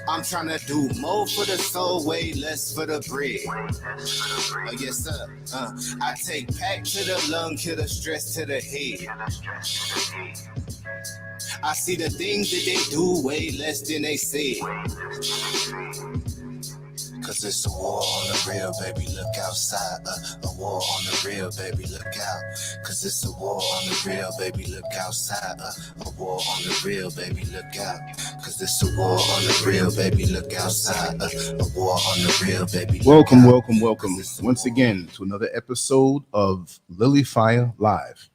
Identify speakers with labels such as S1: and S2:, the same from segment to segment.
S1: I'm trying to do more for the soul, way less for the bread. Oh, yes, sir. I take pack to the lung, kill the stress to the head. I see the things that they do way less than they said. Cause it's a war on the real, baby, look outside. A war on the real, baby, look out. Cause it's a war on the real, baby, look outside. A war on the real, baby, look out. Cause it's a war on the real, baby, look outside. A war on the real, baby, look out. Welcome once again to another episode of Lilyfiyah Live.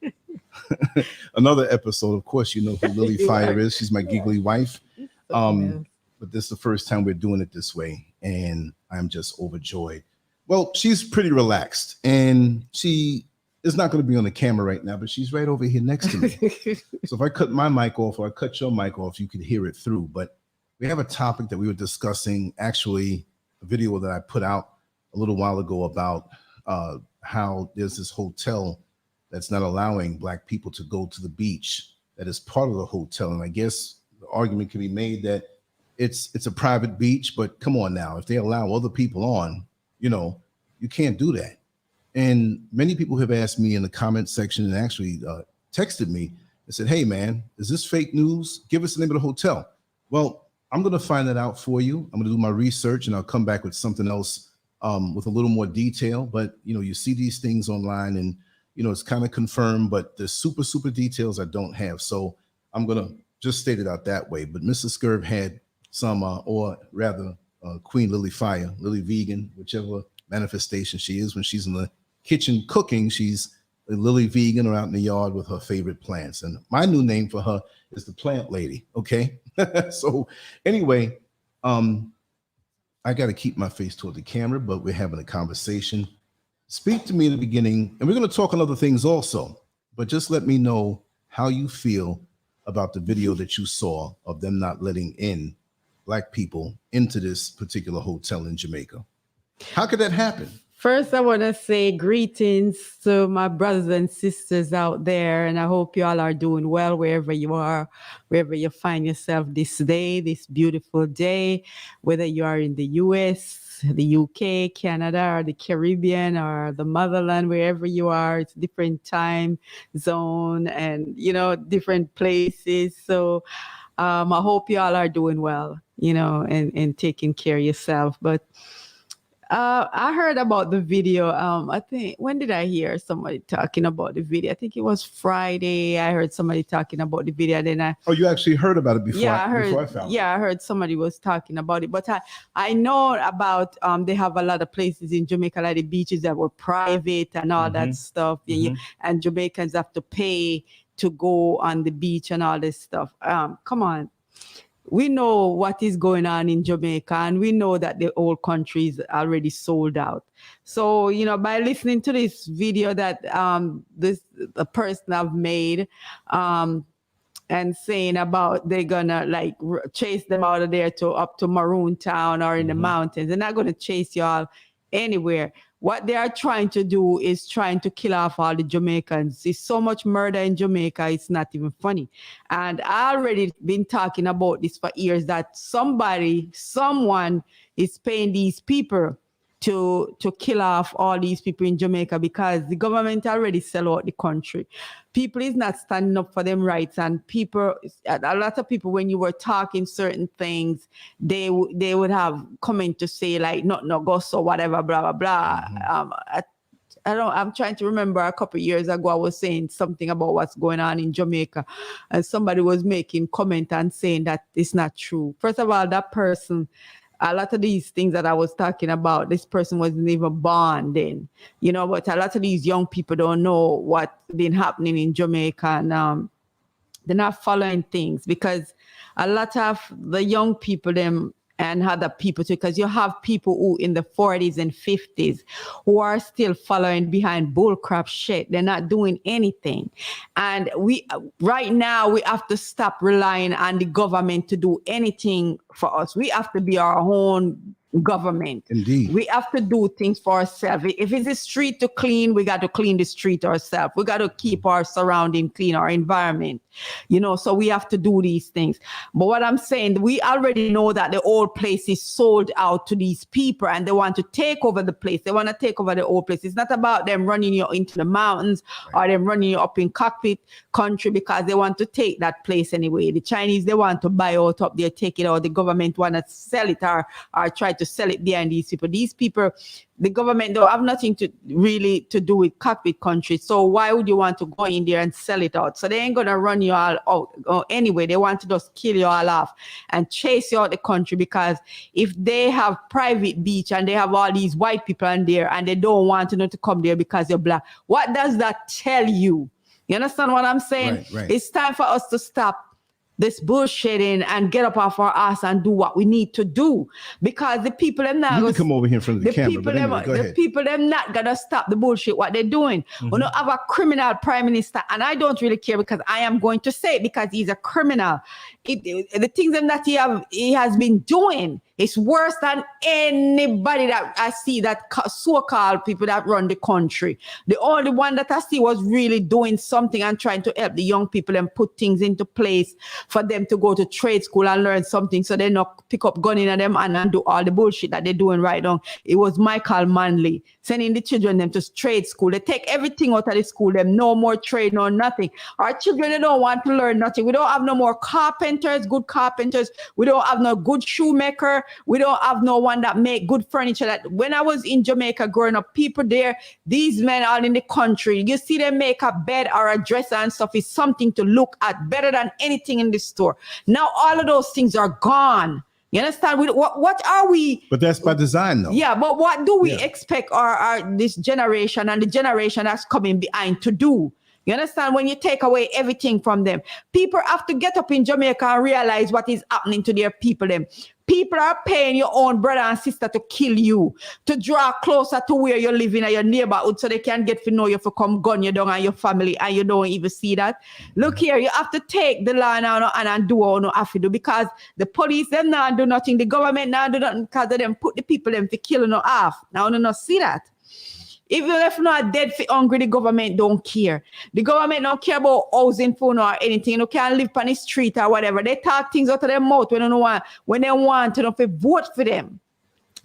S1: Another episode, of course, you know who Lilyfiyah is. She's my giggly wife. But this is the first time we're doing it this way, and I'm just overjoyed. Well, she's pretty relaxed, and she is not going to be on the camera right now, but she's right over here next to me. So if I cut my mic off or I cut your mic off, you could hear it through. But we have a topic that we were discussing, actually a video that I put out a little while ago about how there's this hotel that's not allowing Black people to go to the beach that is part of the hotel. And I guess the argument can be made that it's a private beach, but come on now, if they allow other people on, you know, you can't do that. And many people have asked me in the comment section and actually texted me and said, hey man, is this fake news? Give us the name of the hotel. Well, I'm going to find that out for you. I'm going to do my research and I'll come back with something else with a little more detail. But, you know, you see these things online and, you know, it's kind of confirmed, but the super details I don't have. So I'm going to just state it out that way. But Mr. Scurv had some, or rather Queen Lilyfiyah, Lily Vegan, whichever manifestation she is. When she's in the kitchen cooking, she's a Lily Vegan or out in the yard with her favorite plants. And my new name for her is the Plant Lady, okay? So anyway, I got to keep my face toward the camera, but we're having a conversation. Speak to me in the beginning, and we're going to talk on other things also, but just let me know how you feel about the video that you saw of them not letting in Black people into this particular hotel in Jamaica. How could that happen?
S2: First, I want to say greetings to my brothers and sisters out there, and I hope you all are doing well wherever you are, wherever you find yourself this day, this beautiful day, whether you are in the US, the UK, Canada, or the Caribbean, or the motherland, wherever you are. It's different time zone and, you know, different places. So I hope you all are doing well, you know, and taking care of yourself. But I heard about the video. I think, when did I hear somebody talking about the video? I think it was Friday. I heard somebody talking about the video. Then
S1: oh, you actually heard about it before?
S2: Yeah,
S1: I
S2: heard somebody was talking about it. But I know about they have a lot of places in Jamaica, like the beaches that were private and all that stuff. And Jamaicans have to pay to go on the beach and all this stuff. Come on. We know what is going on in Jamaica, and we know that the whole country is already sold out. So, you know, by listening to this video that the person have made and saying about they're gonna like chase them out of there to up to Maroon Town or in the mountains, they're not gonna chase y'all anywhere. What they are trying to do is trying to kill off all the Jamaicans. There's so much murder in Jamaica, it's not even funny. And I already been talking about this for years, that someone is paying these people to kill off all these people in Jamaica, because the government already sell out the country. People is not standing up for them rights, and people, a lot of people, when you were talking certain things, they would have comment to say like, no, go so whatever, blah, blah, blah. I'm trying to remember a couple of years ago, I was saying something about what's going on in Jamaica, and somebody was making comment and saying that it's not true. First of all, that person, a lot of these things that I was talking about, this person wasn't even born then, you know, but a lot of these young people don't know what's been happening in Jamaica, and they're not following things, because a lot of the young people, them and other people too, because you have people who in the 40s and 50s who are still following behind bullcrap shit. They're not doing anything. And right now we have to stop relying on the government to do anything for us. We have to be our own government.
S1: Indeed.
S2: We have to do things for ourselves. If it's a street to clean, we got to clean the street ourselves. We got to keep our surrounding clean, our environment. So we have to do these things. But what I'm saying, we already know that the old place is sold out to these people and they want to take over the place. They want to take over the old place. It's not about them running you into the mountains or them running you up in cockpit country because they want to take that place anyway. The Chinese, they want to buy out up there, take it out. The government want to sell it or try to sell it behind these people. These people, the government don't have nothing to really to do with cockpit country. So why would you want to go in there and sell it out? So they ain't going to run you all out. Anyway, they want to just kill you all off and chase you out the country, because if they have private beach and they have all these white people in there and they don't want to come there because you're black, what does that tell you? You understand what I'm saying?
S3: Right.
S2: It's time for us to stop this bullshitting and get up off our ass and do what we need to do, because the people them not
S3: you can come over here in front of the camera, but anyway, go ahead.
S2: The people them not gonna stop the bullshit what they're doing. We don't have a criminal prime minister, and I don't really care because I am going to say it because he's a criminal. The things that he has been doing is worse than anybody that I see that so-called people that run the country. The only one that I see was really doing something and trying to help the young people and put things into place for them to go to trade school and learn something so they not pick up gun in them and do all the bullshit that they're doing right now. It was Michael Manley sending the children them to trade school. They take everything out of the school, them no more trade, no nothing. Our children, they don't want to learn nothing. We don't have no more carpenters, good carpenters. We don't have no good shoemaker. We don't have no one that make good furniture. That when I was in Jamaica growing up, people there, these men all in the country, you see them make a bed or a dresser and stuff is something to look at, better than anything in the store. Now all of those things are gone. You understand? What are we?
S3: But that's by design, though.
S2: Yeah, but what do we expect our this generation and the generation that's coming behind to do? You understand? When you take away everything from them, people have to get up in Jamaica and realize what is happening to their people. Them people are paying your own brother and sister to kill you, to draw closer to where you live in your neighborhood so they can get to know you, for come gun you down and your family, and you don't even see that. Look here, you have to take the law now and do what you have to do, because the police them now do nothing, the government now do nothing, because they them put the people them to kill you off. Now you not see that. Even if not dead for hungry, the government don't care. The government don't care about housing, phone or anything. You can't live on the street or whatever. They talk things out of their mouth when they want to vote for them.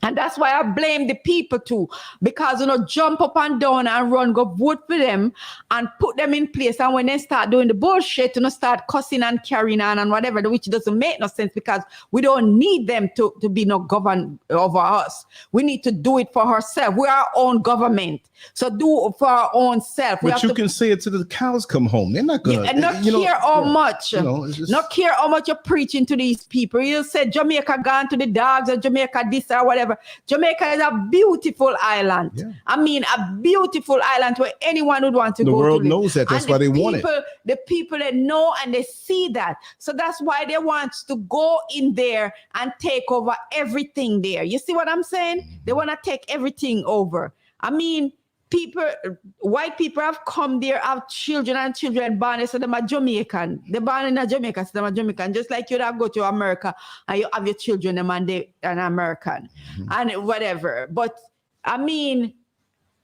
S2: And that's why I blame the people too, because jump up and down and run, go vote for them and put them in place. And when they start doing the bullshit, start cussing and carrying on and whatever, which doesn't make no sense, because we don't need them to be governed over us. We need to do it for ourselves. We're our own government. So do it for our own self.
S3: But you can say it till the cows come home. They're not going to.
S2: Not care how much. Not care how much you're preaching to these people. You said Jamaica gone to the dogs or Jamaica this or whatever. Jamaica is a beautiful island. Yeah. I mean, a beautiful island where anyone would want to go to live.
S3: The world knows that. That's why they want it.
S2: The people that know and they see that. So that's why they want to go in there and take over everything there. You see what I'm saying? They want to take everything over. I mean, white people have come there, have children and children born, they say them are Jamaican. They're born in Jamaica, so them are Jamaican. Just like you'd have go to America and you have your children, them and they an American and whatever. But I mean,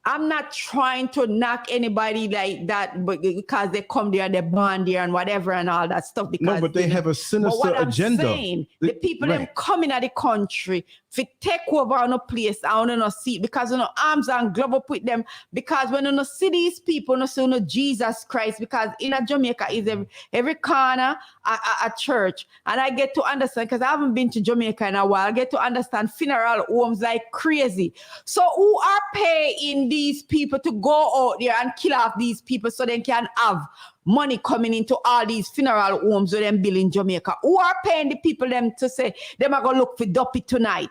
S2: I'm not trying to knock anybody like that, but because they come there and they're born there and whatever and all that stuff. Because,
S3: no, but they have a sinister agenda.
S2: Saying, the people them coming at the country to take over on a place, I want to see, because arms and glove up with them, because when you see these people, you see Jesus Christ, because in Jamaica is every corner a church, and I get to understand, because I haven't been to Jamaica in a while, I get to understand funeral homes like crazy. So who are paying these people to go out there and kill off these people so they can have money coming into all these funeral homes with them bill in Jamaica? Who are paying the people them to say them are going to look for Duppy tonight?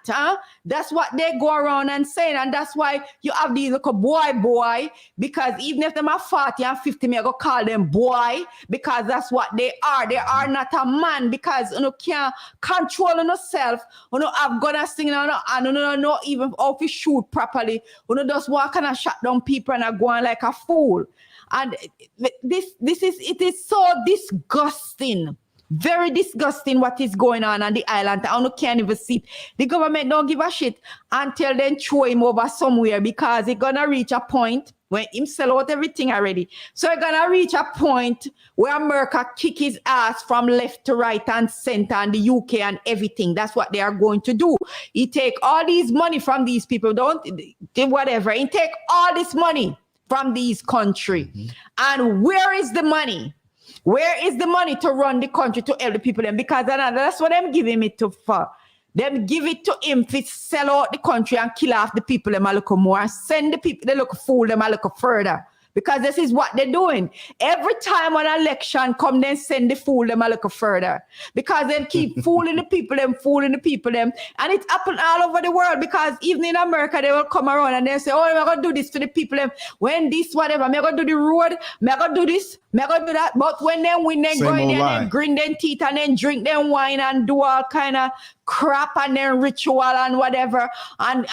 S2: That's what they go around and saying, and that's why you have these little boy, because even if them are 40 and 50, me I go call them boy, because that's what they are. They are not a man, because you can't control yourself. You have gun and singing and you know even how to shoot properly. You just walk and shut down people and go on like a fool. And it is so disgusting Very disgusting what is going on the island. I can't even see. The government don't give a shit until then throw him over somewhere, because it's gonna reach a point when him sell out everything already. So it's gonna reach a point where America kick his ass from left to right and center, and the UK and everything. That's what they are going to do. He take all these money from these people, don't whatever. He take all this money from these country. And where is the money? Where is the money to run the country to help the people then? Because that's what them giving it to for. Them give it to him to sell out the country and kill off the people them a little more. Send the people, they look fool them a little further. Because this is what they're doing. Every time an election come, then send the fool them a little further. Because they keep fooling the people them. And it happen all over the world, because even in America, they will come around and they say, oh, I'm going to do this for the people them. When this, whatever, I'm going to do the road, I'm going to do this, I'm going to do that. But when they win, they go in there and then grin their teeth and then drink their wine and do all kind of crap and then ritual and whatever, and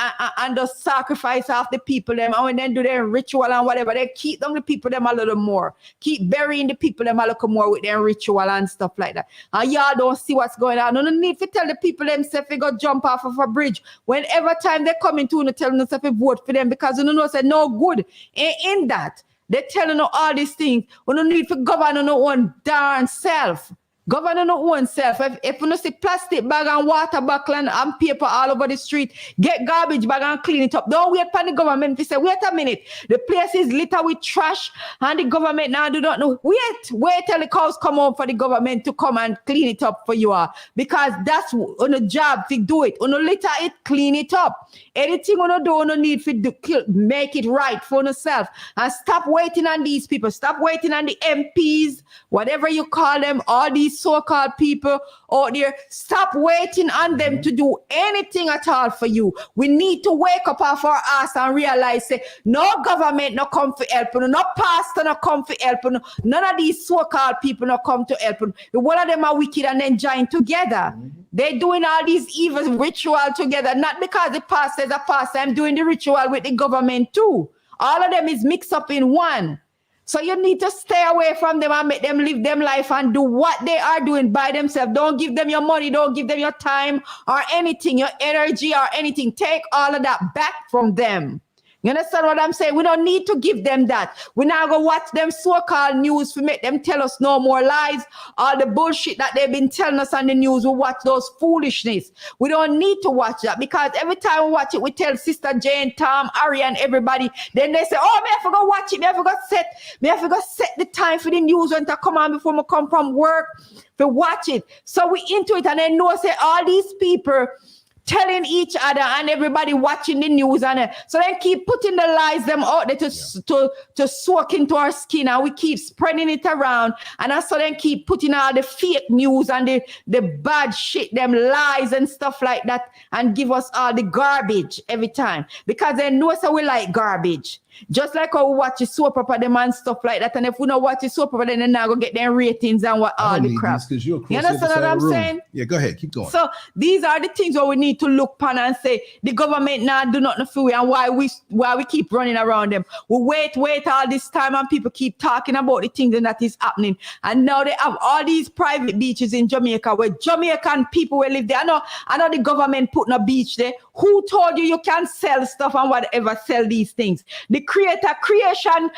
S2: the sacrifice of the people them, and when they do their ritual and whatever, they keep them the people them a little more, keep burying the people them a little more with their ritual and stuff like that. And y'all don't see what's going on. No need to tell the people themselves they go jump off of a bridge whenever time they come into and tell themselves to vote for them, because you know say no good in that. They're telling you all these things. We don't need to govern on our own darn self. Govern on our own self. If you don't see plastic bag and water bottle and paper all over the street, get garbage bag and clean it up. Don't wait for the government to say, wait a minute, the place is littered with trash and the government now do not know. Wait till the cows come home for the government to come and clean it up for you all. Because that's on a job to do it. On a litter it, clean it up. Anything on a do, on a need to do, make it right for yourself. And stop waiting on these people. Stop waiting on the MPs, whatever you call them, all these so-called people out there. Stop waiting on them to do anything at all for you. We need to wake up off our ass and realize, say, no government no come for help you, no pastor no come for help you, none of these so-called people no come to help you. One of them are wicked and then join together. They're doing all these evil ritual together, not because the pastor is a pastor. I'm doing the ritual with the government too. All of them is mixed up in one. So you need to stay away from them and make them live them life and do what they are doing by themselves. Don't give them your money. Don't give them your time or anything, your energy or anything. Take all of that back from them. You understand what I'm saying? We don't need to give them that. We're not going to watch them so-called news to make them tell us no more lies. All the bullshit that they've been telling us on the news, we watch those foolishness. We don't need to watch that, because every time we watch it, we tell Sister Jane, Tom, Ari, and everybody. Then they say, oh, I forgot to watch it. I forgot to set the time for the news when to come on before I come from work to watch it. So we into it, and then know, say, all these people telling each other and everybody watching the news, and so they keep putting the lies them out there to soak into our skin, and we keep spreading it around, and so they keep putting all the fake news and the bad shit, them lies and stuff like that, and give us all the garbage every time, because they know so we like garbage. Just like how we watch the soap opera them and stuff like that, and if we don't watch the soap opera, then they're not gonna get their ratings and what all the crap. You understand what I'm saying?
S3: Yeah, go ahead, keep going.
S2: So these are the things that we need to look upon and say the government now do nothing for we, and why we keep running around them. We wait all this time, and people keep talking about the things that is happening. And now they have all these private beaches in Jamaica where Jamaican people will live there. I know the government putting a beach there. Who told you can sell stuff and whatever, sell these things? The creator, creation,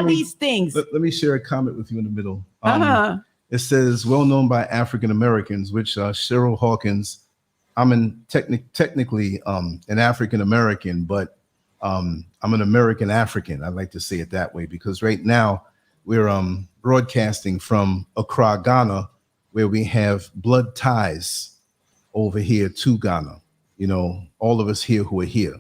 S2: these things.
S3: Let me share a comment with you in the middle. It says, well known by African Americans, which Cheryl Hawkins, I'm technically an African American, but I'm an American African. I like to say it that way, because right now we're broadcasting from Accra, Ghana, where we have blood ties over here to Ghana. You know, all of us here who are here,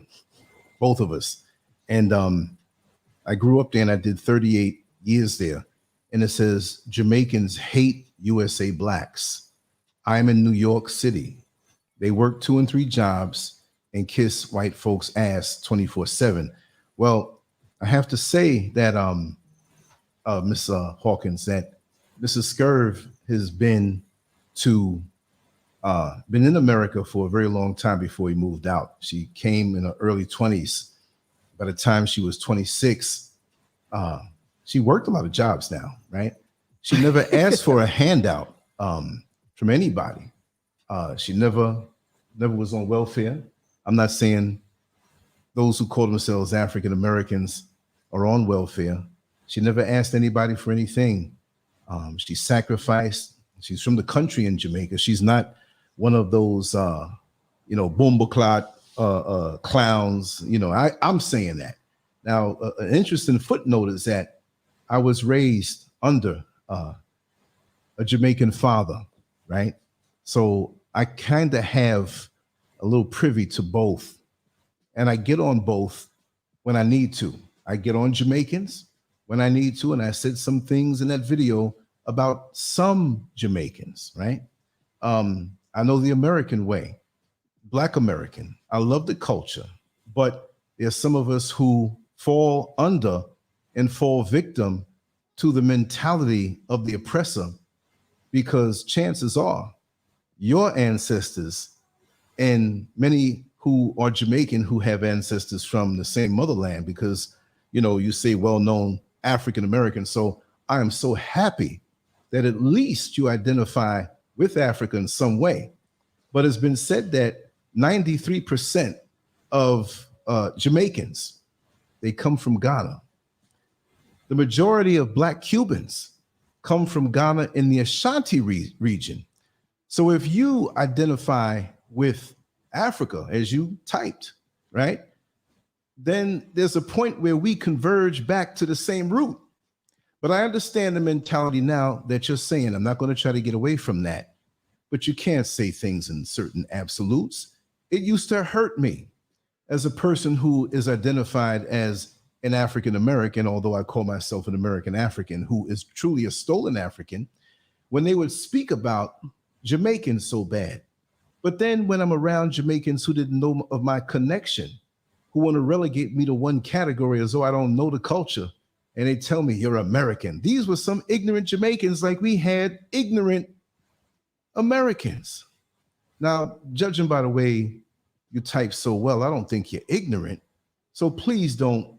S3: both of us. And I grew up there and I did 38 years there. And it says, Jamaicans hate USA blacks. I'm in New York City. They work 2 and 3 jobs and kiss white folks' ass 24/7. Well, I have to say that, Miss Hawkins, that Mrs. Scurv has been in America for a very long time before he moved out. She came in her early 20s. By the time she was 26, she worked a lot of jobs now, right? She never asked for a handout. from anybody. She never was on welfare. I'm not saying those who call themselves African Americans are on welfare. She never asked anybody for anything. She sacrificed. She's from the country in Jamaica. She's not one of those, boomba-clot clowns. I'm saying that. Now, an interesting footnote is that I was raised under a Jamaican father, right? So I kind of have a little privy to both. And I get on both when I need to. I get on Jamaicans when I need to. And I said some things in that video about some Jamaicans, right? I know the American way, Black American. I love the culture, but there's some of us who fall under and fall victim to the mentality of the oppressor, because chances are your ancestors and many who are Jamaican who have ancestors from the same motherland, because, you say well-known African American. So I am so happy that at least you identify with Africa in some way. But it's been said that 93% of Jamaicans, they come from Ghana. The majority of Black Cubans come from Ghana in the Ashanti region. So if you identify with Africa, as you typed, right, then there's a point where we converge back to the same root. But I understand the mentality now that you're saying. I'm not going to try to get away from that. But you can't say things in certain absolutes. It used to hurt me as a person who is identified as an African American, although I call myself an American African, who is truly a stolen African, when they would speak about Jamaicans so bad. But then when I'm around Jamaicans who didn't know of my connection, who want to relegate me to one category as though I don't know the culture, and they tell me you're American. These were some ignorant Jamaicans, like we had ignorant Americans. Now, judging by the way you type so well, I don't think you're ignorant. So please don't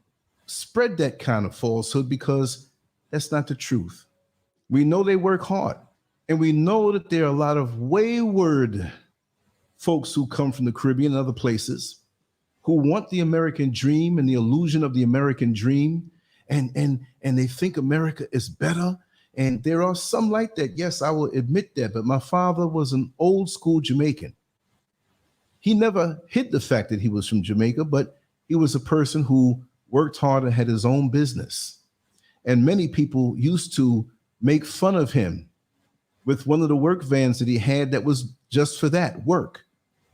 S3: spread that kind of falsehood, because that's not the truth. We know they work hard, and we know that there are a lot of wayward folks who come from the Caribbean and other places who want the American dream and the illusion of the American dream, and they think America is better. And there are some like that. Yes, I will admit that. But my father was an old school Jamaican. He never hid the fact that he was from Jamaica, but he was a person who worked hard and had his own business. And many people used to make fun of him with one of the work vans that he had that was just for that work.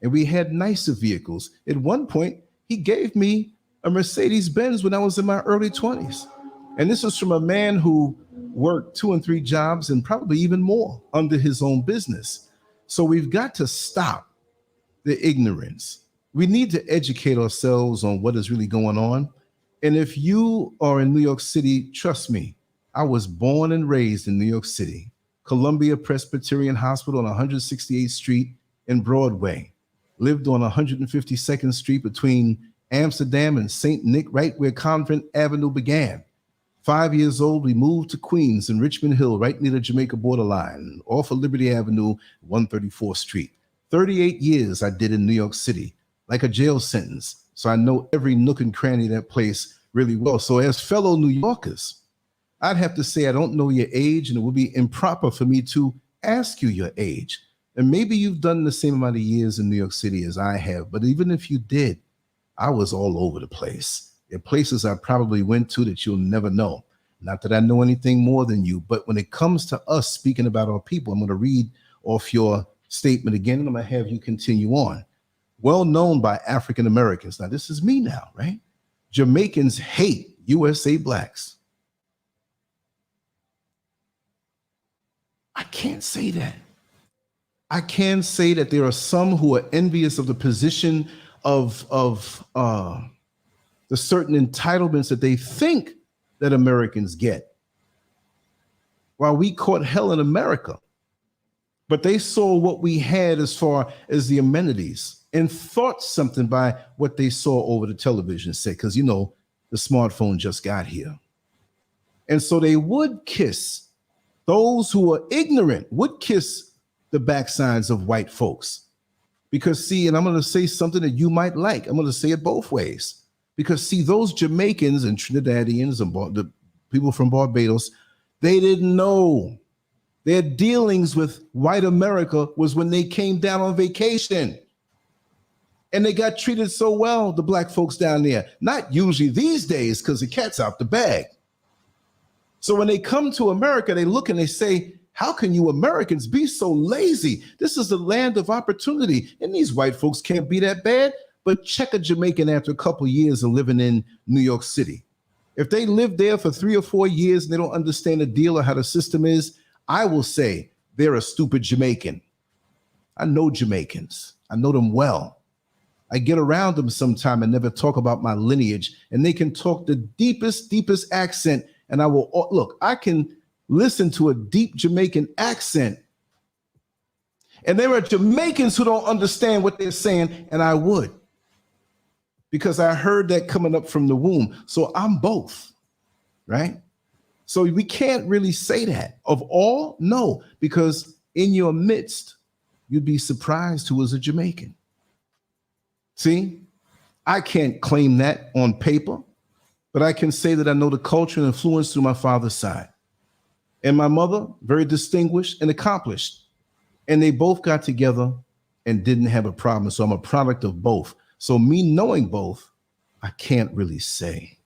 S3: And we had nicer vehicles. At one point, he gave me a Mercedes-Benz when I was in my early 20s. And this is from a man who worked 2 and 3 jobs and probably even more under his own business. So we've got to stop the ignorance. We need to educate ourselves on what is really going on. And if you are in New York City, trust me, I was born and raised in New York City, Columbia Presbyterian Hospital on 168th Street and Broadway. Lived on 152nd Street between Amsterdam and St. Nick, right where Convent Avenue began. 5 years old, we moved to Queens in Richmond Hill, right near the Jamaica borderline, off of Liberty Avenue, 134th Street. 38 years I did in New York City, like a jail sentence. So I know every nook and cranny of that place really well. So as fellow New Yorkers, I'd have to say I don't know your age, and it would be improper for me to ask you your age. And maybe you've done the same amount of years in New York City as I have, but even if you did, I was all over the place. There are places I probably went to that you'll never know. Not that I know anything more than you, but when it comes to us speaking about our people, I'm going to read off your statement again, and I'm going to have you continue on. Well known by African Americans. Now, this is me now, right? Jamaicans hate USA blacks. I can't say that. I can say that there are some who are envious of the position of the certain entitlements that they think that Americans get, while we caught hell in America. But they saw what we had as far as the amenities and thought something by what they saw over the television set, because, the smartphone just got here. And so they would kiss those who are ignorant would kiss the backsides of white folks. Because see, and I'm going to say something that you might like. I'm going to say it both ways. Because see, those Jamaicans and Trinidadians and the people from Barbados, they didn't know their dealings with white America was when they came down on vacation. And they got treated so well, the black folks down there. Not usually these days, because the cat's out the bag. So when they come to America, they look and they say, how can you Americans be so lazy? This is the land of opportunity. And these white folks can't be that bad. But check a Jamaican after a couple of years of living in New York City. If they live there for 3 or 4 years and they don't understand the deal or how the system is, I will say they're a stupid Jamaican. I know Jamaicans. I know them well. I get around them sometime and never talk about my lineage. And they can talk the deepest accent. And I will, look, I can listen to a deep Jamaican accent. And there are Jamaicans who don't understand what they're saying, and I would. Because I heard that coming up from the womb. So I'm both, right? So we can't really say that. Of all, no, because in your midst, you'd be surprised who is a Jamaican. See, I can't claim that on paper, but I can say that I know the culture and influence through my father's side. And my mother, very distinguished and accomplished. And they both got together and didn't have a problem. So I'm a product of both. So me knowing both, I can't really say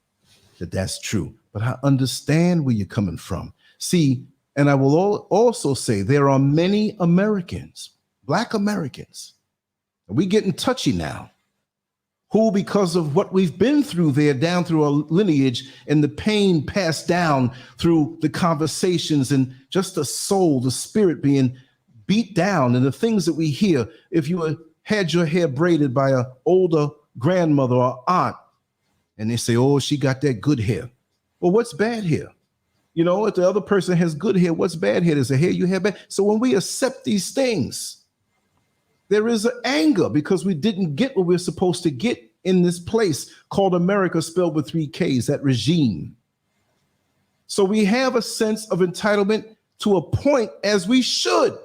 S3: that that's true, but I understand where you're coming from. See, and I will also say there are many Americans, Black Americans, and we're getting touchy now, who, because of what we've been through there, down through our lineage and the pain passed down through the conversations and just the soul, the spirit being beat down and the things that we hear. If you had your hair braided by an older grandmother or aunt, and they say, oh, she got that good hair. Well, what's bad hair? You know, if the other person has good hair, what's bad hair? There's the hair you have bad. So when we accept these things, there is an anger because we didn't get what we're supposed to get in this place called America, spelled with 3 Ks, that regime. So we have a sense of entitlement to a point, as we should.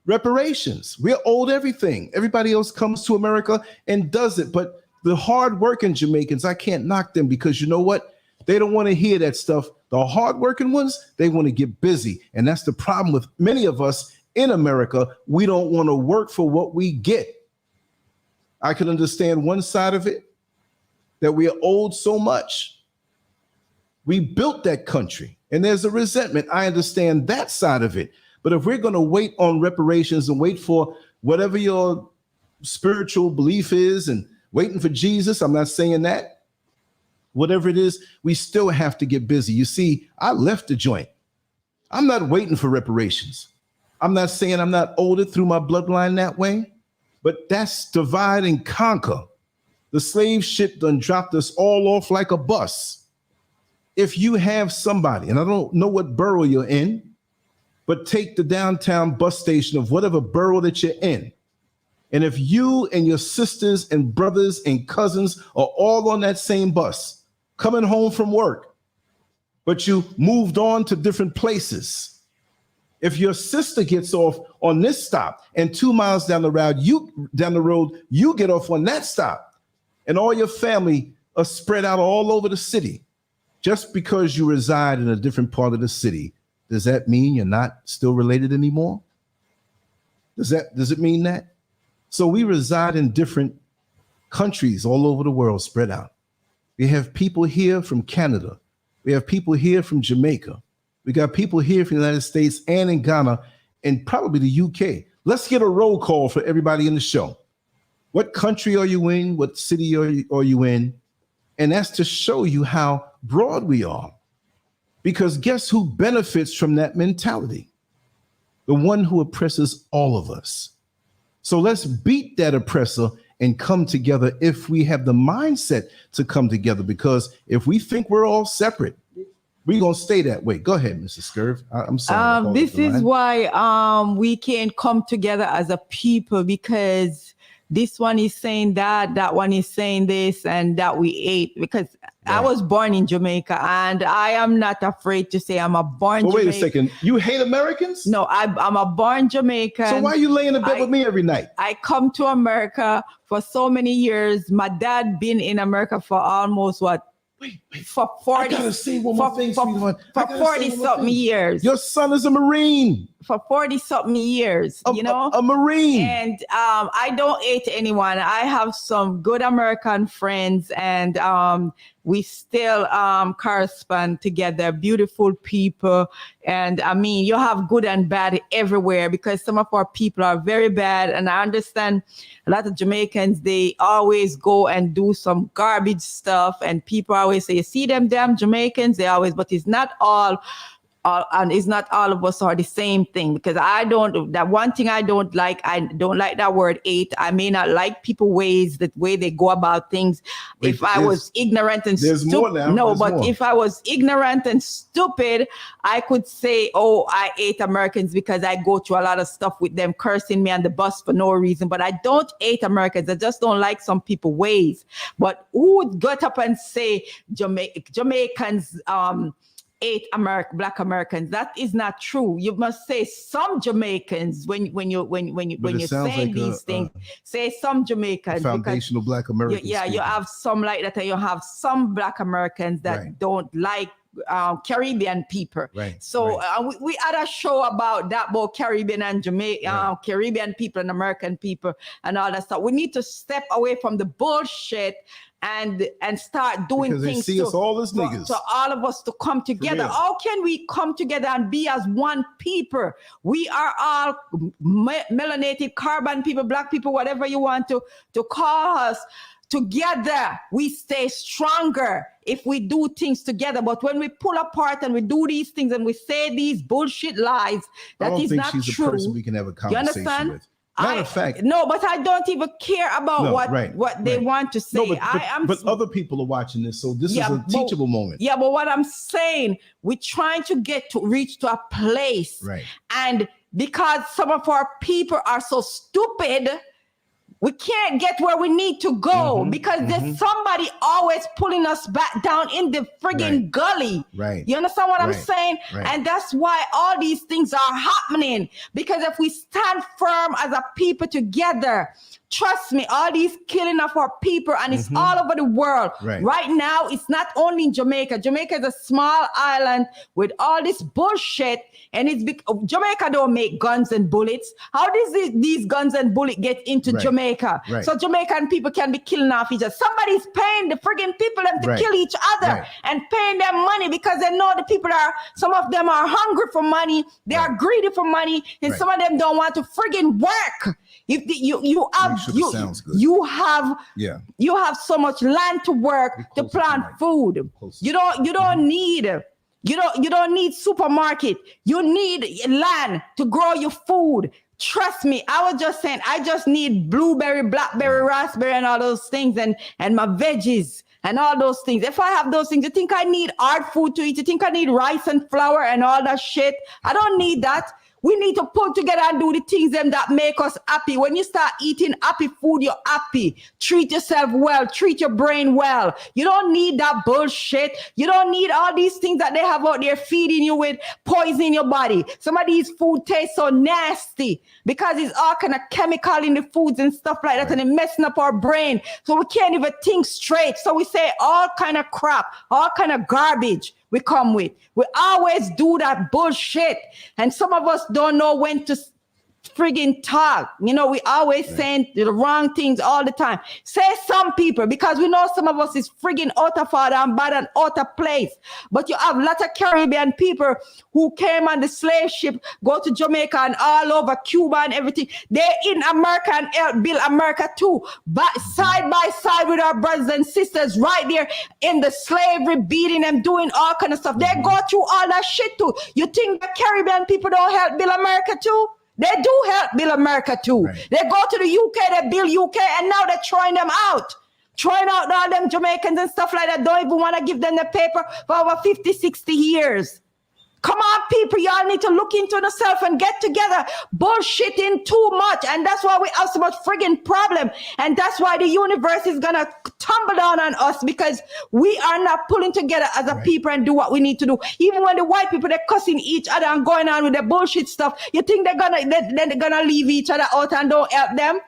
S3: Reparations. We're owed everything. Everybody else comes to America and does it. But the hardworking Jamaicans, I can't knock them because you know what? They don't want to hear that stuff. The hardworking ones, they want to get busy. And that's the problem with many of us in America. We don't want to work for what we get. I can understand one side of it, that we are owed so much. We built that country and there's a resentment. I understand that side of it. But if we're going to wait on reparations and wait for whatever your spiritual belief is and waiting for Jesus, I'm not saying that. Whatever it is, we still have to get busy. You see, I left the joint. I'm not waiting for reparations. I'm not saying I'm not owed it through my bloodline that way, but that's divide and conquer. The slave ship done dropped us all off like a bus. If you have somebody, and I don't know what borough you're in, but take the downtown bus station of whatever borough that you're in. And if you and your sisters and brothers and cousins are all on that same bus, coming home from work, but you moved on to different places. If your sister gets off on this stop and 2 miles down the road, you get off on that stop, and all your family are spread out all over the city, just because you reside in a different part of the city, does that mean you're not still related anymore? Does it mean that? So we reside in different countries all over the world, spread out. We have people here from Canada. We have people here from Jamaica. We got people here from the United States and in Ghana and probably the UK. Let's get a roll call for everybody in the show. What country are you in? What city are you in? And that's to show you how broad we are. Because guess who benefits from that mentality? The one who oppresses all of us. So let's beat that oppressor and come together if we have the mindset to come together. Because if we think we're all separate, we're going to stay that way. Go ahead, Mrs. Scurv. I'm sorry.
S2: This is why we can't come together as a people, because this one is saying that one is saying this, and that we ate. Because I was born in Jamaica, and I am not afraid to say I'm a born Jamaican.
S3: Wait a second. You hate Americans?
S2: No, I'm a born Jamaican.
S3: So why are you laying in bed with me every night?
S2: I come to America for so many years. My dad been in America for almost for 40.
S3: I gotta say one more thing, sweetheart.
S2: For 40-something years.
S3: Your son is a Marine.
S2: For 40-something years,
S3: a Marine.
S2: And I don't hate anyone. I have some good American friends, and we still correspond together. Beautiful people. And I mean, you have good and bad everywhere, because some of our people are very bad. And I understand a lot of Jamaicans, they always go and do some garbage stuff. And people always say, you see them damn Jamaicans, but it's not all. And it's not all of us are the same thing, because that one thing I don't like that word hate. I may not like people ways, the way they go about things. If I was ignorant and stupid, if I was ignorant and stupid, I could say, oh, I hate Americans because I go through a lot of stuff with them cursing me on the bus for no reason. But I don't hate Americans. I just don't like some people ways. But who would get up and say Jamaicans, hate Black Americans? That is not true. You must say some Jamaicans when you're saying these things. Say some Jamaicans.
S3: Foundational Black Americans.
S2: Yeah, you have some like that, and you have some Black Americans that don't like Caribbean people.
S3: Right.
S2: So we had a show about Caribbean and Jamaica, Caribbean people and American people and all that stuff. We need to step away from the bullshit and start doing things
S3: see us all as niggas.
S2: So all of us to come together. How can we come together and be as one people? We are all melanated, carbon people, Black people, whatever you want to call us. Together, we stay stronger if we do things together. But when we pull apart and we do these things and we say these bullshit lies, that is not true. I don't think she's a person
S3: we can have a conversation with. Matter of fact,
S2: no, but I don't even care about what they want to say.
S3: No, but other people are watching this, so this is a teachable moment.
S2: Yeah, but what I'm saying, we're trying to reach to a place, and because some of our people are so stupid, we can't get where we need to go because there's somebody always pulling us back down in the friggin' gully.
S3: Right.
S2: You understand what I'm saying?
S3: Right.
S2: And that's why all these things are happening. Because if we stand firm as a people together, trust me, all these killing of our people, and it's all over the world. Right now, it's not only in Jamaica. Jamaica is a small island with all this bullshit, and Jamaica don't make guns and bullets. How does these guns and bullets get into Jamaica? So Jamaican people can be killing off each other. Somebody's paying the friggin' people them to kill each other and paying them money because they know the people some of them are hungry for money. They are greedy for money, and some of them don't want to friggin' work. If you have so much land to work to plant food. You don't need supermarket. You need land to grow your food. Trust me, I was just saying, I just need blueberry, blackberry, raspberry, and all those things, and my veggies and all those things. If I have those things, you think I need hard food to eat? You think I need rice and flour and all that shit? I don't need that. We need to pull together and do the things that make us happy. When you start eating happy food, you're happy. Treat yourself well. Treat your brain well. You don't need that bullshit. You don't need all these things that they have out there feeding you with, poisoning your body. Some of these food tastes so nasty because it's all kind of chemical in the foods and stuff like that, and it's messing up our brain. So we can't even think straight. So we say all kind of crap, all kind of garbage we come with. We always do that bullshit. And some of us don't know when to friggin' talk. We always saying the wrong things all the time. Say some people, because we know some of us is friggin' out of order and bad and out of place. But you have a lot of Caribbean people who came on the slave ship, go to Jamaica and all over Cuba and everything. They're in America and help build America too. But side by side with our brothers and sisters right there in the slavery, beating them, doing all kind of stuff. They go through all that shit too. You think the Caribbean people don't help build America too? They do help build America too. They go to the UK, they build UK, and now they're throwing them out. Throwing out all them Jamaicans and stuff like that. Don't even want to give them the paper for over 50, 60 years. Come on, people, y'all need to look into yourself and get together. Bullshitting too much. And that's why we have so much friggin' problem. And that's why the universe is gonna tumble down on us, because we are not pulling together as a people and do what we need to do. Even when the white people, they're cussing each other and going on with the bullshit stuff, you think they're gonna leave each other out and don't help them?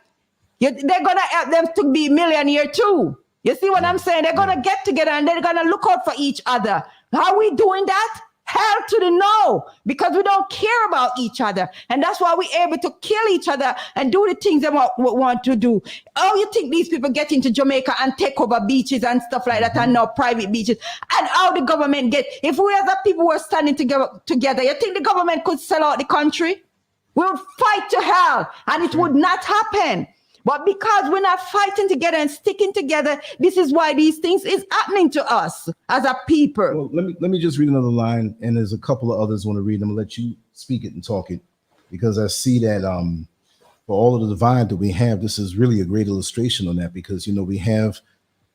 S2: They're gonna help them to be millionaire too. You see what I'm saying? They're gonna get together and they're gonna look out for each other. How are we doing that? Hell to the no, because we don't care about each other. And that's why we're able to kill each other and do the things they want to do. Oh, you think these people get into Jamaica and take over beaches and stuff like that, and now private beaches? And how the government get, if we as a people were standing together, you think the government could sell out the country? We would fight to hell and it would not happen. But because we're not fighting together and sticking together, this is why these things is happening to us as a people.
S3: Well, let me just read another line, and there's a couple of others want to read them. I'll let you speak it and talk it, because I see that for all of the divide that we have, this is really a great illustration on that, because, you know, we have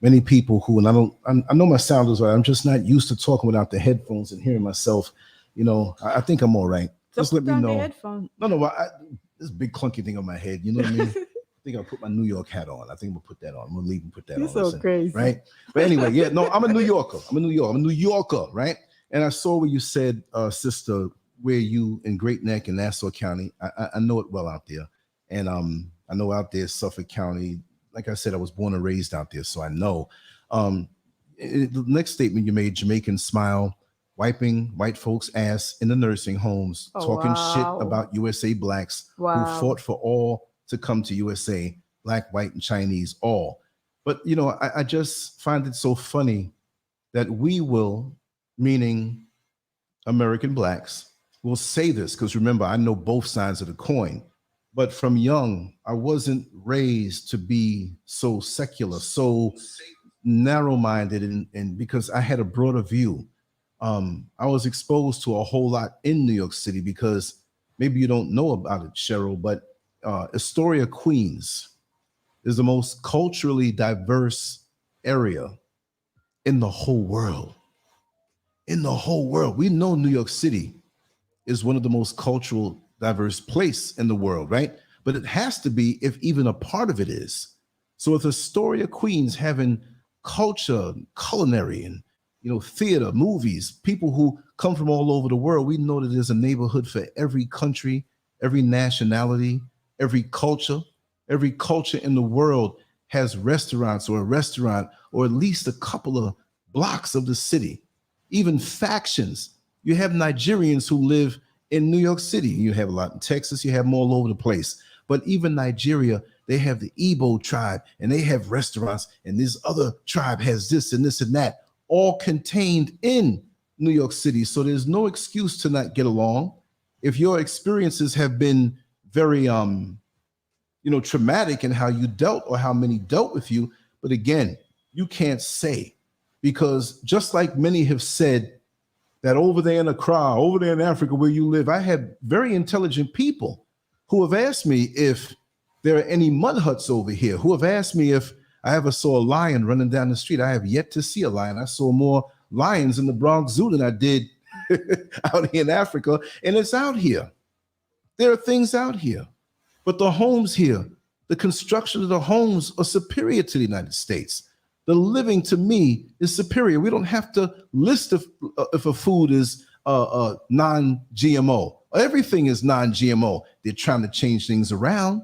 S3: many people who, and I know my sound is right. I'm just not used to talking without the headphones and hearing myself. You know, I think I'm all right.
S2: So
S3: just let me know.
S2: No,
S3: this big clunky thing on my head. You know what I mean? I think I'll put my New York hat on. I think I'm gonna put that on. I'm gonna leave and put that on.
S2: So crazy.
S3: Right? But anyway, yeah, no, I'm a New Yorker. I'm a New Yorker, right? And I saw where you said, sister, where you in Great Neck in Nassau County. I know it well out there. And I know out there, Suffolk County. Like I said, I was born and raised out there, so I know. The next statement you made, Jamaican smile, wiping white folks' ass in the nursing homes, talking shit about USA blacks who fought for all to come to USA, black, white, and Chinese, all. But, you know, I just find it so funny that we will, meaning American blacks, will say this, because remember, I know both sides of the coin. But from young, I wasn't raised to be so secular, so narrow-minded, and because I had a broader view. I was exposed to a whole lot in New York City, because maybe you don't know about it, Cheryl, but Astoria, Queens is the most culturally diverse area in the whole world. In the whole world. We know New York City is one of the most cultural diverse place in the world, right? But it has to be if even a part of it is. So with Astoria, Queens having culture, culinary, and, you know, theater, movies, people who come from all over the world, we know that there's a neighborhood for every country, every nationality, every culture in the world has restaurants, or a restaurant, or at least a couple of blocks of the city. Even factions. You have Nigerians who live in New York City. You have a lot in Texas. You have them all over the place. But even Nigeria, they have the Igbo tribe, and they have restaurants, and this other tribe has this and this and that, all contained in New York City. So there's no excuse to not get along. If your experiences have been very, traumatic in how you dealt, or how many dealt with you. But again, you can't say, because just like many have said that over there in Accra, over there in Africa where you live, I had very intelligent people who have asked me if there are any mud huts over here, who have asked me if I ever saw a lion running down the street. I have yet to see a lion. I saw more lions in the Bronx Zoo than I did out here in Africa, and it's out here. There are things out here. But the homes here, the construction of the homes are superior to the United States. The living, to me, is superior. We don't have to list if a food is non-GMO. Everything is non-GMO. They're trying to change things around.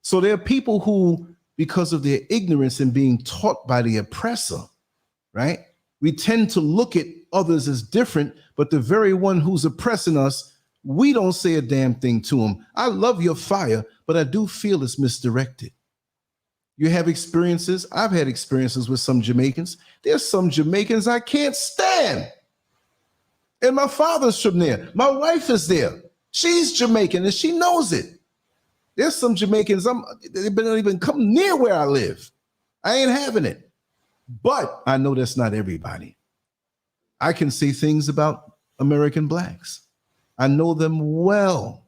S3: So there are people who, because of their ignorance and being taught by the oppressor, right? We tend to look at others as different, but the very one who's oppressing us, we don't say a damn thing to him. I love your fire, but I do feel it's misdirected. You have experiences. I've had experiences with some Jamaicans. There's some Jamaicans I can't stand. And my father's from there. My wife is there. She's Jamaican and she knows it. There's some Jamaicans, they don't even come near where I live. I ain't having it. But I know that's not everybody. I can say things about American blacks. I know them well.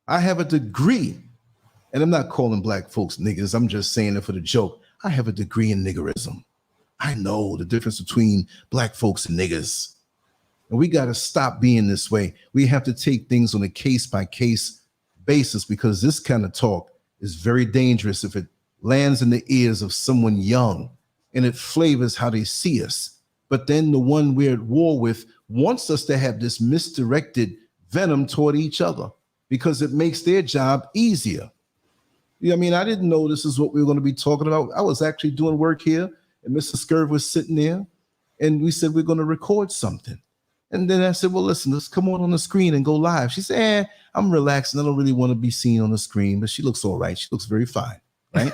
S3: I have a degree, and I'm not calling black folks niggas. I'm just saying it for the joke. I have a degree in niggerism. I know the difference between black folks and niggas. And we got to stop being this way. We have to take things on a case-by-case basis, because this kind of talk is very dangerous if it lands in the ears of someone young and it flavors how they see us. But then the one we're at war with wants us to have this misdirected venom toward each other because it makes their job easier. You know what I mean? I didn't know this is what we were going to be talking about. I was actually doing work here, and Mr. Scurv was sitting there, and we said we're going to record something. And then I said, well, listen, let's come on the screen and go live. She said, I'm relaxing. I don't really want to be seen on the screen, but she looks all right. She looks very fine, right?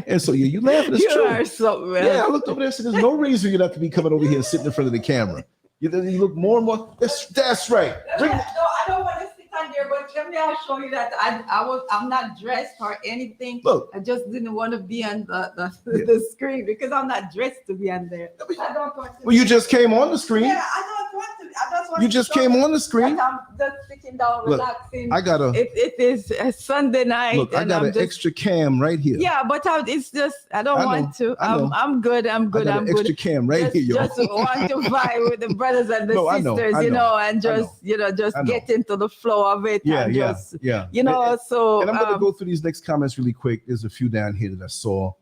S3: And so, yeah, you laughing. It's true.
S2: Are something, man.
S3: Yeah, I looked over there and said, there's no reason you're not to be coming over here and sitting in front of the camera. You look more and more. That's right.
S2: No, I don't want to sit on there, but let me show you that I'm not dressed or anything.
S3: Look,
S2: I just didn't want to be on the screen because I'm not dressed to be on there. I don't want to.
S3: Well, you just came on the screen.
S2: Yeah, I don't want to. I just want
S3: you just came on the screen.
S2: I'm just sitting down, relaxing.
S3: I got
S2: It is a Sunday night.
S3: Look, I got an extra cam right here.
S2: Yeah, but it's just I don't want to. I'm good. I'm good.
S3: I got
S2: I'm
S3: an
S2: good.
S3: extra cam right here, y'all.
S2: Just want to vibe with the brothers and the sisters, and just get into the flow of it.
S3: Yeah,
S2: and
S3: yeah,
S2: just,
S3: yeah.
S2: So
S3: and I'm going to go through these next comments really quick. There's a few down here that I saw,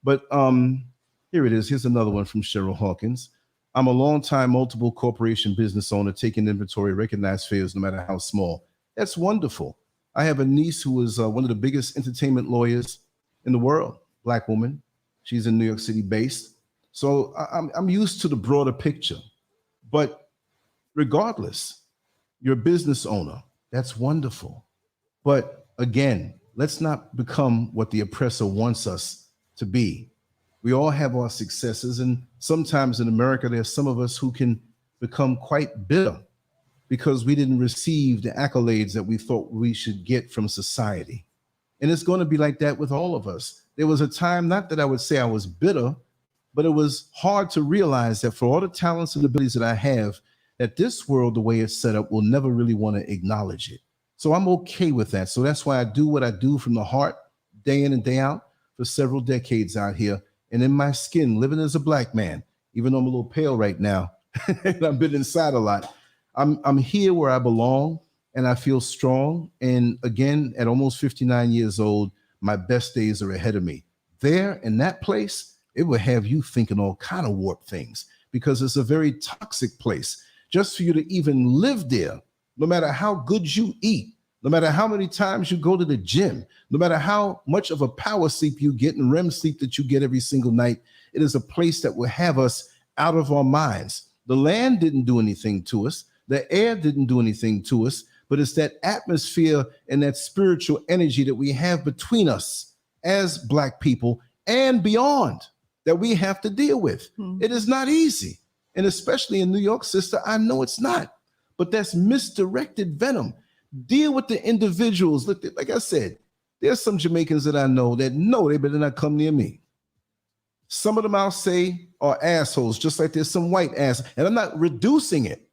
S3: but here it is. Here's another one from Cheryl Hawkins. I'm a long-time multiple corporation business owner, taking inventory, recognized failures no matter how small. That's wonderful. I have a niece who is one of the biggest entertainment lawyers in the world, Black woman. She's in New York City based. So I'm used to the broader picture. But regardless, you're a business owner. That's wonderful. But again, let's not become what the oppressor wants us to be. We all have our successes, and sometimes in America, there's some of us who can become quite bitter because we didn't receive the accolades that we thought we should get from society. And it's going to be like that with all of us. There was a time, not that I would say I was bitter, but it was hard to realize that for all the talents and abilities that I have, that this world, the way it's set up, will never really want to acknowledge it. So I'm okay with that. So that's why I do what I do from the heart, day in and day out, for several decades out here. And in my skin, living as a Black man, even though I'm a little pale right now, and I've been inside a lot, I'm here where I belong, and I feel strong. And again, at almost 59 years old, my best days are ahead of me. There, in that place, it will have you thinking all kind of warped things, because it's a very toxic place. Just for you to even live there, no matter how good you eat, no matter how many times you go to the gym, no matter how much of a power sleep you get and REM sleep that you get every single night, it is a place that will have us out of our minds. The land didn't do anything to us. The air didn't do anything to us, but it's that atmosphere and that spiritual energy that we have between us as Black people and beyond that we have to deal with. It is not easy. And especially in New York, sister, I know it's not, but that's misdirected venom. Deal with the individuals. Look, like I said, there's some Jamaicans that I know that know they better not come near me. Some of them I'll say are assholes, just like there's some white ass. And I'm not reducing it,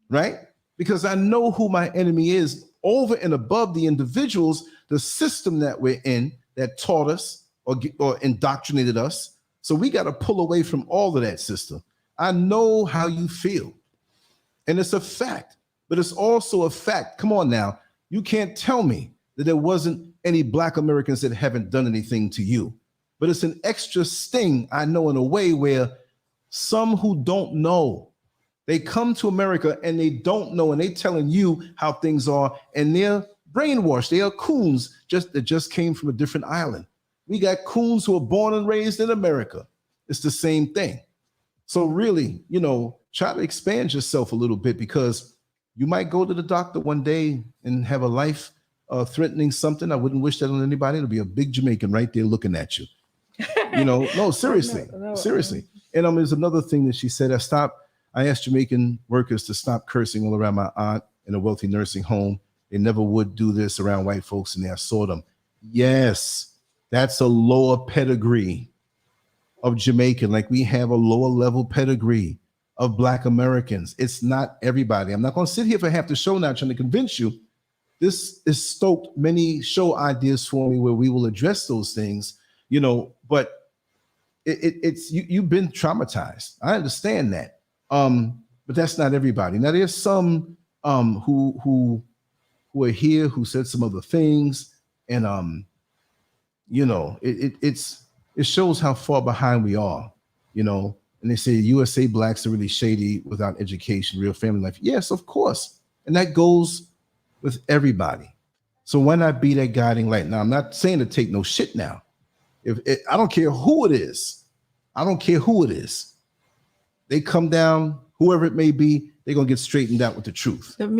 S3: right? Because I know who my enemy is over and above the individuals, the system that we're in that taught us or indoctrinated us. So we got to pull away from all of that, sister. I know how you feel. And it's a fact. But it's also a fact. Come on now. You can't tell me that there wasn't any Black Americans that haven't done anything to you. But it's an extra sting, I know, in a way where some who don't know, they come to America and they don't know, and they telling you how things are, and they're brainwashed. They are coons that just came from a different island. We got coons who are born and raised in America. It's the same thing. So really, try to expand yourself a little bit, because you might go to the doctor one day and have a life-threatening something. I wouldn't wish that on anybody. It'll be a big Jamaican right there looking at you. No, seriously, seriously. And there's another thing that she said. I asked Jamaican workers to stop cursing all around my aunt in a wealthy nursing home. They never would do this around white folks, and I saw them. Yes, that's a lower pedigree of Jamaican. Like we have a lower level pedigree of Black Americans. It's not everybody. I'm not going to sit here for half the show now trying to convince you. This is stoked many show ideas for me where we will address those things, but it's you've been traumatized. I understand that. but that's not everybody. Now there's some who are here who said some other things, and you know, it shows how far behind we are, you know. And they say USA blacks are really shady without education, real family life. Yes, of course, and that goes with everybody. So why not be that guiding light? Now I'm not saying to take no shit now. I don't care who it is, I don't care who it is. They come down, whoever it may be, they're gonna get straightened out with the truth. You know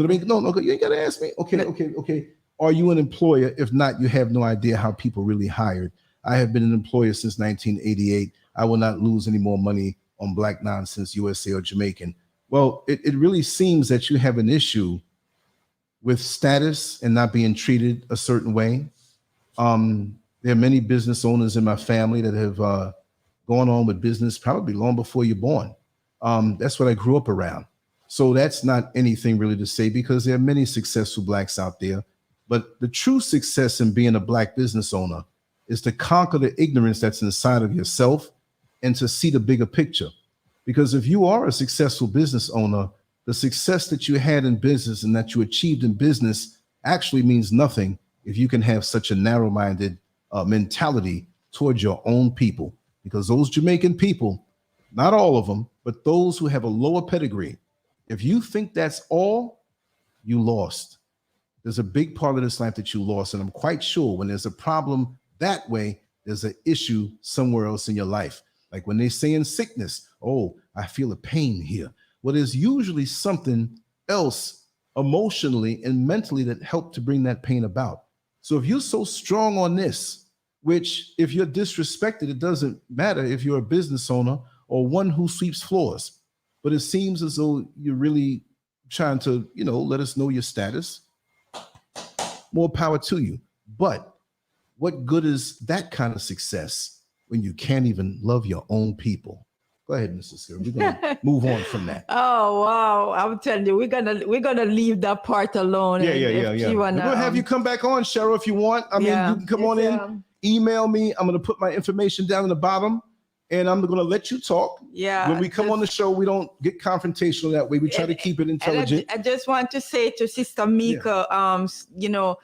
S3: what I mean? No, you ain't gotta ask me. Okay. Are you an employer? If not, you have no idea how people really hired. I have been an employer since 1988. I will not lose any more money on black nonsense, USA or Jamaican. Well, it really seems that you have an issue with status and not being treated a certain way. There are many business owners in my family that have gone on with business probably long before you're born. That's what I grew up around. So that's not anything really to say, because there are many successful blacks out there. But the true success in being a black business owner is to conquer the ignorance that's inside of yourself and to see the bigger picture. Because if you are a successful business owner, the success that you had in business and that you achieved in business actually means nothing if you can have such a narrow-minded mentality towards your own people. Because those Jamaican people, not all of them, but those who have a lower pedigree, if you think that's all, you lost. There's a big part of this life that you lost. And I'm quite sure when there's a problem that way, there's an issue somewhere else in your life. Like when they say in sickness, oh, I feel a pain here. Well, there's usually something else emotionally and mentally that helped to bring that pain about. So if you're so strong on this, which if you're disrespected, it doesn't matter if you're a business owner or one who sweeps floors. But it seems as though you're really trying to, you know, let us know your status. More power to you. But what good is that kind of success when you can't even love your own people? Go ahead, Mrs. Scurv. We're gonna move on from that.
S2: Oh wow! I'm telling you, we're gonna leave that part alone.
S3: Yeah. We're gonna have you come back on, Cheryl, if you want. I mean, you can come on in, email me. I'm gonna put my information down in the bottom, and I'm gonna let you talk.
S2: Yeah.
S3: When we come on the show, we don't get confrontational that way. We try to keep it intelligent.
S2: I just want to say to Sister Mika, you know,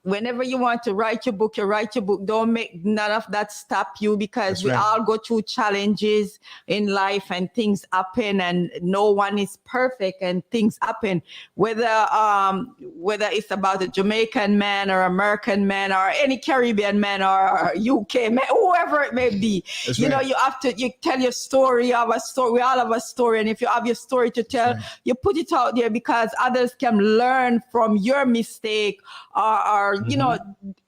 S2: whenever you want to write your book, you write your book. Don't make none of that stop you, because we all go through challenges in life and things happen, and no one is perfect and things happen. Whether it's about a Jamaican man or American man or any Caribbean man or UK man, whoever it may be, you know, you tell your story. You have a story. We all have a story, and if you have your story to tell, you put it out there because others can learn from your mistake. Or you know,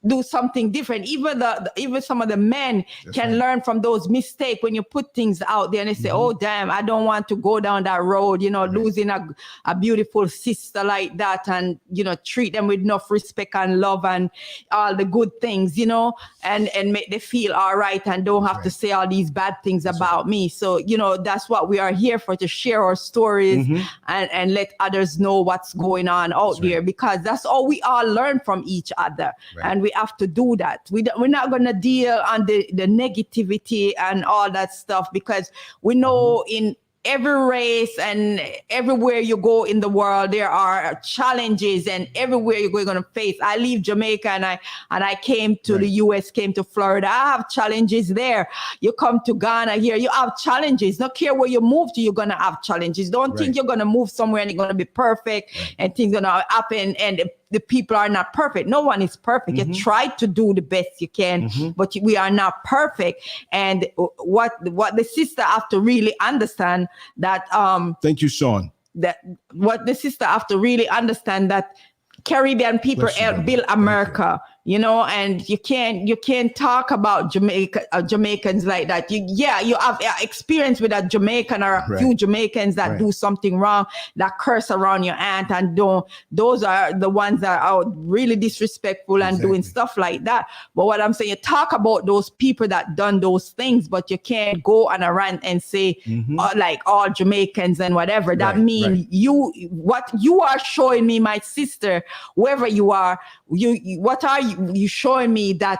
S2: do something different. Even some of the men can learn from those mistakes when you put things out there and they say, oh damn, I don't want to go down that road, you know, losing a beautiful sister like that, and you know, treat them with enough respect and love and all the good things, you know, and make them feel all right and don't have to say all these bad things about me. So, you know, that's what we are here for, to share our stories and let others know what's going on out there, because that's all we all learn from each other, and we have to do that. We're not going to deal on the negativity and all that stuff, because we know in every race and everywhere you go in the world, there are challenges, and everywhere you're going to face. I leave Jamaica and I came to the US, came to Florida. I have challenges there. You come to Ghana here, you have challenges. Not care where you move to, you're going to have challenges. Don't think you're going to move somewhere and you're going to be perfect and things going to happen and the people are not perfect. No one is perfect. You try to do the best you can, but we are not perfect. And what the sister have to really understand that
S3: thank you, Sean.
S2: That what the sister have to really understand that Caribbean people help build America, you know, and you can't talk about Jamaicans like that. You have experience with a Jamaican or a few Jamaicans that do something wrong, that curse around your aunt, and those are the ones that are really disrespectful and doing stuff like that. But what I'm saying, you talk about those people that done those things, but you can't go on a rant and say like all Jamaicans and whatever. That means what you are showing me, my sister, whoever you are, what are you showing me? That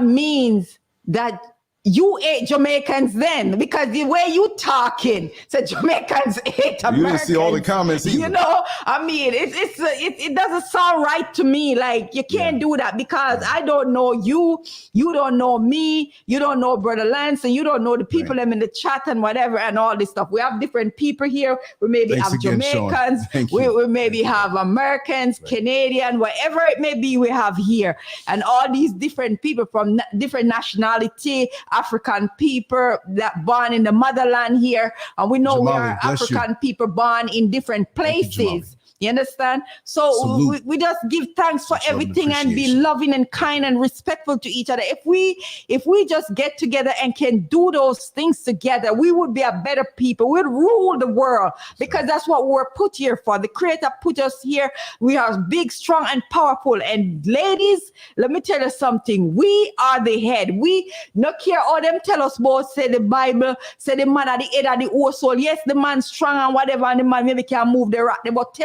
S2: means that you ate Jamaicans then, because the way you talking, so Jamaicans ate Americans.
S3: You didn't see all the comments either.
S2: You know, I mean, it doesn't sound right to me. Like, you can't do that, because I don't know you, you don't know me, you don't know Brother Lance, and you don't know the people them in the chat and whatever and all this stuff. We have different people here. We maybe have Jamaicans, we maybe have Americans, Canadian, whatever it may be, we have here, and all these different people from different nationality. African people that born in the motherland here, and we know we are African people born in different places. You understand? So we just give thanks for everything and be loving and kind and respectful to each other. If we just get together and can do those things together, we would be a better people. We'd rule the world, because that's what we're put here for. The Creator put us here. We are big, strong, and powerful. And ladies, let me tell you something. We are the head. We not care all them tell us about, say the Bible, say the man at the head of the whole soul. Yes, the man's strong and whatever, and the man maybe can move the rock. But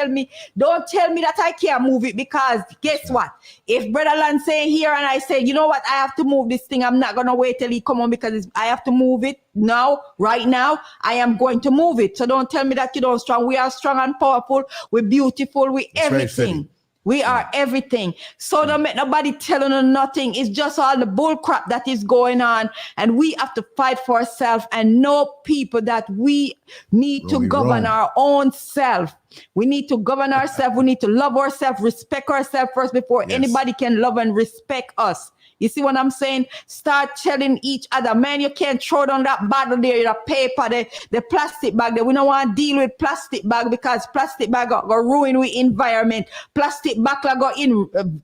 S2: don't tell me that I can't move it, because guess what? If Brother Lance say here and I say, you know what, I have to move this thing, I'm not going to wait till he come on, because I have to move it now, right now, I am going to move it. So don't tell me that you don't strong. We are strong and powerful. We're beautiful. We're everything. We are everything. So don't make nobody telling us nothing. It's just all the bull crap that is going on. And we have to fight for ourselves and know, people, that we need to govern our own self. We need to govern ourselves. We need to love ourselves, respect ourselves first before anybody can love and respect us. You see what I'm saying? Start telling each other, man, you can't throw down that bottle there, the paper, the plastic bag there. We don't want to deal with plastic bag, because plastic bag go ruin our environment. Plastic bag go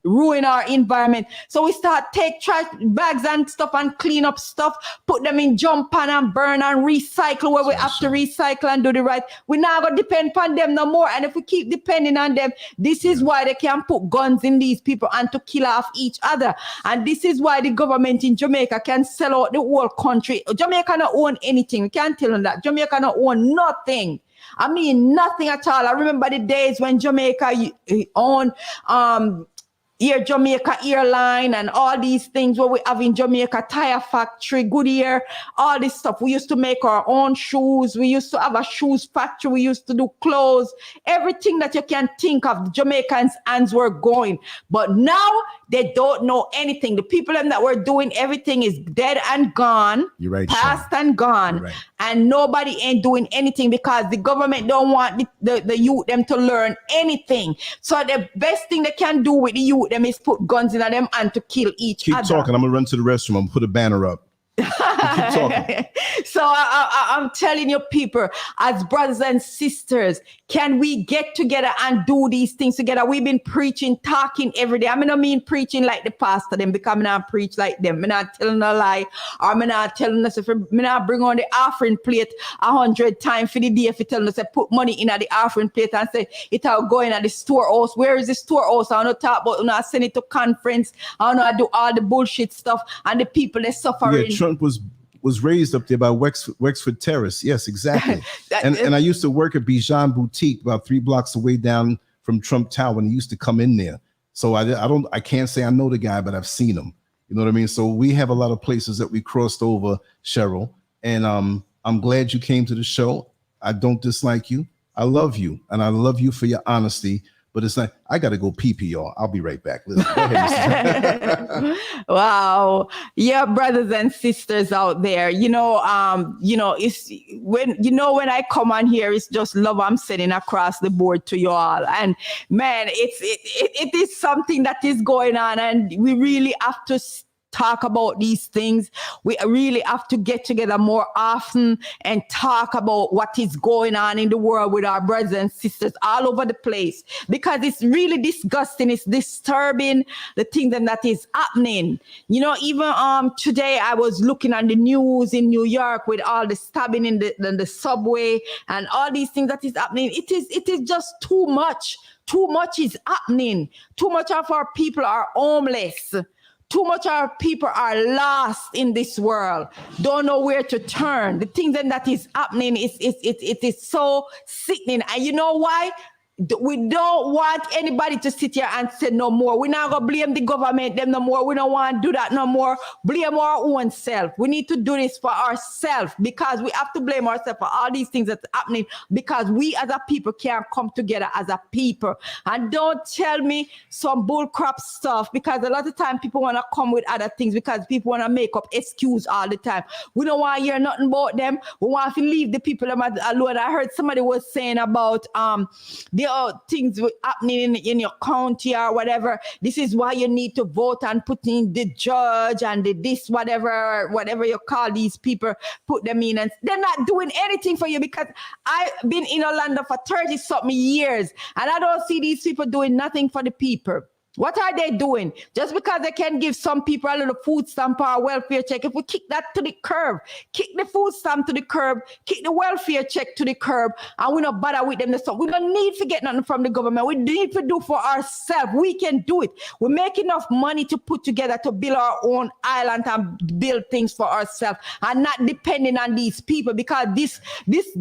S2: ruin our environment. So we start take trash bags and stuff and clean up stuff, put them in jump pan and burn and recycle where we have to recycle and do the right. We're not going to depend on them no more. And if we keep depending on them, this is why they can put guns in these people and to kill off each other. And this is why the government in Jamaica can sell out the whole country. Jamaica don't own anything. We can't tell them that. Jamaica don't own nothing. I mean, nothing at all. I remember the days when Jamaica owned Air Jamaica airline and all these things where we have in Jamaica, tire factory, Goodyear, all this stuff. We used to make our own shoes. We used to have a shoes factory. We used to do clothes. Everything that you can think of, the Jamaicans' hands were going. But now they don't know anything. The people that were doing everything is dead and gone.
S3: You're right,
S2: past and gone.
S3: Right.
S2: And nobody ain't doing anything, because the government don't want the youth them to learn anything. So the best thing they can do with the youth them is put guns in them and to kill each other.
S3: Keep talking. I'm going to run to the restroom. I'm going to put a banner up. Keep talking.
S2: So I'm telling you, people, as brothers and sisters, can we get together and do these things together? We've been preaching, talking every day. I mean preaching like the pastor, them, because I'm not preach like them. I'm not telling a lie, or I'm not telling us, if I'm not bring on the offering plate 100 times for the day, if you tell us, put money in at the offering plate and say, it'll go in at the storehouse. Where is the storehouse? I don't talk about, I send it to conference. I don't do all the bullshit stuff, and the people that suffering.
S3: Yeah, Trump was raised up there by Wexford Terrace. Yes, exactly. and I used to work at Bijan Boutique about 3 blocks away down from Trump Tower, and he used to come in there. So I can't say I know the guy, but I've seen him. You know what I mean? So we have a lot of places that we crossed over, Cheryl. And I'm glad you came to the show. I don't dislike you. I love you, and I love you for your honesty. But it's like, I got to go pee-pee, y'all. I'll be right back. Listen, go ahead.
S2: Wow. Yeah, brothers and sisters out there, it's when I come on here, it's just love I'm sending across the board to you all. And man, it is something that is going on, and we really have to talk about these things. We really have to get together more often and talk about what is going on in the world with our brothers and sisters all over the place, because it's really disgusting. It's disturbing, the thing that is happening. Even today I was looking at the news in New York with all the stabbing in the subway and all these things that is happening. It is just too much. Too much is happening. Too much of our people are homeless. Too much of our people are lost in this world, don't know where to turn. The thing that is happening it is so sickening. And you know why? We don't want anybody to sit here and say no more. We're not going to blame the government them no more. We don't want to do that no more. Blame our own self. We need to do this for ourselves, because we have to blame ourselves for all these things that's happening, because we as a people can't come together as a people. And don't tell me some bullcrap stuff, because a lot of time people want to come with other things because people want to make up excuse all the time. We don't want to hear nothing about them. We want to leave the people alone. I heard somebody was saying about the things happening in your county or whatever. This is why you need to vote and put in the judge and the this, whatever you call these people, put them in, and they're not doing anything for you, because I've been in Orlando for 30-something years and I don't see these people doing nothing for the people. What are they doing? Just because they can give some people a little food stamp or a welfare check, if we kick that to the curb, kick the food stamp to the curb, kick the welfare check to the curb, and we don't bother with them. We don't need to get nothing from the government. We need to do for ourselves. We can do it. We make enough money to put together to build our own island and build things for ourselves, and not depending on these people, because this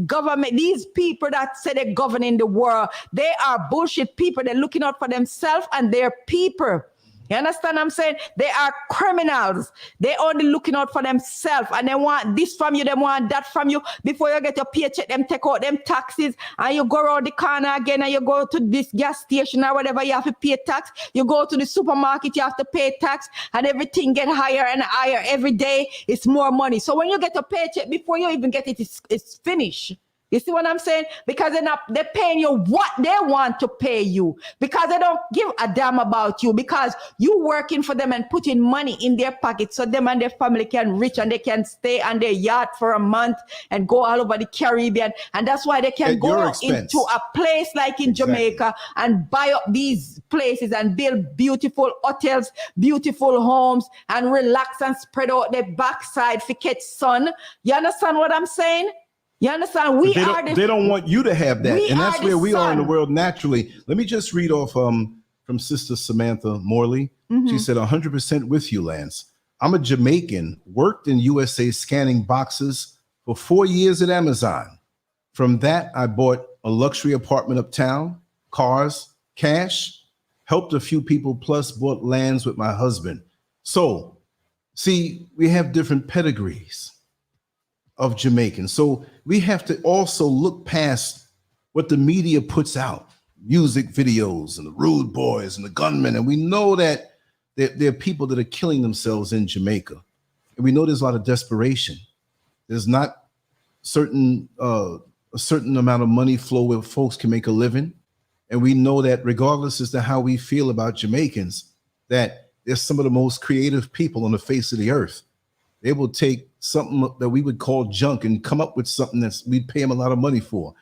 S2: government, these people that say they're governing the world, they are bullshit people. They're looking out for themselves and their people. You understand what I'm saying? They are criminals. They only looking out for themselves, and they want this from you, they want that from you. Before you get your paycheck, them take out them taxes, and you go around the corner again and you go to this gas station or whatever, you have to pay tax. You go to the supermarket, you have to pay tax, and everything get higher and higher every day. It's more money. So when you get a paycheck, before you even get it, it's finished. You see what I'm saying? Because they're paying you what they want to pay you, because they don't give a damn about you, because you working for them and putting money in their pocket so them and their family can rich and they can stay on their yacht for a month and go all over the Caribbean. And that's why they can go into a place like in Jamaica and buy up these places and build beautiful hotels, beautiful homes, and relax and spread out their backside for catch sun. You understand what I'm saying? You understand? They don't
S3: want you to have that. And that's where we are in the world naturally. Let me just read off from Sister Samantha Morley. Mm-hmm. She said, 100% with you, Lance. I'm a Jamaican, worked in USA scanning boxes for 4 years at Amazon. From that, I bought a luxury apartment uptown, cars, cash, helped a few people, plus bought lands with my husband. So, see, we have different pedigrees of Jamaicans. So we have to also look past what the media puts out, music videos and the rude boys and the gunmen. And we know that there are people that are killing themselves in Jamaica. And we know there's a lot of desperation. There's not a certain amount of money flow where folks can make a living. And we know that regardless as to how we feel about Jamaicans, that they're some of the most creative people on the face of the earth. They will take something that we would call junk and come up with something that we'd pay them a lot of money for.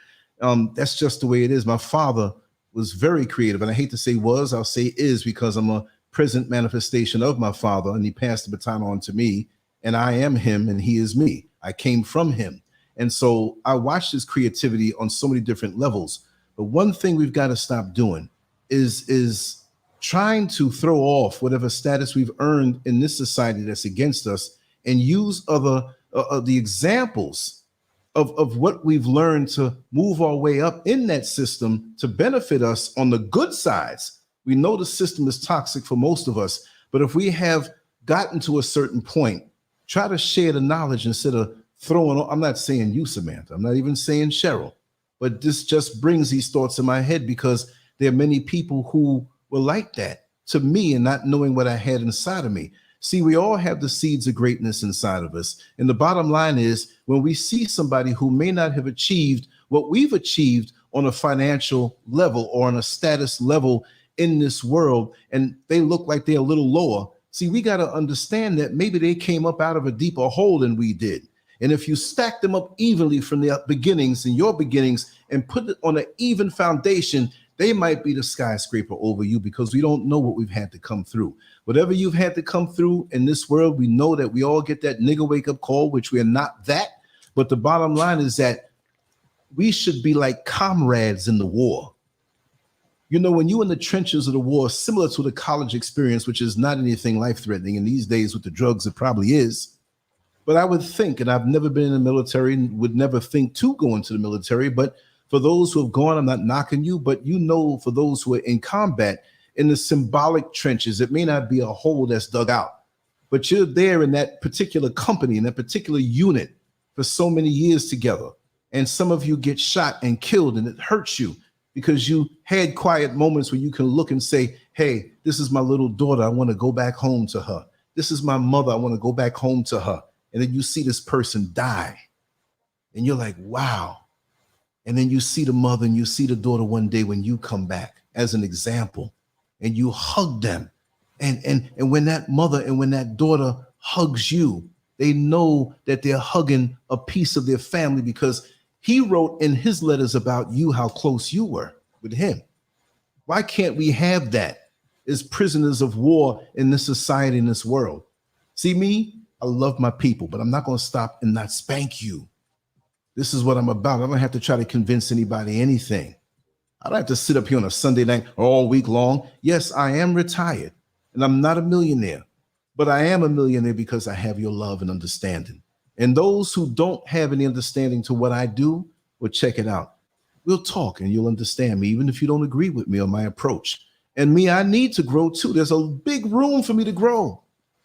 S3: That's just the way it is. My father was very creative, and I hate to say was, I'll say is, because I'm a present manifestation of my father, and he passed the baton on to me, and I am him, and he is me. I came from him. And so I watched his creativity on so many different levels. But one thing we've got to stop doing is trying to throw off whatever status we've earned in this society that's against us, and use the examples of what we've learned to move our way up in that system to benefit us on the good sides. We know the system is toxic for most of us, but if we have gotten to a certain point, try to share the knowledge instead of throwing on. I'm not saying you, Samantha. I'm not even saying Cheryl, but this just brings these thoughts in my head because there are many people who were like that to me and not knowing what I had inside of me. See, we all have the seeds of greatness inside of us. And the bottom line is when we see somebody who may not have achieved what we've achieved on a financial level or on a status level in this world, and they look like they're a little lower. See, we got to understand that maybe they came up out of a deeper hole than we did. And if you stack them up evenly from their beginnings and your beginnings and put it on an even foundation, they might be the skyscraper over you because we don't know what we've had to come through. Whatever you've had to come through in this world, we know that we all get that nigga wake up call, which we are not that. But the bottom line is that we should be like comrades in the war. You know, when you're in the trenches of the war, similar to the college experience, which is not anything life-threatening, and these days with the drugs, it probably is. But I would think, and I've never been in the military and would never think to go into the military, but For those who have gone, I'm not knocking you, but you know, for those who are in combat, in the symbolic trenches, it may not be a hole that's dug out, but you're there in that particular company, in that particular unit for so many years together. And some of you get shot and killed, and it hurts you because you had quiet moments where you can look and say, hey, this is my little daughter. I want to go back home to her. This is my mother. I want to go back home to her. And then you see this person die. And you're like, wow. And then you see the mother and you see the daughter one day when you come back as an example, and you hug them. And when that mother and when that daughter hugs you, they know that they're hugging a piece of their family, because he wrote in his letters about you how close you were with him. Why can't we have that as prisoners of war in this society, in this world? See me, I love my people, but I'm not going to stop and not spank you. This is what I'm about. I don't have to try to convince anybody anything. I don't have to sit up here on a Sunday night all week long. Yes, I am retired and I'm not a millionaire, but I am a millionaire because I have your love and understanding. And those who don't have any understanding to what I do, well, check it out. We'll talk and you'll understand me, even if you don't agree with me on my approach. And me, I need to grow too. There's a big room for me to grow.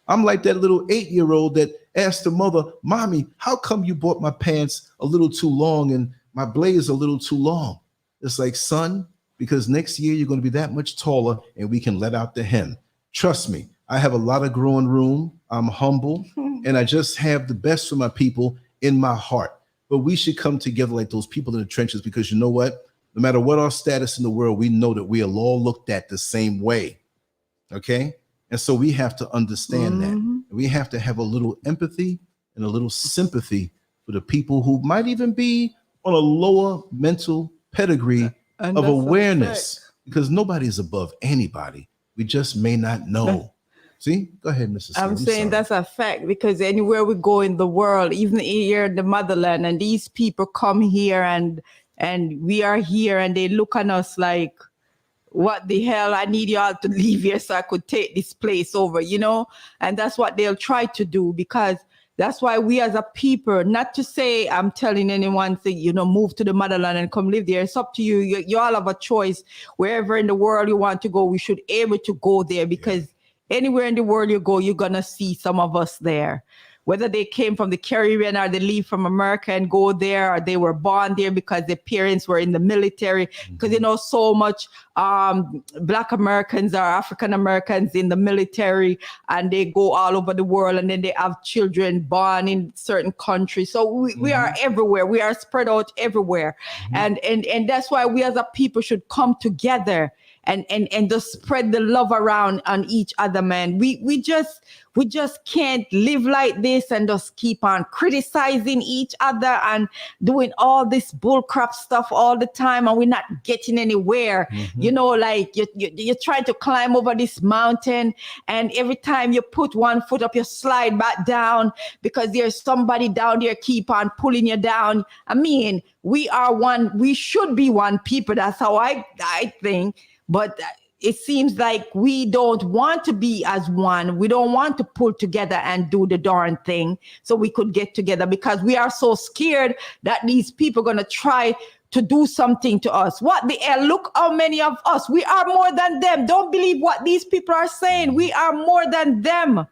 S3: I'm like that little 8-year-old that asked the mother, Mommy, how come you bought my pants a little too long and my blazer a little too long? It's like, son, because next year you're going to be that much taller and we can let out the hem. Trust me, I have a lot of growing room. I'm humble and I just have the best for my people in my heart. But we should come together like those people in the trenches, because you know what? No matter what our status in the world, we know that we are all looked at the same way. Okay? And so we have to understand that. We have to have a little empathy and a little sympathy for the people who might even be on a lower mental pedigree of awareness, because nobody is above anybody. We just may not know. See, go ahead, Mrs.
S2: I'm saying that's a fact, because anywhere we go in the world, even here in the motherland, and these people come here and we are here and they look at us like, what the hell, I need y'all to leave here so I could take this place over, you know? And that's what they'll try to do, because that's why we as a people, not to say I'm telling anyone to, you know, move to the motherland and come live there. It's up to you. You all have a choice. Wherever in the world you want to go, we should be able to go there, because anywhere in the world you go, you're going to see some of us there. Whether they came from the Caribbean or they leave from America and go there, or they were born there because their parents were in the military. Because, you know, so much Black Americans or African Americans in the military, and they go all over the world, and then they have children born in certain countries. So we are everywhere. We are spread out everywhere. And that's why we as a people should come together and just spread the love around on each other, man. We just can't live like this and just keep on criticizing each other and doing all this bullcrap stuff all the time, and we're not getting anywhere. You know, like you're trying to climb over this mountain, and every time you put one foot up, you slide back down because there's somebody down there keep on pulling you down. I mean, we are one. We should be one people. That's how I think. But it seems like we don't want to be as one. We don't want to pull together and do the darn thing so we could get together, because we are so scared that these people are going to try to do something to us. What the hell? Look how many of us. We are more than them. Don't believe what these people are saying. We are more than them.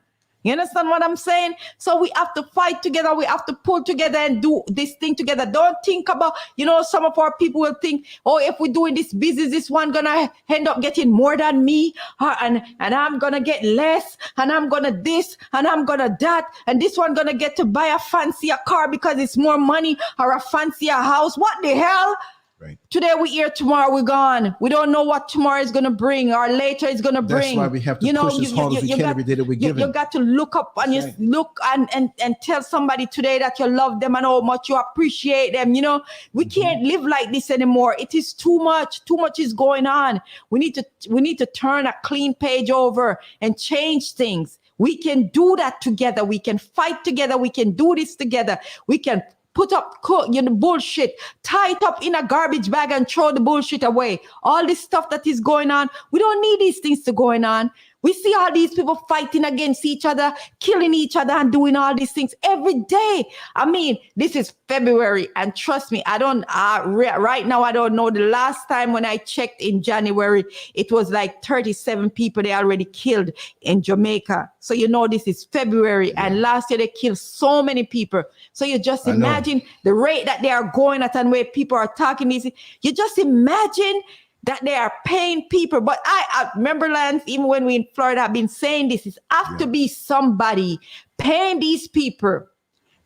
S2: You understand what I'm saying? So we have to fight together. We have to pull together and do this thing together. Don't think about, you know, some of our people will think, oh, if we're doing this business, this one gonna end up getting more than me, and I'm gonna get less, and I'm gonna this, and I'm gonna that, and this one gonna get to buy a fancier car because it's more money, or a fancier house. What the hell?
S3: Right.
S2: Today we're here, tomorrow we're gone. We don't know what tomorrow is going to bring or later it's going to bring.
S3: That's why we have to push as hard as we can every day that we're given.
S2: You got to look up and look and tell somebody today that you love them and how much you appreciate them. You know, we can't live like this anymore. It is too much. Too much is going on. We need to turn a clean page over and change things. We can do that together. We can fight together. We can do this together. We can put up bullshit, tie it up in a garbage bag and throw the bullshit away. All this stuff that is going on, we don't need these things to going on. We see all these people fighting against each other, killing each other and doing all these things every day. I mean, this is February, and trust me, I don't, right now, I don't know. The last time when I checked in January, it was like 37 people they already killed in Jamaica. So you know this is February, and last year they killed so many people. So you just imagine the rate that they are going at and where people are talking this. You just imagine that they are paying people. But I remember, Lance, even when we in Florida have been saying this, is have to be somebody paying these people,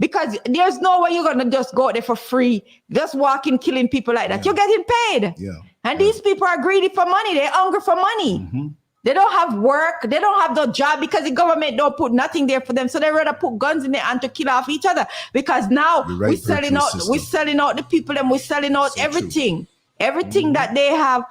S2: because there's no way you're going to just go there for free, just walking, killing people like that. You're getting paid. And these people are greedy for money. They're hungry for money. They don't have work. They don't have no job because the government don't put nothing there for them. So they rather put guns in their hand to kill off each other, because now we're selling out the people and we're selling out everything. Everything that they have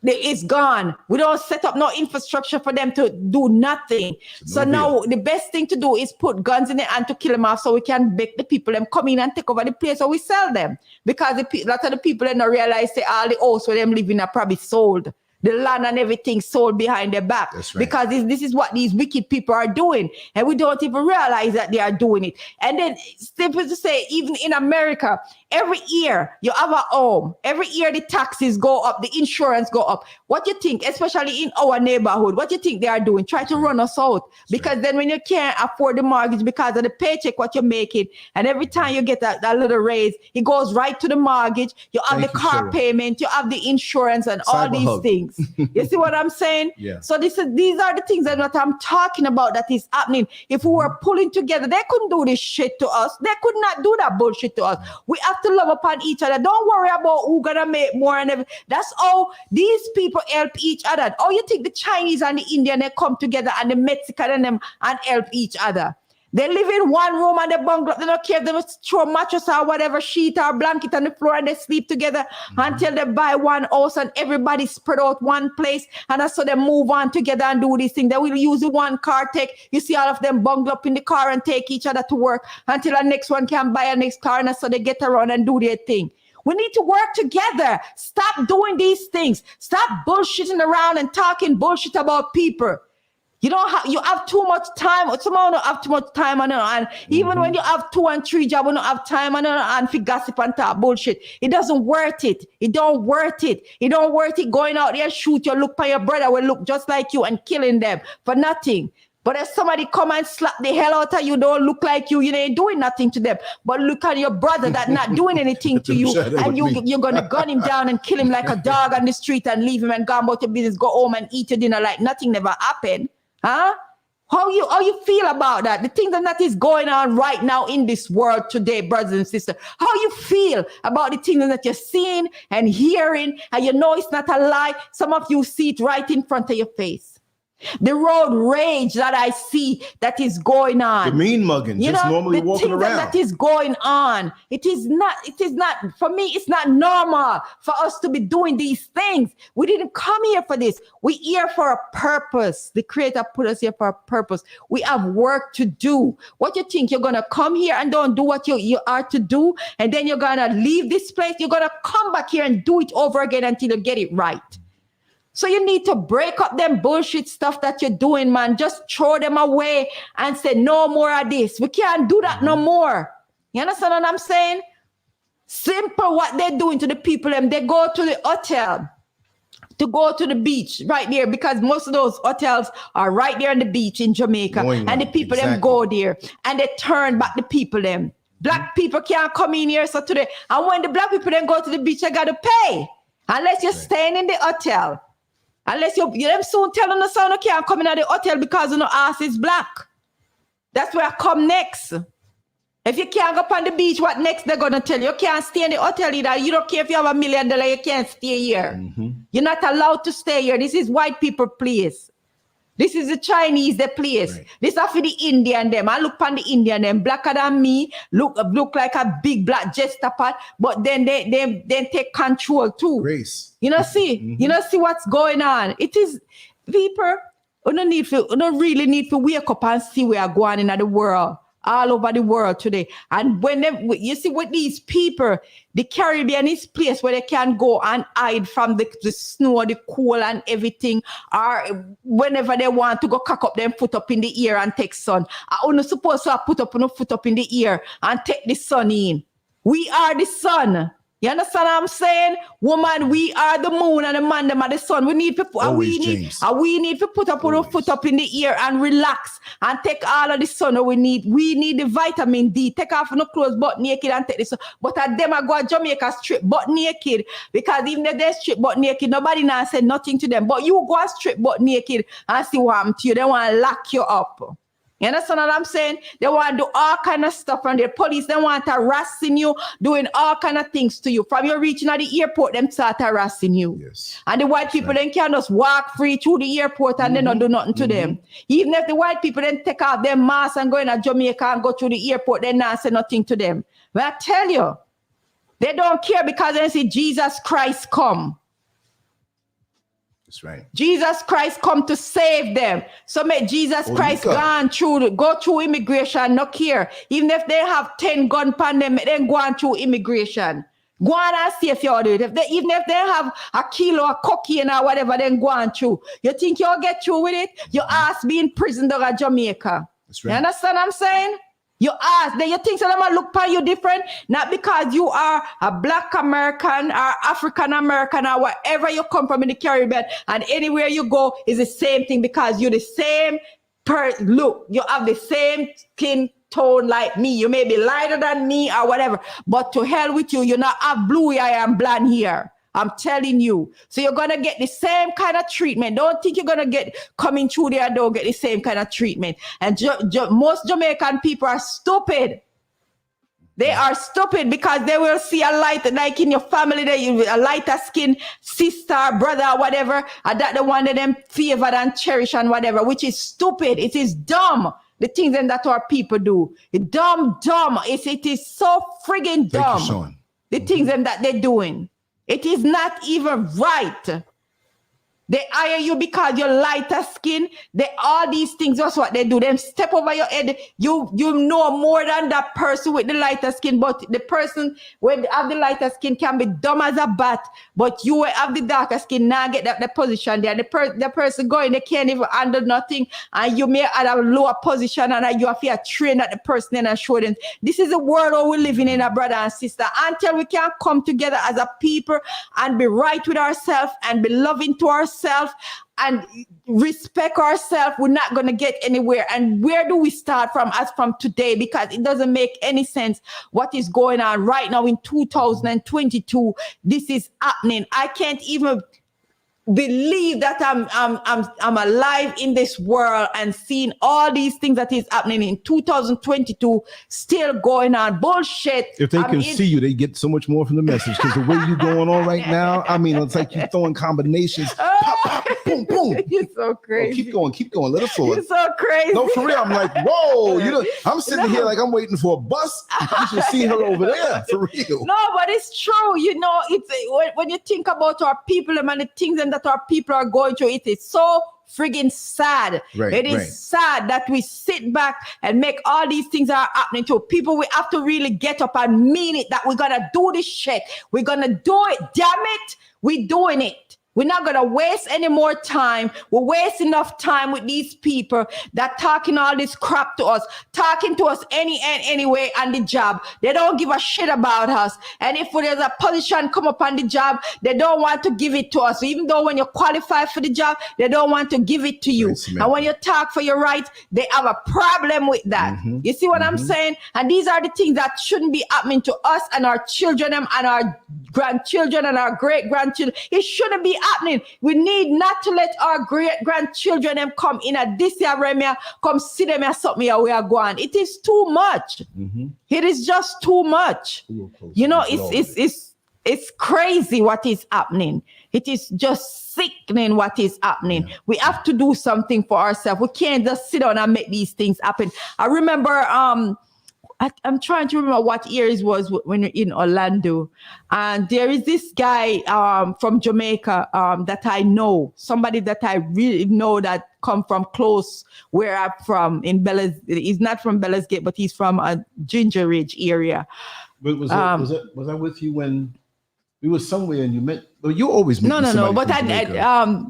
S2: is gone. We don't set up no infrastructure for them to do nothing. So now the best thing to do is put guns in their hand to kill them off, so we can make the people them come in and take over the place, or we sell them. Because a lot of the people don't realize that all the house where them living are probably sold. The land and everything sold behind their back. Because this is what these wicked people are doing. And we don't even realize that they are doing it. And then, simple to say, even in America, every year you have a home. Every year the taxes go up, the insurance go up. What you think, especially in our neighborhood, what you think they are doing? Try to run us out. Because then when you can't afford the mortgage because of the paycheck, what you're making, and every time you get that little raise, it goes right to the mortgage. You have the car payment, you have the insurance and all these things. You see what I'm saying? So these are the things that I'm talking about that is happening. If we were pulling together, they couldn't do this shit to us. They could not do that bullshit to us. We have to love upon each other. Don't worry about who's gonna make more and everything. That's how these people help each other. Oh, you think the Chinese and the Indian, they come together, and the Mexican and them and help each other? They live in one room and they bungalow. They don't care if they must throw a mattress or whatever, sheet or blanket on the floor, and they sleep together until they buy one house and everybody spread out one place. And that's so they move on together and do these things. They will use the one car take. You see all of them bungalow up in the car and take each other to work until the next one can buy a next car, and that's so they get around and do their thing. We need to work together. Stop doing these things. Stop bullshitting around and talking bullshit about people. You have too much time. Someone don't have too much time and even when you have 2 and 3 jobs, you don't have time and for gossip and talk bullshit. It doesn't worth it. It don't worth it. It don't worth it going out there, shoot your look by your brother will look just like you and killing them for nothing. But if somebody come and slap the hell out of you, don't look like you ain't doing nothing to them. But look at your brother that not doing anything to you, and you're going to gun him down and kill him like a dog on the street and leave him and go about your business, go home and eat your dinner like nothing never happened. Huh? How you feel about that? The thing that is going on right now in this world today, brothers and sisters. How you feel about the things that you're seeing and hearing, and you know it's not a lie. Some of you see it right in front of your face. The road rage that I see that is going on.
S3: The mean mugging, just normally walking around.
S2: That is going on. It is not, for me, it's not normal for us to be doing these things. We didn't come here for this. We're here for a purpose. The Creator put us here for a purpose. We have work to do. What you think? You're going to come here and don't do what you are to do, and then you're going to leave this place? You're going to come back here and do it over again until you get it right. So you need to break up them bullshit stuff that you're doing, man. Just throw them away and say, no more of this. We can't do that no more. You understand what I'm saying? Simple what they're doing to the people. They go to the hotel to go to the beach right there, because most of those hotels are right there on the beach in Jamaica. And the people them go there and they turn back the people them. Black people can't come in here. So today, and when the black people then go to the beach, they got to pay. Unless you're staying in the hotel. Unless you them soon telling the son you can't come in at the hotel because your ass is black. That's where I come next. If you can't go up on the beach, what next they're going to tell you? You can't stay in the hotel either. You don't care if you have $1 million, you can't stay here. You're not allowed to stay here. This is white people place. This is the Chinese, the place. Right. This is for the Indian them. I look upon the Indian them, blacker than me, look like a big black jester pot, but then they take control too.
S3: Race.
S2: You know, see what's going on. It is people who don't really need to wake up and see where are going in the world. all over the world today. And when you see with these people, the Caribbean is a place where they can go and hide from the snow, the cold and everything, or whenever they want to go cock up them foot up in the air and take sun. I only supposed to put up no foot up in the air and take the sun in. We are the sun. You understand what I'm saying? Woman, we are the moon and the man, them are the sun. We need to put, we need to put up our foot up in the air and relax and take all of the sun we need. We need the vitamin D. Take off no clothes butt naked and take the sun. But at them I go to Jamaica strip butt naked, because even if they strip butt naked, nobody now say nothing to them. But you go strip butt naked and see what happened to you. They want to lock you up. You understand what I'm saying? They want to do all kind of stuff from the police. They want to harassing you, doing all kind of things to you. From your reaching at the airport, them start harassing you. Yes. And the white people then can just walk free through the airport and they don't do nothing to them. Even if the white people then take off their masks and go in to Jamaica and go through the airport, they not say nothing to them. But I tell you, they don't care because they see Jesus Christ come.
S3: That's right.
S2: Jesus Christ come to save them. So make Jesus Christ go through immigration, no care. Even if they have 10 gun pan them, then go on through immigration. Go on and see if you do it. Even if they have a kilo of cocaine or whatever, then go on through. You think you'll get through with it? Your ass be in prison to Jamaica. That's right. You understand what I'm saying? You ask, then you think someone look upon you different, not because you are a Black American or African American or wherever you come from in the Caribbean, and anywhere you go is the same thing, because you're the same look. You have the same skin tone like me. You may be lighter than me or whatever, but to hell with you, you not have blue eye and blonde hair. I'm telling you. So you're going to get the same kind of treatment. Don't think you're going to get coming through there and don't get the same kind of treatment. And most Jamaican people are stupid. They are stupid because they will see a light, like in your family, a lighter skin sister, brother, whatever, and that the one that them favored and cherish and whatever, which is stupid. It is dumb. The things that our people do. Dumb. It is so friggin' dumb.
S3: Thank you, Sean.
S2: The things that they're doing. It is not even right. They hire you because you're lighter skin. All these things, that's what they do. Them step over your head. You know more than that person with the lighter skin, but the person with have the lighter skin can be dumb as a bat, but you will have the darker skin, now get the position there. The person going, they can't even handle nothing, and you may have a lower position, and you have to train at the person and show them. This is the world where we're living in, brother and sister. Until we can come together as a people and be right with ourselves and be loving to ourselves and respect ourselves, we're not going to get anywhere. And where do we start from as from today? Because it doesn't make any sense what is going on right now in 2022. This is happening. I can't even believe that I'm alive in this world and seeing all these things that is happening in 2022 still going on. Bullshit.
S3: If they can see you, they get so much more from the message, because the way you're going on right now, I mean, it's like you're throwing combinations. Pop, pop, boom, boom.
S2: You're so crazy.
S3: Oh, keep going. Let us flow.
S2: You're so crazy.
S3: No, for real. I'm like, whoa. I'm sitting here like I'm waiting for a bus. You should see her over there. For real.
S2: No, but it's true. It's when you think about our people and the things that our people are going through, it is so friggin' sad. It is sad that we sit back and make all these things are happening to people. We have to really get up and mean it, that we're gonna do this shit. We're gonna do it. Damn it, we're doing it. We're not going to waste any more time. We're wasting enough time with these people that talking all this crap to us, talking to us any way on the job. They don't give a shit about us. And if there's a position come up on the job, they don't want to give it to us. Even though when you qualify for the job, they don't want to give it to you. And when you talk for your rights, they have a problem with that. You see what I'm saying? And these are the things that shouldn't be happening to us and our children and our grandchildren and our great-grandchildren. It shouldn't be happening. We need not to let our great-grandchildren them come in at this area, come see them and something here we are going. It is too much. It is just too much. It's crazy what is happening. It is just sickening what is happening. We have to do something for ourselves. We can't just sit down and make these things happen. I remember I'm trying to remember what year it was when you're in Orlando. And there is this guy from Jamaica that I know, somebody that I really know that come from close where I'm from in Bella's. He's not from Bella's Gate, but he's from a Ginger Ridge area.
S3: But was I with you when we were somewhere and you met? Well, you always met
S2: no. But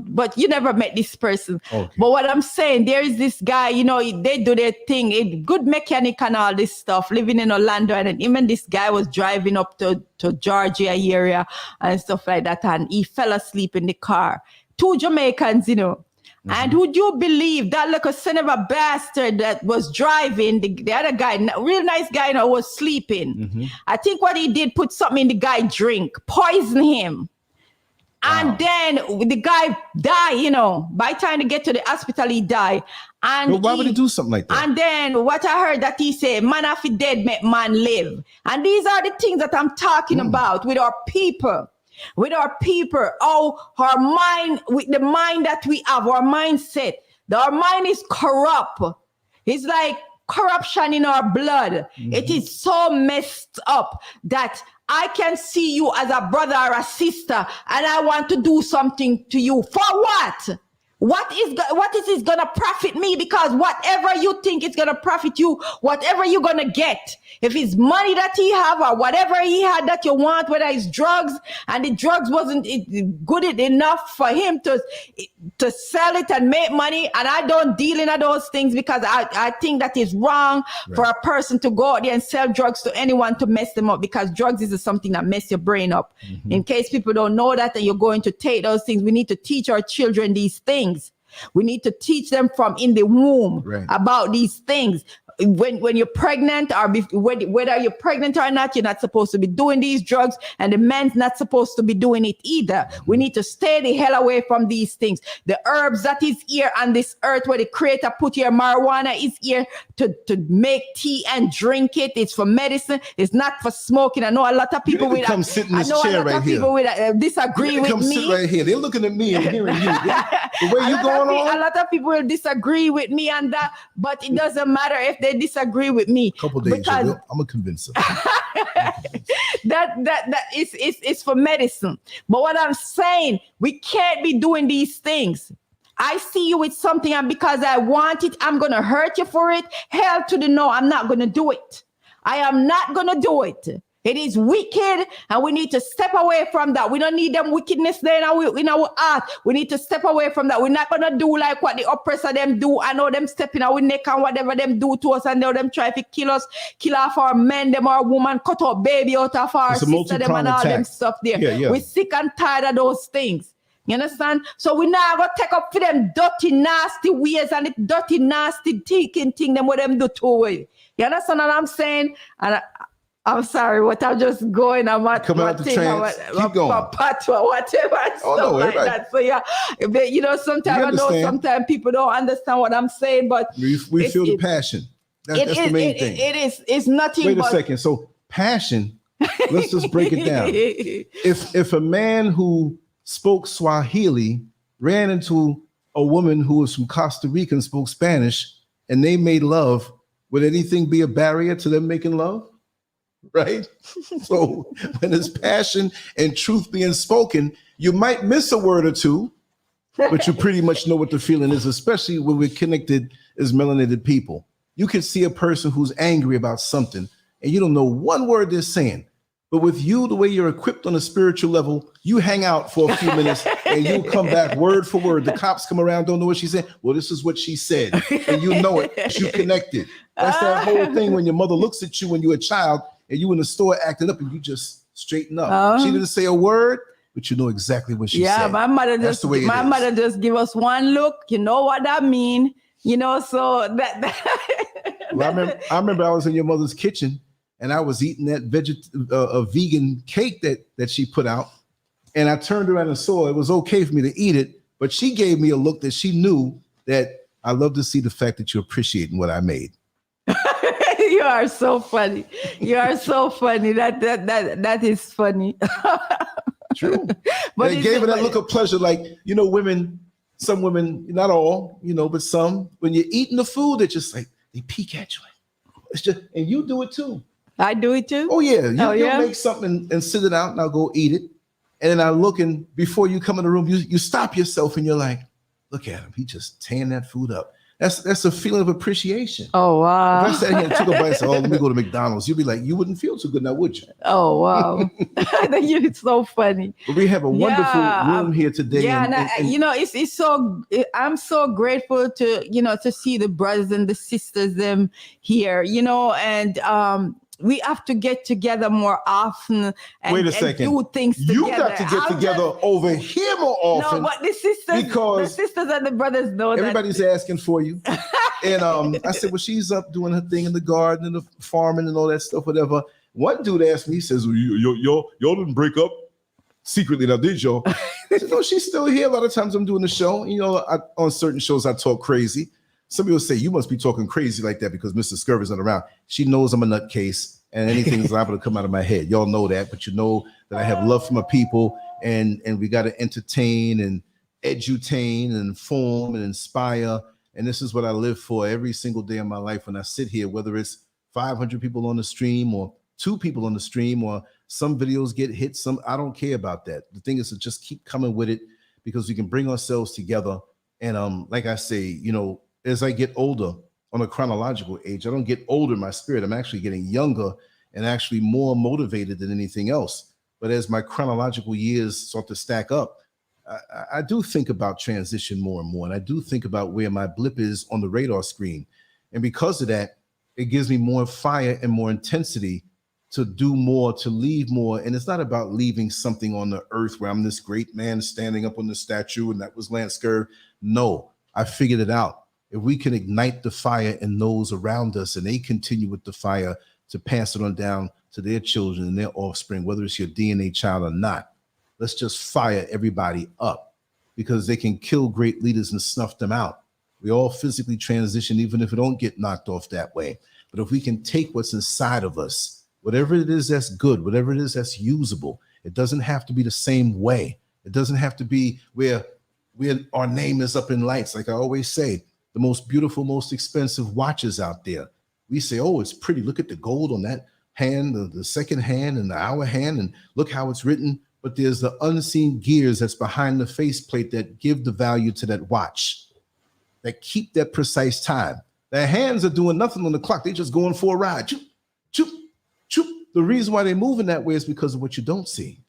S2: but you never met this person.
S3: Okay.
S2: But what I'm saying, there is this guy. You know, they do their thing. Good mechanic and all this stuff. Living in Orlando, and even this guy was driving up to Georgia area and stuff like that, and he fell asleep in the car. 2 Jamaicans, you know. And would you believe that little son of a bastard that was driving, the other guy, real nice guy, you know, was sleeping. I think what he did, put something in the guy's drink, poison him. Wow. And then the guy died, you know. By the time to get to the hospital, he died. And
S3: but why would he do something like that?
S2: And then what I heard that he said, man after dead, make man live. And these are the things that I'm talking about with our people. With our people, our mind, with the mind that we have, our mindset, our mind is corrupt. It's like corruption in our blood. It is so messed up that I can see you as a brother or a sister, and I want to do something to you. For what? What is it gonna profit me? Because whatever you think is gonna profit you, whatever you're gonna get, if it's money that he have or whatever he had that you want, whether it's drugs, and the drugs wasn't good enough for him to sell it and make money, and I don't deal in those things because I think that is wrong for a person to go out there and sell drugs to anyone to mess them up, because drugs is something that mess your brain up. In case people don't know that and you're going to take those things, we need to teach our children these things. We need to teach them from in the womb about these things. When you're pregnant, or whether you're pregnant or not, you're not supposed to be doing these drugs, and the man's not supposed to be doing it either. We need to stay the hell away from these things. The herbs that is here on this earth, where the creator put here, marijuana is here to make tea and drink it. It's for medicine. It's not for smoking. I know a lot of people will
S3: come sit in this chair right here.
S2: People will disagree with
S3: come
S2: me.
S3: Sit right here. They're looking at me and hearing you. The way you going on.
S2: A lot of people will disagree with me on that, but it doesn't matter if they disagree with me.
S3: Couple days, I'm gonna convince them.
S2: that is for medicine. But what I'm saying, we can't be doing these things. I see you with something, and because I want it, I'm gonna hurt you for it. Hell to the no, I'm not gonna do it. I am not gonna do it. It is wicked, and we need to step away from that. We don't need them wickedness there in our heart. We need to step away from that. We're not going to do like what the oppressor them do. I know them stepping our neck and whatever them do to us, and now them try to kill us, kill off our men, them our woman, cut our baby out of our sister, them and all them stuff there. Yeah. We're sick and tired of those things. You understand? So we now go take up for them dirty, nasty ways and the dirty, nasty thinking thing them what them do to it. You understand what I'm saying? And I'm sorry, what I'm just going on my
S3: coming out the train. Keep going.
S2: Whatever, stuff like that. So yeah, you know, sometimes I know sometimes people don't understand what I'm saying, but
S3: we feel the passion. That's the main thing.
S2: It's nothing.
S3: Wait a second. So passion. Let's just break it down. If a man who spoke Swahili ran into a woman who was from Costa Rica and spoke Spanish, and they made love, would anything be a barrier to them making love? Right? So when there's passion and truth being spoken, you might miss a word or two, but you pretty much know what the feeling is, especially when we're connected as melanated people. You can see a person who's angry about something and you don't know one word they're saying. But with you, the way you're equipped on a spiritual level, you hang out for a few minutes and you come back word for word. The cops come around, don't know what she said. Well, this is what she said. And you know it. You connected. That's that whole thing when your mother looks at you when you're a child and you in the store acting up and you just straighten up. She didn't say a word, but you know exactly what she said.
S2: Yeah, my mother just give us one look. You know what that mean? You know, so that
S3: well, I remember I was in your mother's kitchen and I was eating that vegan cake that she put out. And I turned around and saw it was okay for me to eat it, but she gave me a look that she knew that I love to see the fact that you're appreciating what I made.
S2: You are so funny. You are so funny. That is funny.
S3: True. But it gave her that look of pleasure. Like, you know, women, some women, not all, you know, but some, when you're eating the food, they're just like, they peek at you. Like, It's just, and you do it too.
S2: I do it too.
S3: Oh yeah, you
S2: yeah?
S3: make something and sit it out, and I'll go eat it. And then I look, and before you come in the room, you stop yourself, and you're like, look at him. He just tearing that food up. That's a feeling of appreciation.
S2: Oh wow!
S3: If I sat here and took a bite and said, "Oh, let me go to McDonald's," you'd be like, you wouldn't feel too good now, would you?
S2: Oh wow! It's so funny.
S3: But we have a wonderful room here today.
S2: Yeah, and you know, it's so. I'm so grateful to see the brothers and the sisters them here. You know, and we have to get together more often and,
S3: wait a second.
S2: And do things together.
S3: You got to get together over here more often.
S2: No, but the sisters and the brothers know
S3: everybody's asking for you. And I said, well, she's up doing her thing in the garden and the farming and all that stuff, whatever. One dude asked me, he says, well, y'all didn't break up secretly, now did y'all? I said, no, she's still here. A lot of times I'm doing the show. You know, on certain shows I talk crazy. Some people say, you must be talking crazy like that because Mr. Scurv is not around. She knows I'm a nutcase and anything's liable to come out of my head. Y'all know that, but you know that I have love for my people and we got to entertain and edutain and inform and inspire. And this is what I live for every single day of my life when I sit here, whether it's 500 people on the stream or 2 people on the stream or some videos get hit, I don't care about that. The thing is to just keep coming with it because we can bring ourselves together. And like I say, you know, as I get older on a chronological age, I don't get older in my spirit. I'm actually getting younger and actually more motivated than anything else. But as my chronological years start to stack up, I do think about transition more and more. And I do think about where my blip is on the radar screen. And because of that, it gives me more fire and more intensity to do more, to leave more. And it's not about leaving something on the earth where I'm this great man standing up on the statue and that was Lance Scurv. No, I figured it out. If we can ignite the fire in those around us and they continue with the fire to pass it on down to their children and their offspring, whether it's your DNA child or not, let's just fire everybody up because they can kill great leaders and snuff them out. We all physically transition, even if it don't get knocked off that way. But if we can take what's inside of us, whatever it is that's good, whatever it is that's usable, it doesn't have to be the same way. It doesn't have to be where our name is up in lights. Like I always say, the most beautiful, most expensive watches out there. We say, oh, it's pretty. Look at the gold on that hand, the second hand and the hour hand, and look how it's written. But there's the unseen gears that's behind the faceplate that give the value to that watch, that keep that precise time. Their hands are doing nothing on the clock. They're just going for a ride. Choop, choop, choop. The reason why they're moving that way is because of what you don't see.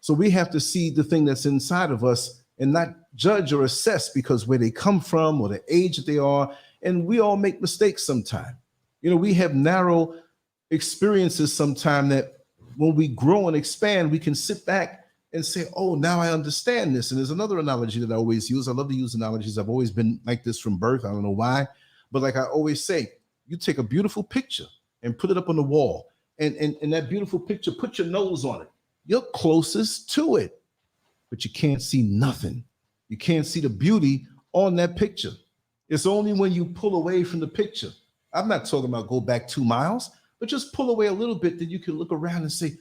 S3: So we have to see the thing that's inside of us and not judge or assess because where they come from or the age that they are. And we all make mistakes sometime. You know, we have narrow experiences sometime that when we grow and expand, we can sit back and say, oh, now I understand this. And there's another analogy that I always use. I love to use analogies. I've always been like this from birth. I don't know why. But like I always say, you take a beautiful picture and put it up on the wall. And that beautiful picture, put your nose on it. You're closest to it. But you can't see nothing. You can't see the beauty on that picture. It's only when you pull away from the picture. I'm not talking about go back 2 miles, but just pull away a little bit that you can look around and say,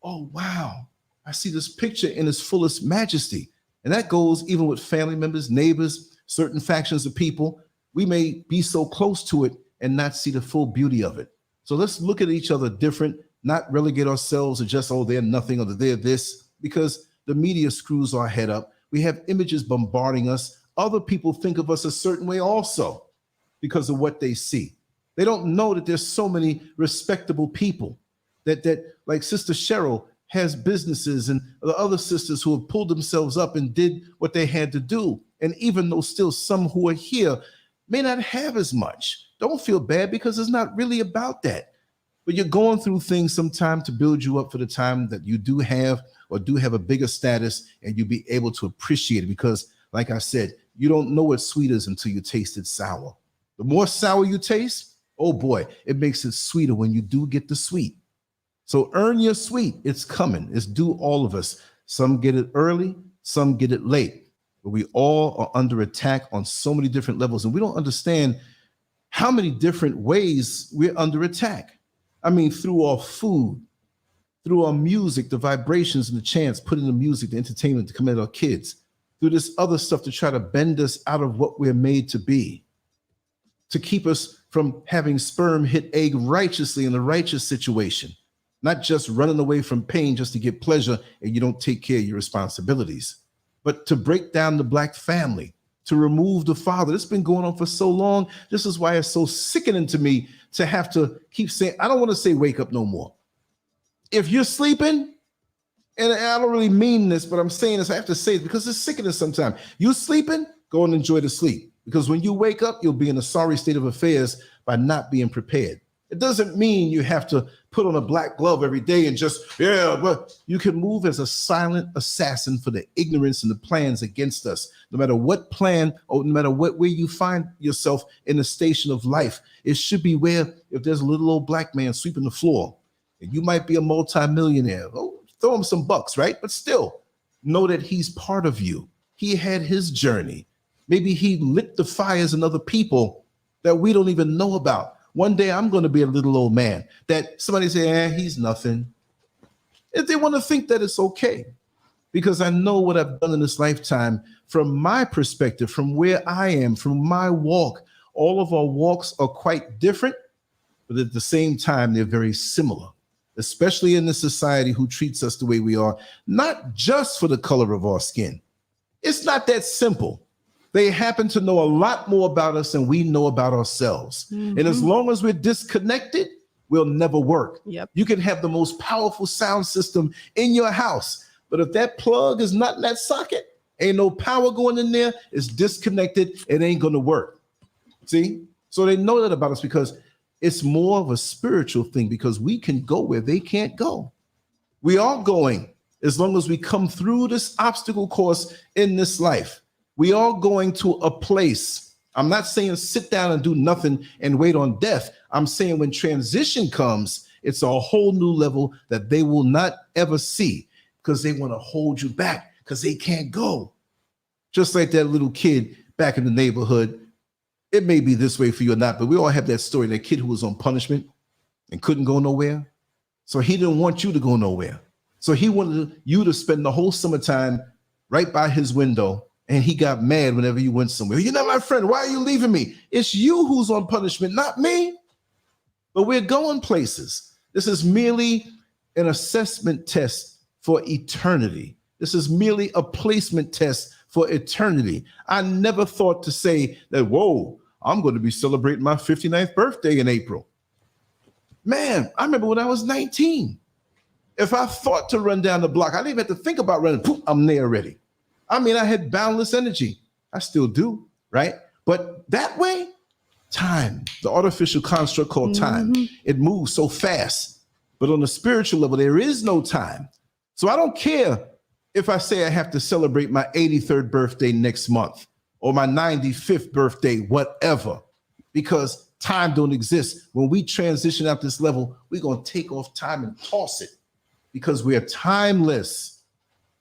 S3: oh, wow, I see this picture in its fullest majesty. And that goes even with family members, neighbors, certain factions of people. We may be so close to it and not see the full beauty of it. So let's look at each other different, not relegate ourselves to just, oh, they're nothing or they're this, because the media screws our head up. We have images bombarding us. Other people think of us a certain way also because of what they see. They don't know that there's so many respectable people that like Sister Cheryl has businesses and the other sisters who have pulled themselves up and did what they had to do. And even though still some who are here may not have as much, don't feel bad because it's not really about that. But you're going through things sometime to build you up for the time that you do have or do have a bigger status and you'll be able to appreciate it because, like I said, you don't know what sweet is until you taste it sour. The more sour you taste, oh boy, it makes it sweeter when you do get the sweet. So earn your sweet. It's coming. It's due all of us. Some get it early, some get it late. But we all are under attack on so many different levels and we don't understand how many different ways we're under attack. I mean, through our food, through our music, the vibrations and the chants, put in the music, the entertainment to come at our kids, through this other stuff to try to bend us out of what we're made to be, to keep us from having sperm hit egg righteously in the righteous situation, not just running away from pain just to get pleasure and you don't take care of your responsibilities, but to break down the Black family, to remove the father. This has been going on for so long. This is why it's so sickening to me to have to keep saying, I don't want to say wake up no more. If you're sleeping, and I don't really mean this, but I'm saying this, I have to say it because it's sickening sometimes. You sleeping, go and enjoy the sleep. Because when you wake up, you'll be in a sorry state of affairs by not being prepared. It doesn't mean you have to put on a black glove every day and just, but you can move as a silent assassin for the ignorance and the plans against us. No matter what plan or no matter where you find yourself in the station of life, it should be where if there's a little old black man sweeping the floor, and you might be a multimillionaire, throw him some bucks, right? But still, know that he's part of you. He had his journey. Maybe he lit the fires in other people that we don't even know about. One day I'm going to be a little old man that somebody say, he's nothing. If they want to think that, it's okay. Because I know what I've done in this lifetime from my perspective, from where I am, from my walk. All of our walks are quite different, but at the same time, they're very similar, especially in the society who treats us the way we are, not just for the color of our skin. It's not that simple. They happen to know a lot more about us than we know about ourselves. Mm-hmm. And as long as we're disconnected, we'll never work. Yep. You can have the most powerful sound system in your house, but if that plug is not in that socket, ain't no power going in there, it's disconnected, it ain't gonna work. See? So they know that about us because it's more of a spiritual thing because we can go where they can't go. We are going as long as we come through this obstacle course in this life. We are going to a place. I'm not saying sit down and do nothing and wait on death. I'm saying when transition comes, it's a whole new level that they will not ever see because they want to hold you back because they can't go. Just like that little kid back in the neighborhood. It may be this way for you or not, but we all have that story, that kid who was on punishment and couldn't go nowhere. So he didn't want you to go nowhere. So he wanted you to spend the whole summertime right by his window. And he got mad whenever you went somewhere. You're not my friend. Why are you leaving me? It's you who's on punishment, not me. But we're going places. This is merely an assessment test for eternity. This is merely a placement test for eternity. I never thought to say that, whoa, I'm going to be celebrating my 59th birthday in April. Man, I remember when I was 19. If I thought to run down the block, I didn't even have to think about running. Poof, I'm there already. I mean, I had boundless energy. I still do, right? But that way, time, the artificial construct called time, it moves so fast. But on the spiritual level, there is no time. So I don't care if I say I have to celebrate my 83rd birthday next month or my 95th birthday, whatever, because time don't exist. When we transition out this level, we're going to take off time and toss it because we're timeless.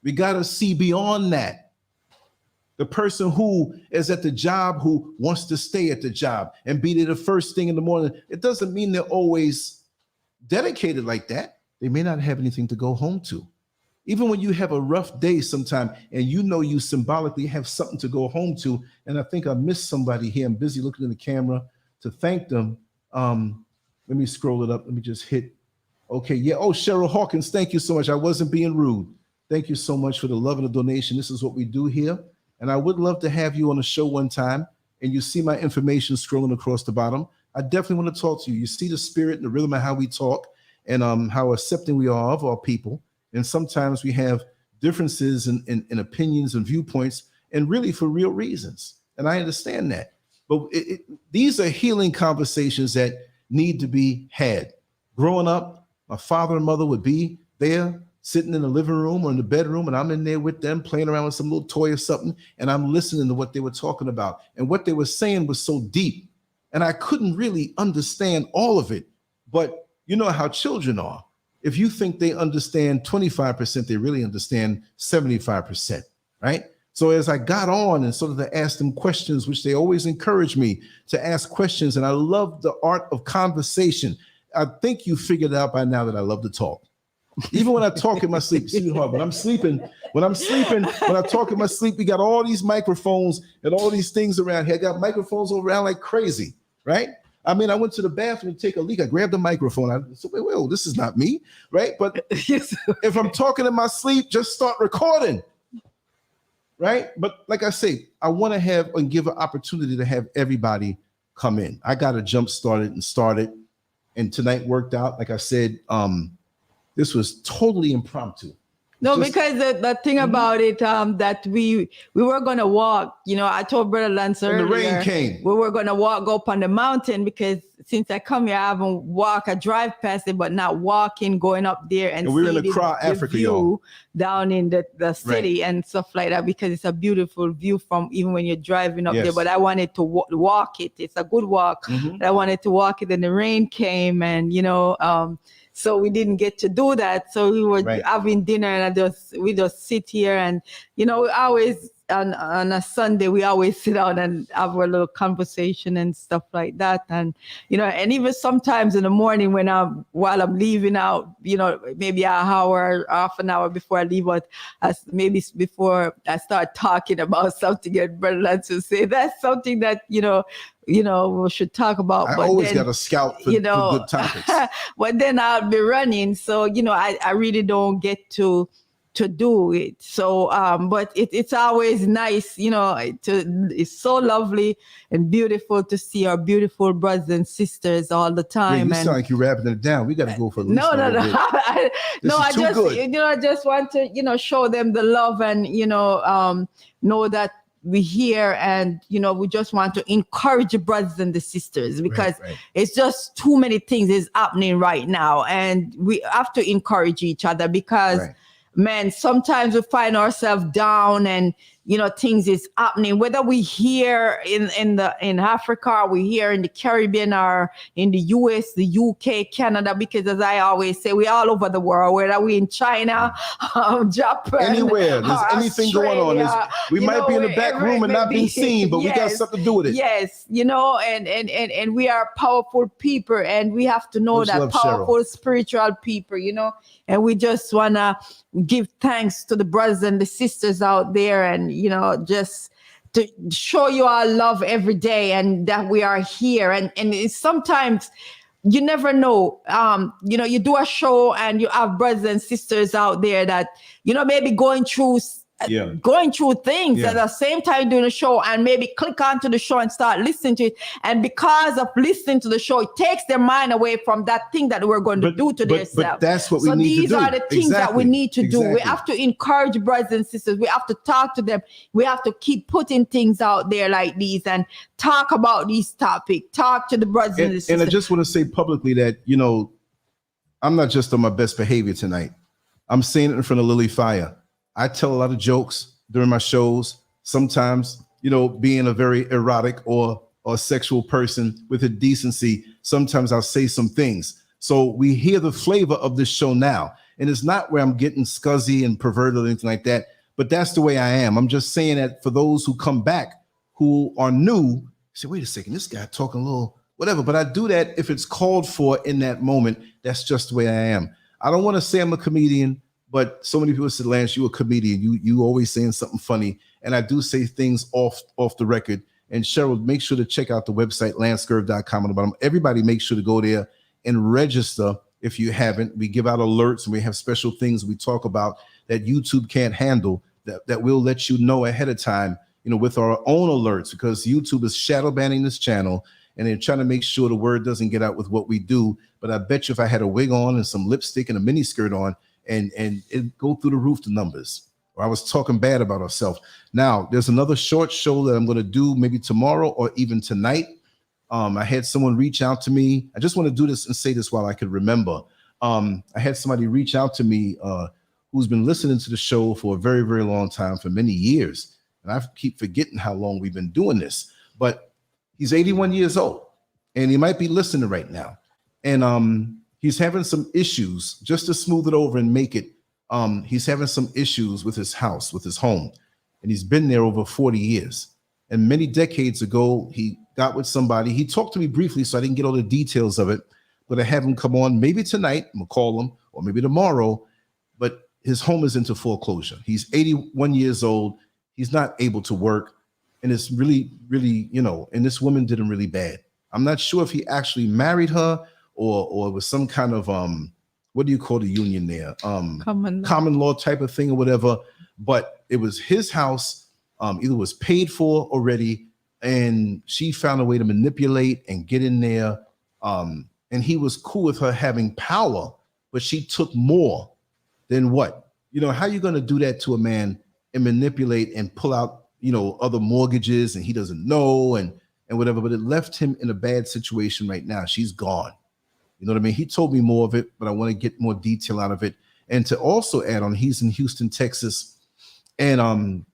S3: We got to see beyond that. The person who is at the job who wants to stay at the job and be there the first thing in the morning, it doesn't mean they're always dedicated like that. They may not have anything to go home to. Even when you have a rough day sometime and you know you symbolically have something to go home to, and I think I missed somebody here. I'm busy looking in the camera to thank them. Let me scroll it up. Let me just hit. Okay, yeah. Oh, Cheryl Hawkins, thank you so much. I wasn't being rude. Thank you so much for the love and the donation. This is what we do here. And I would love to have you on a show one time. And you see my information scrolling across the bottom. I definitely want to talk to you. You see the spirit and the rhythm of how we talk and how accepting we are of our people. And sometimes we have differences in opinions and viewpoints, and really for real reasons. And I understand that. But these are healing conversations that need to be had. Growing up, my father and mother would be there, sitting in the living room or in the bedroom, and I'm in there with them playing around with some little toy or something, and I'm listening to what they were talking about. And what they were saying was so deep, and I couldn't really understand all of it. But you know how children are. If you think they understand 25%, they really understand 75%, right? So as I got on and sort of to ask them questions, which they always encourage me to ask questions, and I love the art of conversation. I think you figured out by now that I love to talk. Even when I talk in my sleep, sweetheart, when I talk in my sleep, we got all these microphones and all these things around here. I got microphones around like crazy, right? I mean, I went to the bathroom to take a leak. I grabbed the microphone. I said, wait, this is not me, right? But if I'm talking in my sleep, just start recording, right? But like I say, I want to have and give an opportunity to have everybody come in. I got to jump started and started. And tonight worked out. Like I said, this was totally impromptu.
S2: No, because the thing about it, that we were gonna walk. You know, I told Brother Lance earlier.
S3: And the rain came.
S2: We were gonna go up on the mountain because since I come here, I haven't walked. I drive past it, but not walking, going up there and
S3: we were
S2: see
S3: in Accra, Africa,
S2: view down in the city and stuff like that. Because it's a beautiful view from even when you're driving up there. But I wanted to walk it. It's a good walk. But I wanted to walk it, and the rain came, and so we didn't get to do that. So we were having dinner, and we just sit here, and we always on a Sunday we always sit down and have a little conversation and stuff like that. And and even sometimes in the morning while I'm leaving out, maybe an hour, half an hour before I leave out, maybe before I start talking about something, and Brother Lance will say that's something that we should talk about.
S3: I
S2: but
S3: always
S2: then,
S3: got a scout for good topics.
S2: But then I'll be running, so I really don't get to do it. So but it's always nice, it's so lovely and beautiful to see our beautiful brothers and sisters all the time.
S3: You sound like you're wrapping it down. We got to go for at least
S2: no. I just want to show them the love and know that we're here, and we just want to encourage the brothers and the sisters, because it's just too many things is happening right now, and we have to encourage each other, because man, sometimes we find ourselves down, and things is happening, whether we here in Africa, or we here in the Caribbean, or in the US, the UK, Canada, because as I always say, we're all over the world, whether we in China, Japan,
S3: anywhere there's anything going on. We might be in the back room and not being seen, but we got something to do with it.
S2: Yes, and we are powerful people, and we have to know that powerful Cheryl. Spiritual people, and we just wanna give thanks to the brothers and the sisters out there, and just to show you our love every day, and that we are here. And it's sometimes you never know, you do a show and you have brothers and sisters out there that maybe going through things at the same time doing a show, and maybe click onto the show and start listening to it, and because of listening to the show, it takes their mind away from that thing that we're going to do to themselves.
S3: But that's what we need to do.
S2: These are the things that we need to do. We have to encourage brothers and sisters. We have to talk to them. We have to keep putting things out there like these, and talk about these topics. Talk to the brothers and sisters.
S3: And I just want to say publicly that I'm not just on my best behavior tonight. I'm saying it in front of Lilyfiyah. I tell a lot of jokes during my shows, sometimes, being a very erotic or sexual person with a decency, sometimes I'll say some things. So we hear the flavor of this show now. And it's not where I'm getting scuzzy and perverted or anything like that, but that's the way I am. I'm just saying that for those who come back, who are new, say, wait a second, this guy talking a little whatever. But I do that if it's called for in that moment. That's just the way I am. I don't want to say I'm a comedian, but so many people said, Lance, you a comedian. You always saying something funny. And I do say things off the record. And Cheryl, make sure to check out the website, TheLanceScurv.com on the bottom. Everybody make sure to go there and register if you haven't. We give out alerts, and we have special things we talk about that YouTube can't handle, that we'll let you know ahead of time, with our own alerts, because YouTube is shadow banning this channel, and they're trying to make sure the word doesn't get out with what we do. But I bet you if I had a wig on and some lipstick and a mini skirt on, and it go through the roof, the numbers. Or I was talking bad about ourselves. Now, there's another short show that I'm going to do maybe tomorrow or even tonight. I had someone reach out to me. I just want to do this and say this while I could remember. I had somebody reach out to me who's been listening to the show for a very, very long time, for many years. And I keep forgetting how long we've been doing this. But he's 81 years old, and he might be listening right now. And he's having some issues. Just to smooth it over and make it, he's having some issues with his house, with his home. And he's been there over 40 years. And many decades ago, he got with somebody. He talked to me briefly, so I didn't get all the details of it. But I have him come on maybe tonight. I'm going to call him, or maybe tomorrow. But his home is into foreclosure. He's 81 years old. He's not able to work. And it's really, really, and this woman did him really bad. I'm not sure if he actually married her or it was some kind of what do you call the union there? Common law type of thing or whatever. But it was his house, either was paid for already, and she found a way to manipulate and get in there. And he was cool with her having power, but she took more than what? You know, how you going to do that to a man and manipulate and pull out, you know, other mortgages and he doesn't know and whatever, but it left him in a bad situation right now. She's gone. You know what I mean? He told me more of it, but I want to get more detail out of it. And to also add on, he's in Houston, Texas. And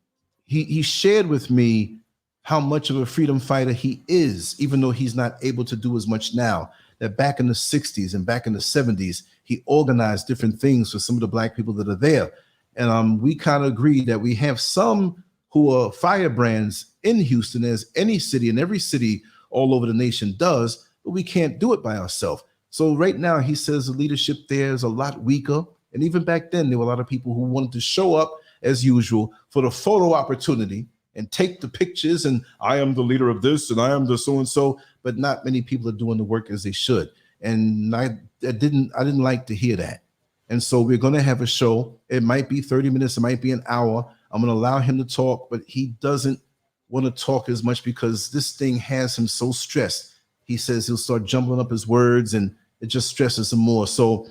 S3: he shared with me how much of a freedom fighter he is, even though he's not able to do as much now. That back in the 60s and back in the 70s, he organized different things for some of the Black people that are there. And we kind of agreed that we have some who are firebrands in Houston, as any city and every city all over the nation does, but we can't do it by ourselves. So right now, he says the leadership there is a lot weaker. And even back then, there were a lot of people who wanted to show up as usual for the photo opportunity and take the pictures and I am the leader of this and I am the so-and-so, but not many people are doing the work as they should. And I didn't like to hear that. And so we're going to have a show. It might be 30 minutes. It might be an hour. I'm going to allow him to talk, but he doesn't want to talk as much because this thing has him so stressed. He says he'll start jumbling up his words and it just stresses him more. So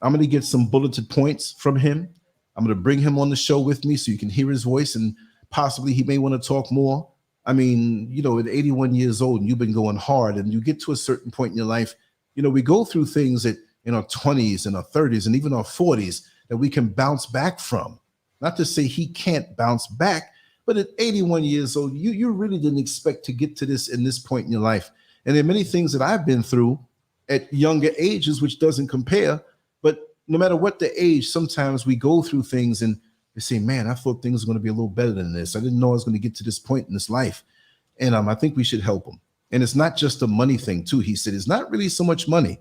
S3: I'm going to get some bulleted points from him. I'm going to bring him on the show with me so you can hear his voice and possibly he may want to talk more. I mean, you know, at 81 years old and you've been going hard and you get to a certain point in your life, you know, we go through things that in our 20s and our 30s and even our 40s that we can bounce back from. Not to say he can't bounce back, but at 81 years old, you really didn't expect to get to this in this point in your life. And there are many things that I've been through at younger ages, which doesn't compare. But no matter what the age, sometimes we go through things and they say, man, I thought things were going to be a little better than this. I didn't know I was going to get to this point in this life. And I think we should help him. And it's not just a money thing, too. He said it's not really so much money.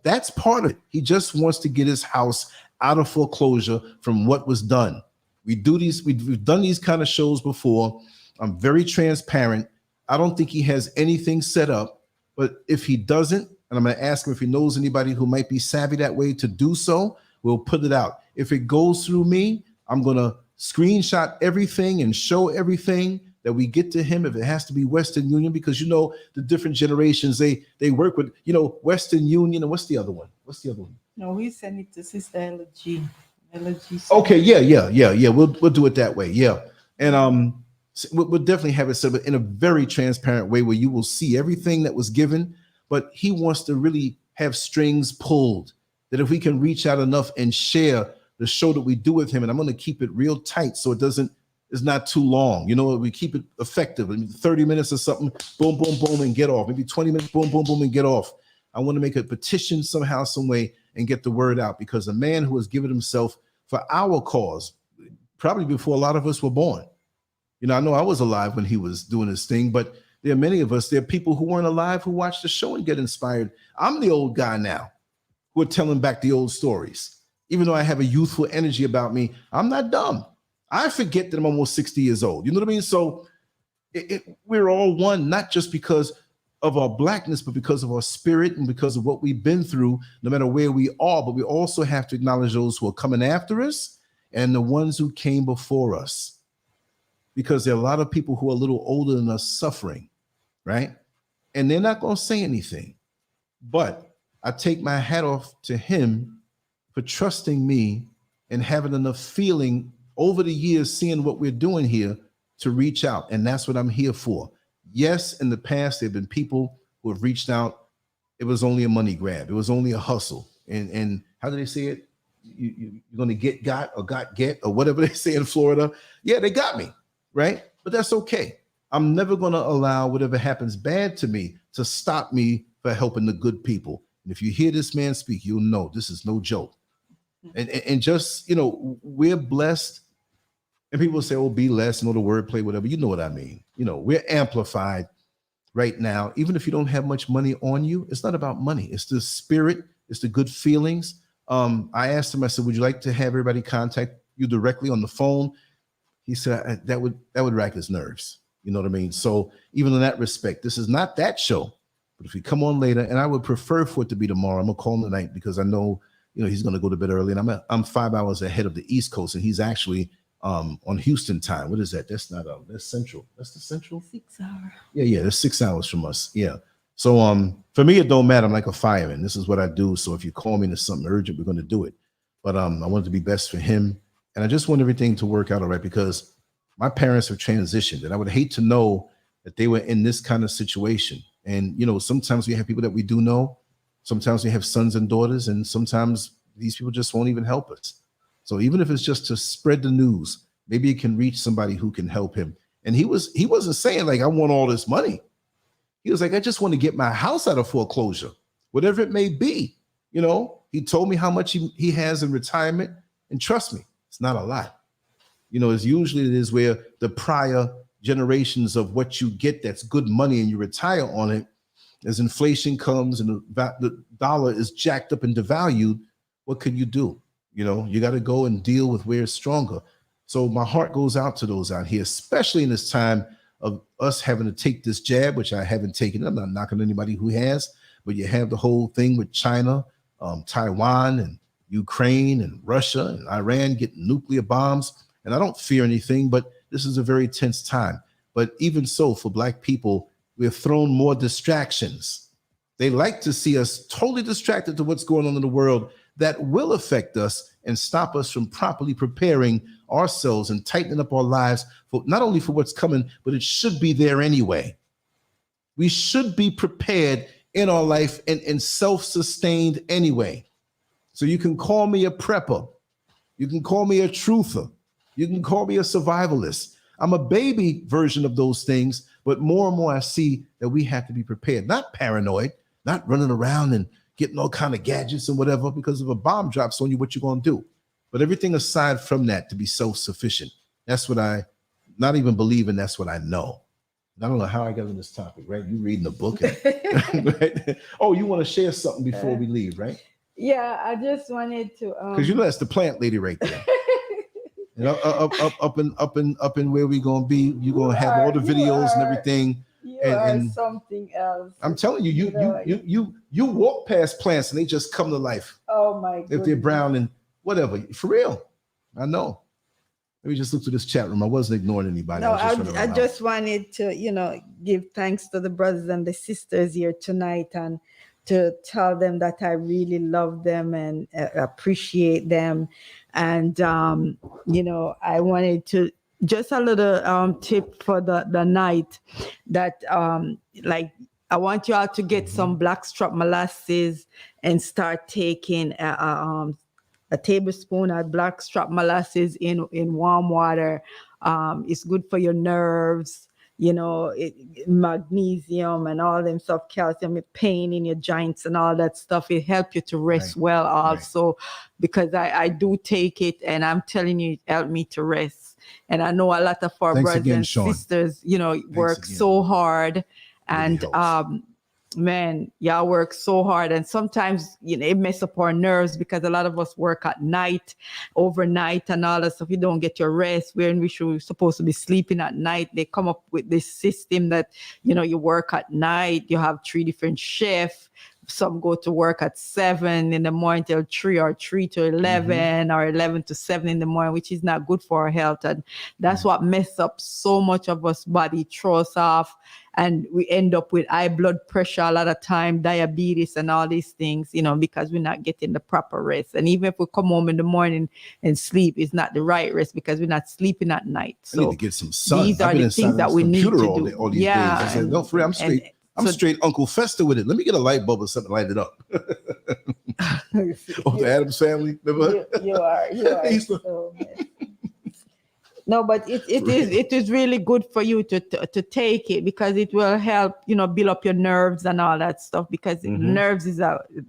S3: That's part of it. He just wants to get his house out of foreclosure from what was done. We've done these kind of shows before. I'm very transparent. I don't think he has anything set up. But if he doesn't, and I'm going to ask him if he knows anybody who might be savvy that way to do so, we'll put it out. If it goes through me, I'm going to screenshot everything and show everything that we get to him. If it has to be Western Union, because, you know, the different generations, they work with, you know, Western Union. And what's the other one?
S2: No, we send it to Sister LG.
S3: Okay, yeah. We'll do it that way. Yeah. And we'll definitely have it set up in a very transparent way where you will see everything that was given. But he wants to really have strings pulled, that if we can reach out enough and share the show that we do with him, and I'm going to keep it real tight so it's not too long. You know, we keep it effective. 30 minutes or something, boom, boom, boom, and get off. Maybe 20 minutes, boom, boom, boom, and get off. I want to make a petition somehow, some way, and get the word out, because a man who has given himself for our cause, probably before a lot of us were born. You know, I know I was alive when he was doing his thing, but there are many of us, there are people who weren't alive who watch the show and get inspired. I'm the old guy now who are telling back the old stories. Even though I have a youthful energy about me, I'm not dumb. I forget that I'm almost 60 years old. You know what I mean? So we're all one, not just because of our blackness, but because of our spirit and because of what we've been through, no matter where we are. But we also have to acknowledge those who are coming after us and the ones who came before us. Because there are a lot of people who are a little older than us suffering, right? And they're not going to say anything. But I take my hat off to him for trusting me and having enough feeling over the years, seeing what we're doing here, to reach out. And that's what I'm here for. Yes, in the past, there have been people who have reached out. It was only a money grab. It was only a hustle. And how do they say it? You're going to get or whatever they say in Florida. Yeah, they got me, right? But that's okay. I'm never going to allow whatever happens bad to me to stop me for helping the good people. And if you hear this man speak, you'll know this is no joke. And just, you know, we're blessed. And people say, oh, be less, know the wordplay, whatever. You know what I mean. You know, we're amplified right now. Even if you don't have much money on you, it's not about money. It's the spirit. It's the good feelings. I asked him, I said, would you like to have everybody contact you directly on the phone? He said, that would rack his nerves. You know what I mean? So even in that respect, this is not that show. But if we come on later, and I would prefer for it to be tomorrow, I'm gonna call him tonight because I know, he's gonna go to bed early, and I'm 5 hours ahead of the East Coast, and he's actually on Houston time. What is that? That's not that's Central. That's the Central.
S2: 6 hours.
S3: Yeah, that's 6 hours from us. Yeah. So for me, it don't matter. I'm like a fireman. This is what I do. So if you call me and it's something urgent, we're gonna do it. But I want it to be best for him, and I just want everything to work out all right because my parents have transitioned, and I would hate to know that they were in this kind of situation. And sometimes we have people that we do know. Sometimes we have sons and daughters, and sometimes these people just won't even help us. So even if it's just to spread the news, maybe it can reach somebody who can help him. And he wasn't saying like, I want all this money. He was like, I just want to get my house out of foreclosure, whatever it may be. He told me how much he has in retirement, and trust me, it's not a lot. As usually it is where the prior generations of what you get that's good money and you retire on it, as inflation comes and the dollar is jacked up and devalued, what can you do? You got to go and deal with where it's stronger. So my heart goes out to those out here, especially in this time of us having to take this jab, which I haven't taken. I'm not knocking anybody who has, but you have the whole thing with China, Taiwan, and Ukraine, and Russia, and Iran getting nuclear bombs. And I don't fear anything, but this is a very tense time. But even so, for Black people, we're thrown more distractions. They like to see us totally distracted to what's going on in the world that will affect us and stop us from properly preparing ourselves and tightening up our lives for not only for what's coming, but it should be there anyway. We should be prepared in our life and self-sustained anyway. So you can call me a prepper. You can call me a truther. You can call me a survivalist. I'm a baby version of those things, but more and more I see that we have to be prepared, not paranoid, not running around and getting all kind of gadgets and whatever, because if a bomb drops on you, what you gonna do? But everything aside from that, to be self-sufficient. That's what I not even believe in, that's what I know. I don't know how I got on this topic, right? You reading the book. Right? Oh, you want to share something before we leave, right?
S2: Yeah, I just wanted to
S3: because that's the plant lady right there. And up in where we gonna be, you're gonna have all the videos and everything.
S2: And something else.
S3: I'm telling you, you walk past plants and they just come to life.
S2: Oh my God.
S3: If they're brown and whatever, for real. I know. Let me just look through this chat room. I wasn't ignoring anybody.
S2: No, I just wanted to, give thanks to the brothers and the sisters here tonight and to tell them that I really love them and appreciate them. And, I wanted to just a little tip for the night that I want you all to get some blackstrap molasses and start taking a tablespoon of blackstrap molasses in warm water. It's good for your nerves, magnesium and all them stuff, calcium, pain in your joints and all that stuff. It helps you to rest well also, because I do take it and I'm telling you, it helped me to rest. And I know a lot of our brothers and sisters, work so hard and man, y'all work so hard, and sometimes it mess up our nerves because a lot of us work at night, overnight, and all that stuff. You don't get your rest when we should supposed to be sleeping at night. They come up with this system that you work at night. You have 3 different shifts. Some go to work at 7 in the morning till 3, or 3 to 11, or 11 to 7 in the morning, which is not good for our health. And that's what mess up so much of us body, throw us off. And we end up with high blood pressure a lot of time, diabetes and all these things, because we're not getting the proper rest. And even if we come home in the morning and sleep, it's not the right rest because we're not sleeping at night. So
S3: I need to get some sun.
S2: These are the things that we need to do.
S3: All these days. I said, no, for real, I'm straight. I'm straight Uncle Fester with it. Let me get a light bulb or something, light it up. The Addams Family. Remember?
S2: You are. No, but it is really good for you to take it, because it will help, build up your nerves and all that stuff, because nerves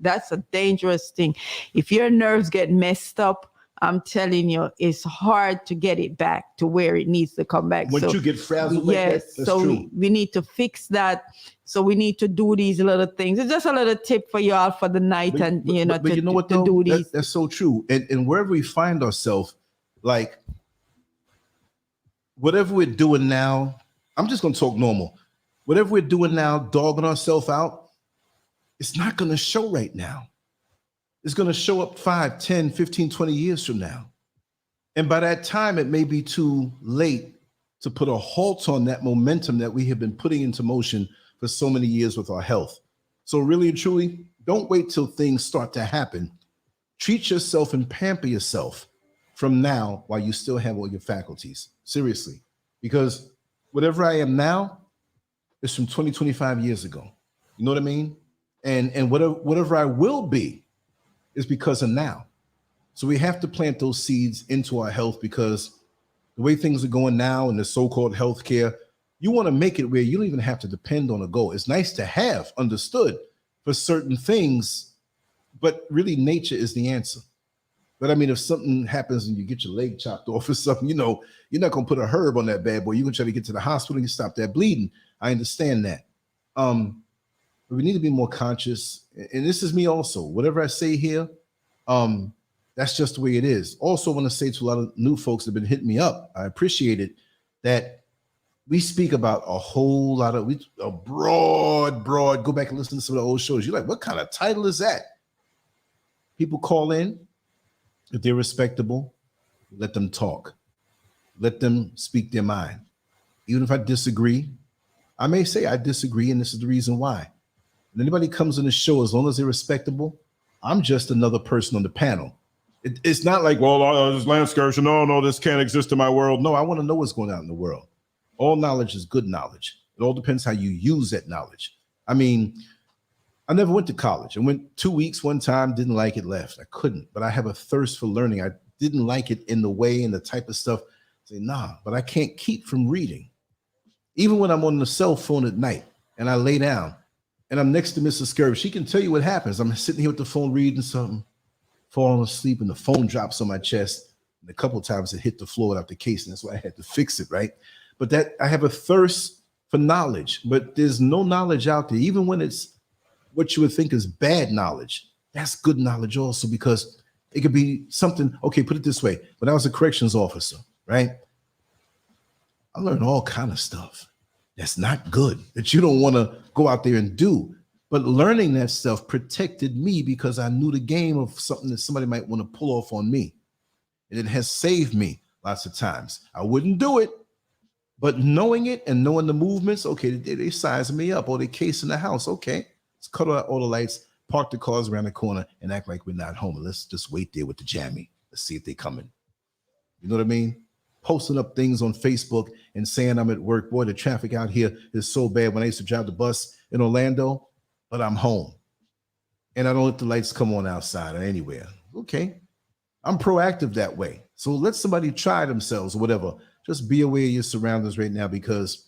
S2: that's a dangerous thing. If your nerves get messed up, I'm telling you, it's hard to get it back to where it needs to come back.
S3: Once you get frazzled like that, that's
S2: so
S3: true.
S2: We need to fix that. So we need to do these little things. It's just a little tip for y'all for the night, but you know what, to do these.
S3: That's so true. And wherever we find ourselves, like whatever we're doing now, I'm just gonna talk normal. Whatever we're doing now, dogging ourselves out, it's not going to show right now. It's going to show up 5, 10, 15, 20 years from now. And by that time, it may be too late to put a halt on that momentum that we have been putting into motion for so many years with our health. So really and truly, don't wait till things start to happen. Treat yourself and pamper yourself from now while you still have all your faculties. Seriously. Because whatever I am now is from 20, 25 years ago. You know what I mean? And whatever I will be is because of now. So we have to plant those seeds into our health, because the way things are going now in the so-called healthcare, you want to make it where you don't even have to depend on a goal. It's nice to have, understood, for certain things, but really nature is the answer. But I mean, if something happens and you get your leg chopped off or something, you're not going to put a herb on that bad boy. You're going to try to get to the hospital and stop that bleeding. I understand that. But we need to be more conscious. And this is me also. Whatever I say here, that's just the way it is. Also, I want to say to a lot of new folks that have been hitting me up, I appreciate it, that we speak about a whole lot of, a broad, go back and listen to some of the old shows. You're like, what kind of title is that? People call in. If they're respectable, let them talk. Let them speak their mind. Even if I disagree, I may say I disagree, and this is the reason why. When anybody comes on the show, as long as they're respectable, I'm just another person on the panel. It's not like, well, this LanceScurvShow, no, this can't exist in my world. No, I want to know what's going on in the world. All knowledge is good knowledge. It all depends how you use that knowledge. I mean, I never went to college. I went 2 weeks one time, didn't like it, left. I couldn't, but I have a thirst for learning. I didn't like it in the way and the type of stuff. I say, nah, but I can't keep from reading. Even when I'm on the cell phone at night and I lay down and I'm next to Mrs. Scurv, she can tell you what happens. I'm sitting here with the phone reading something, falling asleep, and the phone drops on my chest. And a couple of times it hit the floor without the case, and that's why I had to fix it, right? But that I have a thirst for knowledge, but there's no knowledge out there, even when it's what you would think is bad knowledge. That's good knowledge also, because it could be something. Okay, put it this way. When I was a corrections officer, right, I learned all kind of stuff that's not good, that you don't want to go out there and do. But learning that stuff protected me, because I knew the game of something that somebody might want to pull off on me. And it has saved me lots of times. I wouldn't do it, but knowing it and knowing the movements, okay, they sizing me up, or they casing the house. Okay, let's cut out all the lights, park the cars around the corner, and act like we're not home. And let's just wait there with the jammy. Let's see if they coming. You know what I mean? Posting up things on Facebook and saying I'm at work. Boy, the traffic out here is so bad. When I used to drive the bus in Orlando, but I'm home. And I don't let the lights come on outside or anywhere. Okay, I'm proactive that way. So let somebody try themselves or whatever. Just be aware of your surroundings right now, because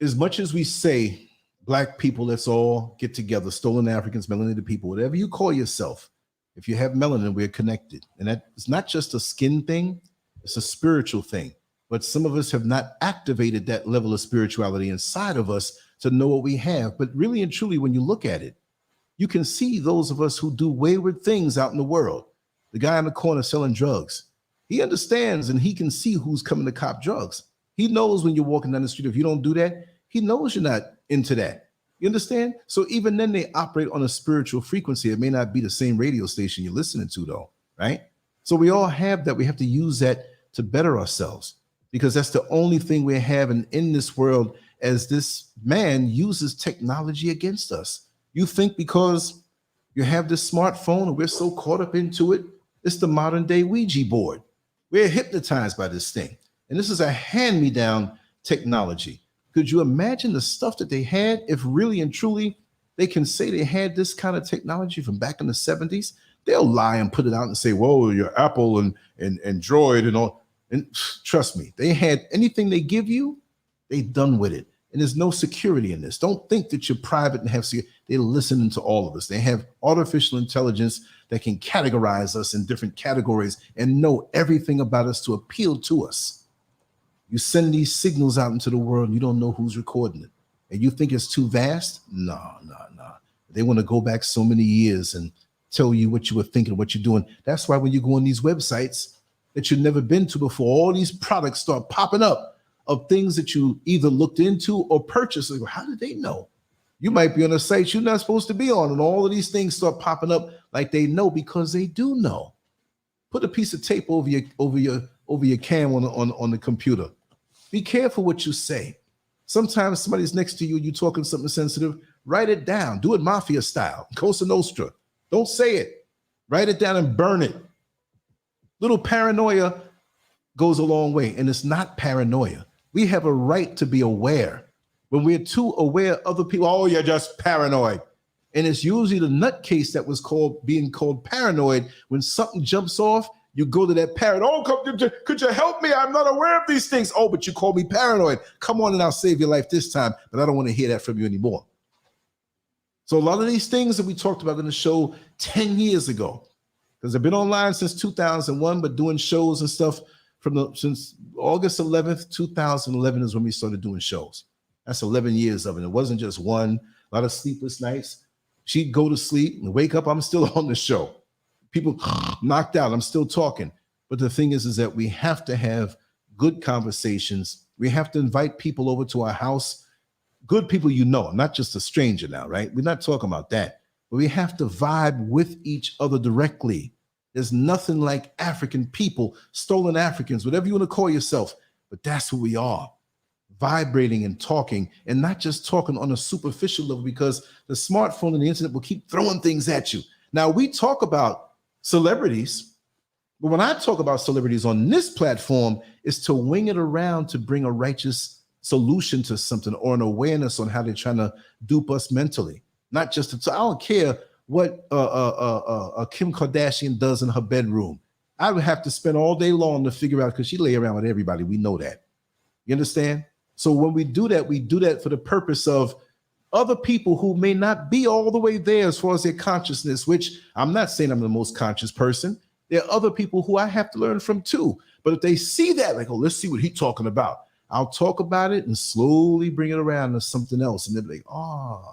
S3: as much as we say, Black people, let's all get together, stolen Africans, melanated people, whatever you call yourself, if you have melanin, we're connected. And that is not just a skin thing, it's a spiritual thing. But some of us have not activated that level of spirituality inside of us to know what we have. But really and truly, when you look at it, you can see those of us who do wayward things out in the world. The guy in the corner selling drugs, he understands and he can see who's coming to cop drugs. He knows when you're walking down the street, if you don't do that, he knows you're not into that. You understand? So even then they operate on a spiritual frequency. It may not be the same radio station you're listening to though, right? So we all have that. We have to use that to better ourselves, because that's the only thing we're having in this world, as this man uses technology against us. You think because you have this smartphone and we're so caught up into it, it's the modern day Ouija board. We're hypnotized by this thing. And this is a hand-me-down technology. Could you imagine the stuff that they had if really and truly they can say they had this kind of technology from back in the 70s? They'll lie and put it out and say, whoa, your Apple and Android and all. And trust me, they had anything they give you, they done with it. And there's no security in this. Don't think that you're private and have security. They're listening to all of us. They have artificial intelligence that can categorize us in different categories and know everything about us to appeal to us. You send these signals out into the world and you don't know who's recording it. And you think it's too vast? No. They want to go back so many years and tell you what you were thinking, what you're doing. That's why when you go on these websites that you've never been to before, all these products start popping up of things that you either looked into or purchased. Like, how did they know? You might be on a site you're not supposed to be on, and all of these things start popping up like they know because they do know. Put a piece of tape over your cam on the computer. Be careful what you say. Sometimes somebody's next to you, you're talking something sensitive. Write it down. Do it mafia style, Cosa Nostra. Don't say it. Write it down and burn it. Little paranoia goes a long way, and it's not paranoia. We have a right to be aware. When we're too aware of other people, oh, you're just paranoid. And it's usually the nutcase that was being called paranoid. When something jumps off, you go to that parrot. Oh, could you help me? I'm not aware of these things. Oh, but you call me paranoid. Come on and I'll save your life this time. But I don't want to hear that from you anymore. So a lot of these things that we talked about in the show 10 years ago, because I've been online since 2001, but doing shows and stuff since August 11th, 2011 is when we started doing shows. That's 11 years of it. It wasn't just one, a lot of sleepless nights. She'd go to sleep and wake up, I'm still on the show. People knocked out, I'm still talking. But the thing is that we have to have good conversations. We have to invite people over to our house, good people you know, not just a stranger now, right? We're not talking about that. But we have to vibe with each other directly. There's nothing like African people, stolen Africans, whatever you want to call yourself, but that's who we are. Vibrating and talking, and not just talking on a superficial level, because the smartphone and the internet will keep throwing things at you. Now, we talk about celebrities, but when I talk about celebrities on this platform, it's to wing it around to bring a righteous solution to something or an awareness on how they're trying to dupe us mentally. Not just I don't care what Kim Kardashian does in her bedroom. I would have to spend all day long to figure out, because she lay around with everybody. We know that. You understand? So when we do that for the purpose of other people who may not be all the way there as far as their consciousness, which I'm not saying I'm the most conscious person. There are other people who I have to learn from too. But if they see that, like, oh, let's see what he's talking about. I'll talk about it and slowly bring it around to something else. And they'll be like,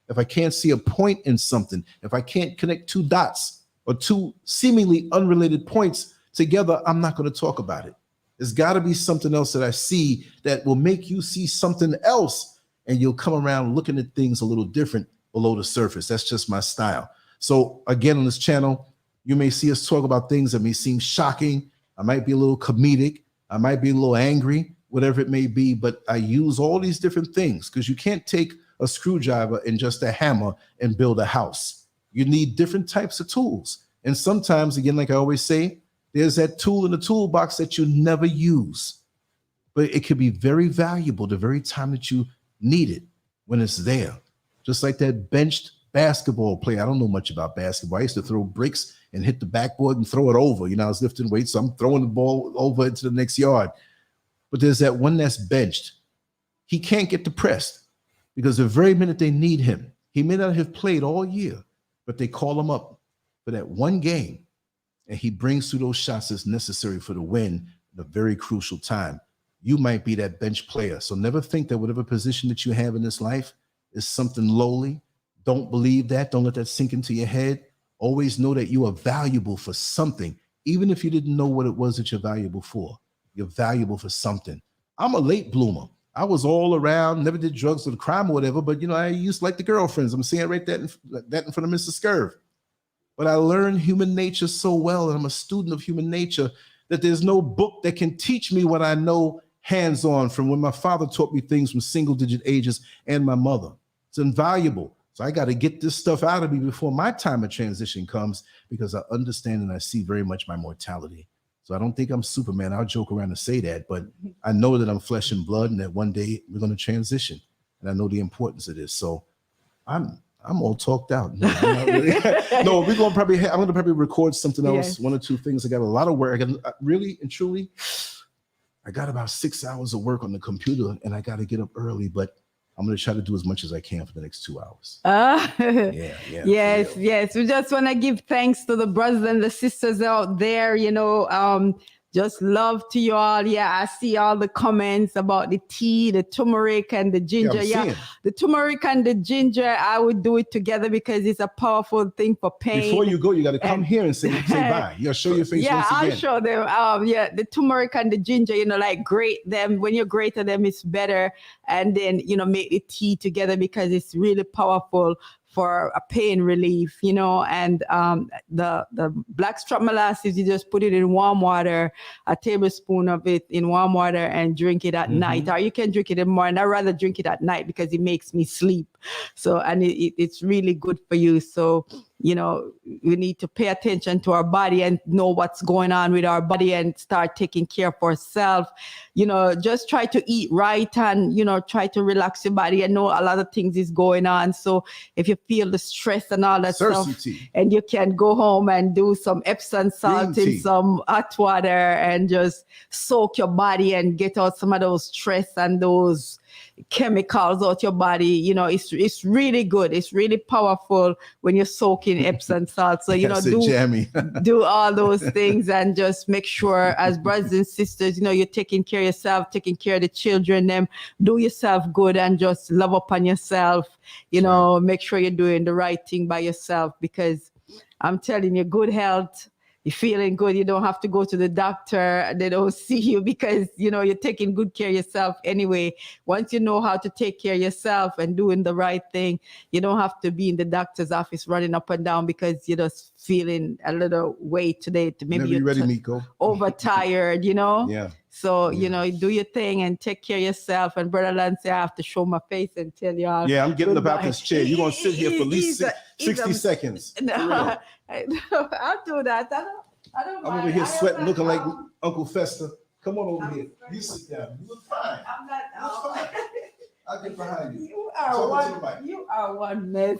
S3: if I can't see a point in something, if I can't connect two dots or two seemingly unrelated points together, I'm not going to talk about it. There's got to be something else that I see that will make you see something else, and you'll come around looking at things a little different below the surface. That's just my style. So again, on this channel, you may see us talk about things that may seem shocking. I might be a little comedic. I might be a little angry, whatever it may be, but I use all these different things, because you can't take a screwdriver and just a hammer and build a house. You need different types of tools. And sometimes, again, like I always say, there's that tool in the toolbox that you never use, but it could be very valuable the very time that you need it when it's there. Just like that benched basketball player. I don't know much about basketball. I used to throw bricks and hit the backboard and throw it over. You know, I was lifting weights, so I'm throwing the ball over into the next yard. But there's that one that's benched. He can't get depressed because the very minute they need him, he may not have played all year, but they call him up for that one game. And he brings through those shots that's necessary for the win at a very crucial time. You might be that bench player. So never think that whatever position that you have in this life is something lowly. Don't believe that. Don't let that sink into your head. Always know that you are valuable for something, even if you didn't know what it was that you're valuable for. You're valuable for something. I'm a late bloomer. I was all around, never did drugs or crime or whatever, but, you know, I used to like the girlfriends. I'm saying right that in front of Mr. Scurv. But I learned human nature so well, and I'm a student of human nature, that there's no book that can teach me what I know hands-on, from when my father taught me things from single-digit ages and my mother. It's invaluable. So I got to get this stuff out of me before my time of transition comes, because I understand and I see very much my mortality. So I don't think I'm Superman. I'll joke around and say that, but I know that I'm flesh and blood, and that one day we're going to transition. And I know the importance of this. So I'm all talked out. No, really. No, I'm going to probably record something else, yes. One or two things. I got a lot of work. I got really and truly, I got about 6 hours of work on the computer, and I got to get up early, but I'm going to try to do as much as I can for the next 2 hours.
S2: Yes. We just want to give thanks to the brothers and the sisters out there, just love to you all. Yeah, I see all the comments about the tea, the turmeric and the ginger. Yeah, the turmeric and the ginger, I would do it together because it's a powerful thing for pain.
S3: Before you go, you got to come here and say bye. You got to show your face once again. Yeah,
S2: I'll show them. Yeah, the turmeric and the ginger, like grate them. When you grate them, it's better. And then, make the tea together because it's really powerful for a pain relief, and the blackstrap molasses, you just put it in warm water, a tablespoon of it in warm water, and drink it at night. Or you can drink it in the morning. I rather drink it at night because it makes me sleep. So, and it's really good for you. So, we need to pay attention to our body and know what's going on with our body and start taking care of ourselves. Just try to eat right and, try to relax your body. I know a lot of things is going on. So if you feel the stress and all that stuff, and you can go home and do some Epsom salt in some hot water and just soak your body and get out some of those stress and those chemicals out your body. It's really good. It's really powerful when you're soaking Epsom salt. So do all those things and just make sure, as brothers and sisters, you're taking care of yourself, taking care of the children, them, do yourself good and just love upon yourself. Make sure you're doing the right thing by yourself, because I'm telling you, good health, you're feeling good, you don't have to go to the doctor, they don't see you because you're taking good care of yourself anyway. Once you know how to take care of yourself and doing the right thing, you don't have to be in the doctor's office running up and down because you're just feeling a little weight today, maybe you're
S3: ready, Miko.
S2: overtired.
S3: Yeah.
S2: So, do your thing and take care of yourself. And Brother Lance, I have to show my face and tell y'all.
S3: Yeah, I'm getting up out this chair. You're going to sit here for at least 60 seconds.
S2: No, I'll do that. I don't
S3: I'm over here sweating, looking like Uncle Fester. Come on over here. You sit down. You look fine. I'm not. You look fine. I'll get behind you.
S2: You are one mess.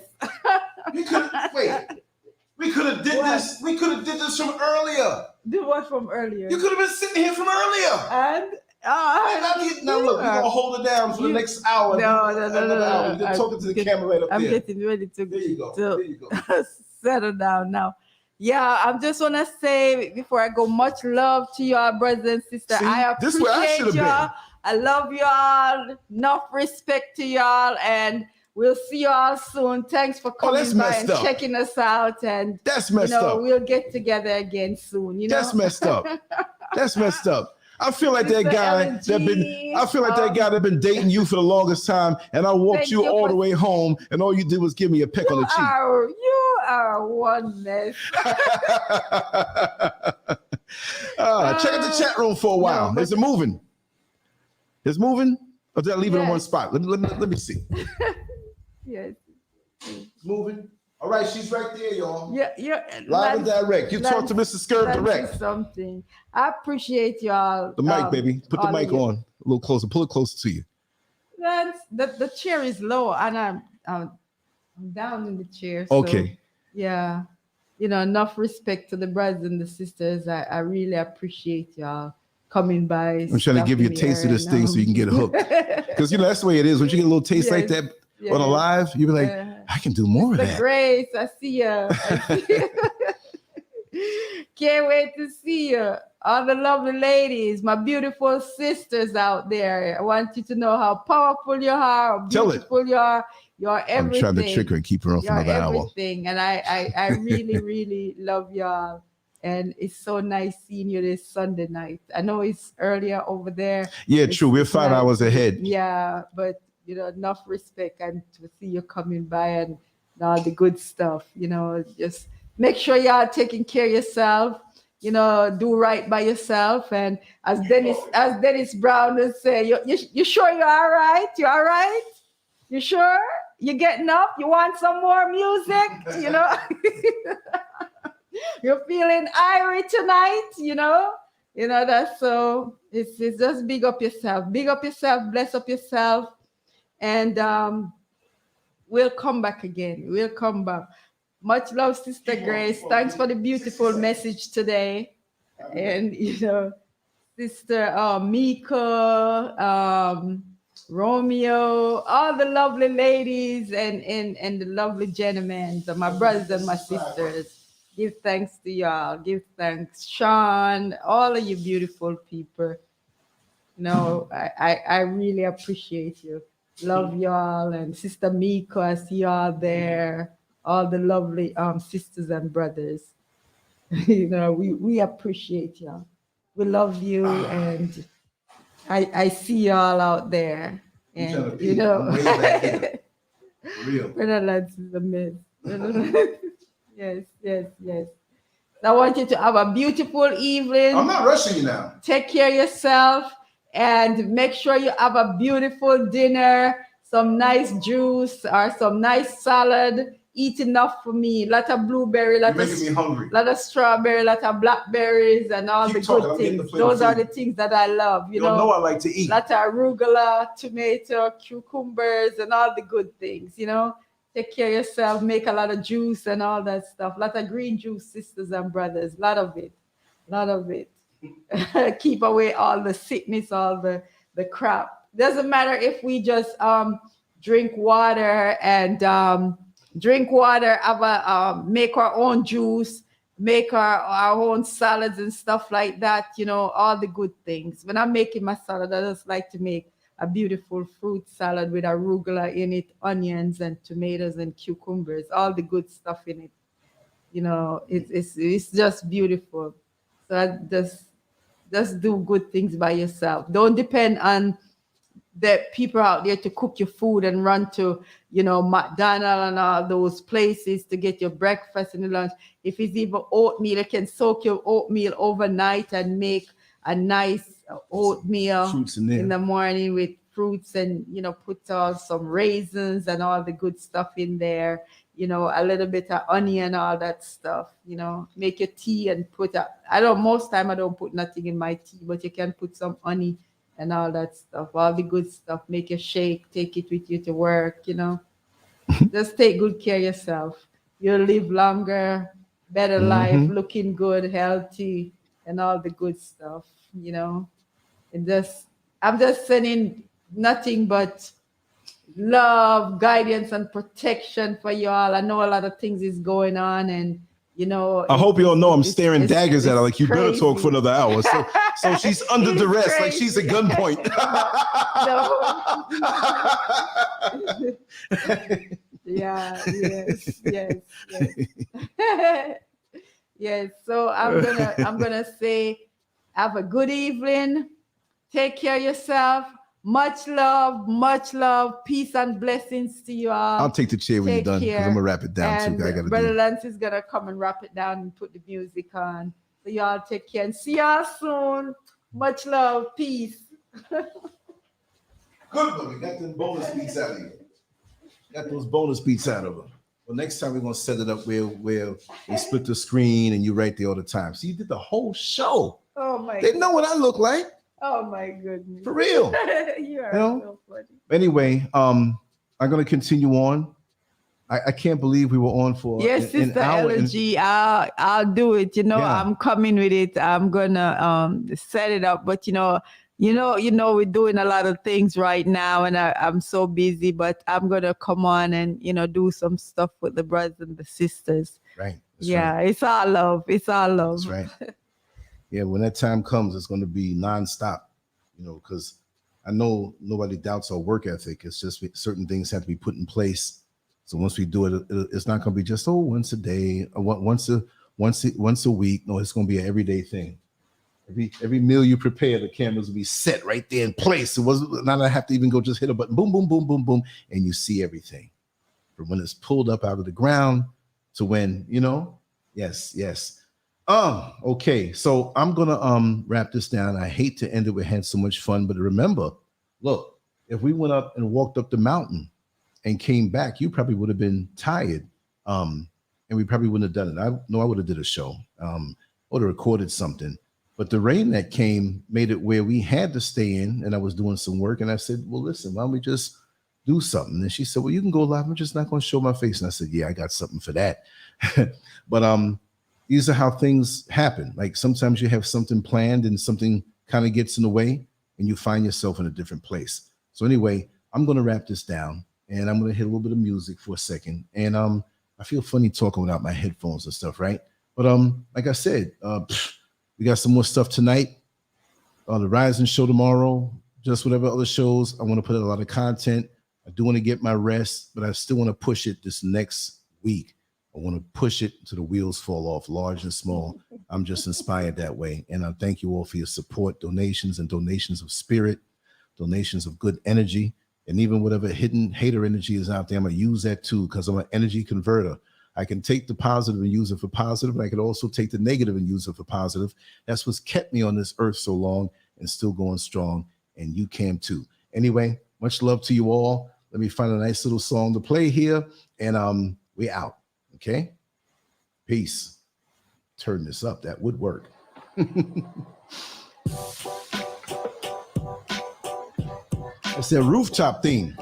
S3: We could have did this. We could have did this from earlier.
S2: Do what from earlier?
S3: You could have been sitting here from earlier.
S2: And
S3: now look, we're gonna hold it down for the next hour.
S2: No.
S3: You're talking to the camera right up there.
S2: I'm getting ready to.
S3: There you go.
S2: Settle down now. Yeah, I'm just want to say before I go, much love to y'all, brothers and sisters. I appreciate y'all. I love y'all. Enough respect to y'all. And we'll see y'all soon. Thanks for coming by and checking us out. And
S3: that's messed up.
S2: We'll get together again soon.
S3: That's messed up. That's messed up. I feel like that guy that been dating you for the longest time, and I walked you all the way home, and all you did was give me a peck on the cheek.
S2: You are one mess.
S3: Check out the chat room for a while. Is it moving? It's moving? Or did I leave it in one spot? Let me see.
S2: Yes.
S3: It's moving. All right, she's right there, y'all.
S2: Yeah.
S3: Live and direct. You talk to Mr. Scurv direct.
S2: Something. I appreciate y'all.
S3: The mic, baby. Put the mic on a little closer. Pull it closer to you.
S2: The chair is low, and I'm down in the chair. So,
S3: okay.
S2: Yeah. Enough respect to the brothers and the sisters. I really appreciate y'all coming by.
S3: I'm trying to give you a taste of this thing so you can get hooked. Because that's the way it is. When you get a little taste like that on a live, you be like, I can do more of that.
S2: Grace, I see you. Can't wait to see you. All the lovely ladies, my beautiful sisters out there. I want you to know how powerful you are, how beautiful you are. You're everything.
S3: I'm trying to trick her and keep her on for another hour.
S2: Everything. And I really, really love y'all. And it's so nice seeing you this Sunday night. I know it's earlier over there.
S3: Yeah, true. We're 5 hours ahead.
S2: Yeah, but enough respect and to see you coming by and all the good stuff. Just make sure y'all taking care of yourself. Do right by yourself. And as Dennis Brown would say, you sure you're all right? You all right? You sure? You getting up? You want some more music? You're feeling irie tonight, that's so it's just big up yourself, bless up yourself. And we'll come back again. We'll come back. Much love, Sister Grace. Thanks for the beautiful message today. And, Sister Mika, Romeo, all the lovely ladies and the lovely gentlemen, my brothers and my sisters. Give thanks to y'all. Give thanks, Sean, all of you beautiful people. No, I really appreciate you. Love y'all, and Sister Miko, I see y'all there. All the lovely sisters and brothers. We appreciate y'all. We love you, and I see y'all out there. And
S3: I'm way back here. Real.
S2: Brother Lance is a mess. Yes. I want you to have a beautiful evening.
S3: I'm not rushing you now.
S2: Take care of yourself and make sure you have a beautiful dinner, some nice juice or some nice salad. Eat enough for me. Lot of blueberry,
S3: You're making me hungry.
S2: Lot of strawberry, lot of blackberries, and all
S3: Keep
S2: the
S3: talking,
S2: good
S3: I'm getting
S2: things.
S3: the flavor
S2: Those are
S3: food.
S2: the things that I love. You
S3: know I like to eat.
S2: Lot of arugula, tomato, cucumbers, and all the good things. Take care of yourself. Make a lot of juice and all that stuff. Lot of green juice, sisters and brothers. Lot of it. Keep away all the sickness, all the crap. Doesn't matter if we just drink water and make our own juice, make our own salads and stuff like that, all the good things. When I'm making my salad, I just like to make a beautiful fruit salad with arugula in it, onions and tomatoes and cucumbers, all the good stuff in it. It's just beautiful. So I just do good things by yourself. Don't depend on the people out there to cook your food and run to, McDonald's and all those places to get your breakfast and lunch. If it's even oatmeal, you can soak your oatmeal overnight and make a nice oatmeal in the morning with fruits and, put some raisins and all the good stuff in there. A little bit of onion, all that stuff, make your tea and most time I don't put nothing in my tea, but you can put some honey and all that stuff, all the good stuff, make a shake, take it with you to work, just take good care of yourself. You'll live longer, better life, looking good, healthy, and all the good stuff, and I'm just sending nothing but love, guidance, and protection for y'all. I know a lot of things is going on, and
S3: I hope you all know I'm staring daggers at her like you better talk for another hour. So she's under duress, crazy. Like she's at gunpoint.
S2: Yes. Yes. So I'm gonna say, have a good evening. Take care of yourself. Much love, peace and blessings to you all.
S3: I'll take the chair when you're done, because I'm gonna wrap it down
S2: and
S3: too. I gotta
S2: Brother Lance is gonna come and wrap it down and put the music on. So y'all take care and see y'all soon. Much love, peace.
S3: Good one. We got them bonus beats out of you. Got those bonus beats out of her. Well, next time we're gonna set it up where we split the screen and you right there all the time. So you did the whole show.
S2: Oh my!
S3: They know what I look like.
S2: Oh my goodness.
S3: For real.
S2: You are so funny.
S3: Anyway, I'm going to continue on. I can't believe we were on for
S2: Sister Elegy. I'll do it. I'm coming with it. I'm going to set it up. But, we're doing a lot of things right now, and I'm so busy. But I'm going to come on and, do some stuff with the brothers and the sisters.
S3: Right.
S2: Right. It's all love. It's all love.
S3: That's right. Yeah, when that time comes, it's going to be nonstop, because I know nobody doubts our work ethic. It's just certain things have to be put in place. So once we do it, it's not going to be just, once a day, or once a week. No, it's going to be an everyday thing. Every meal you prepare, the cameras will be set right there in place. It wasn't not I have to even go just hit a button, boom, boom, boom, boom, boom, and you see everything. From when it's pulled up out of the ground to when, yes. Okay, so I'm gonna wrap this down. I hate to end it. We had so much fun, but remember, look, if we went up and walked up the mountain and came back, you probably would have been tired, and we probably wouldn't have done it. I would have did a show, would have recorded something, but the rain that came made it where we had to stay in, and I was doing some work, and I said, well, listen, why don't we just do something? And she said, well, you can go live. I'm just not going to show my face. And I said, yeah, I got something for that. But these are how things happen. Like sometimes you have something planned and something kind of gets in the way and you find yourself in a different place. So anyway, I'm going to wrap this down and I'm going to hit a little bit of music for a second. And I feel funny talking without my headphones and stuff, right? But like I said, we got some more stuff tonight. The Rising Show tomorrow. Just whatever other shows. I want to put out a lot of content. I do want to get my rest, but I still want to push it this next week. I want to push it till the wheels fall off, large and small. I'm just inspired that way. And I thank you all for your support, donations and donations of spirit, donations of good energy, and even whatever hidden hater energy is out there. I'm going to use that too because I'm an energy converter. I can take the positive and use it for positive, but I can also take the negative and use it for positive. That's what's kept me on this earth so long and still going strong. And you can too. Anyway, much love to you all. Let me find a nice little song to play here, and we out. Okay? Peace. Turn this up. That would work. It's their rooftop theme.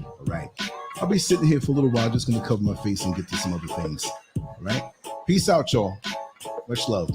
S3: All right. I'll be sitting here for a little while, just going to cover my face and get to some other things. All right? Peace out, y'all. Much love.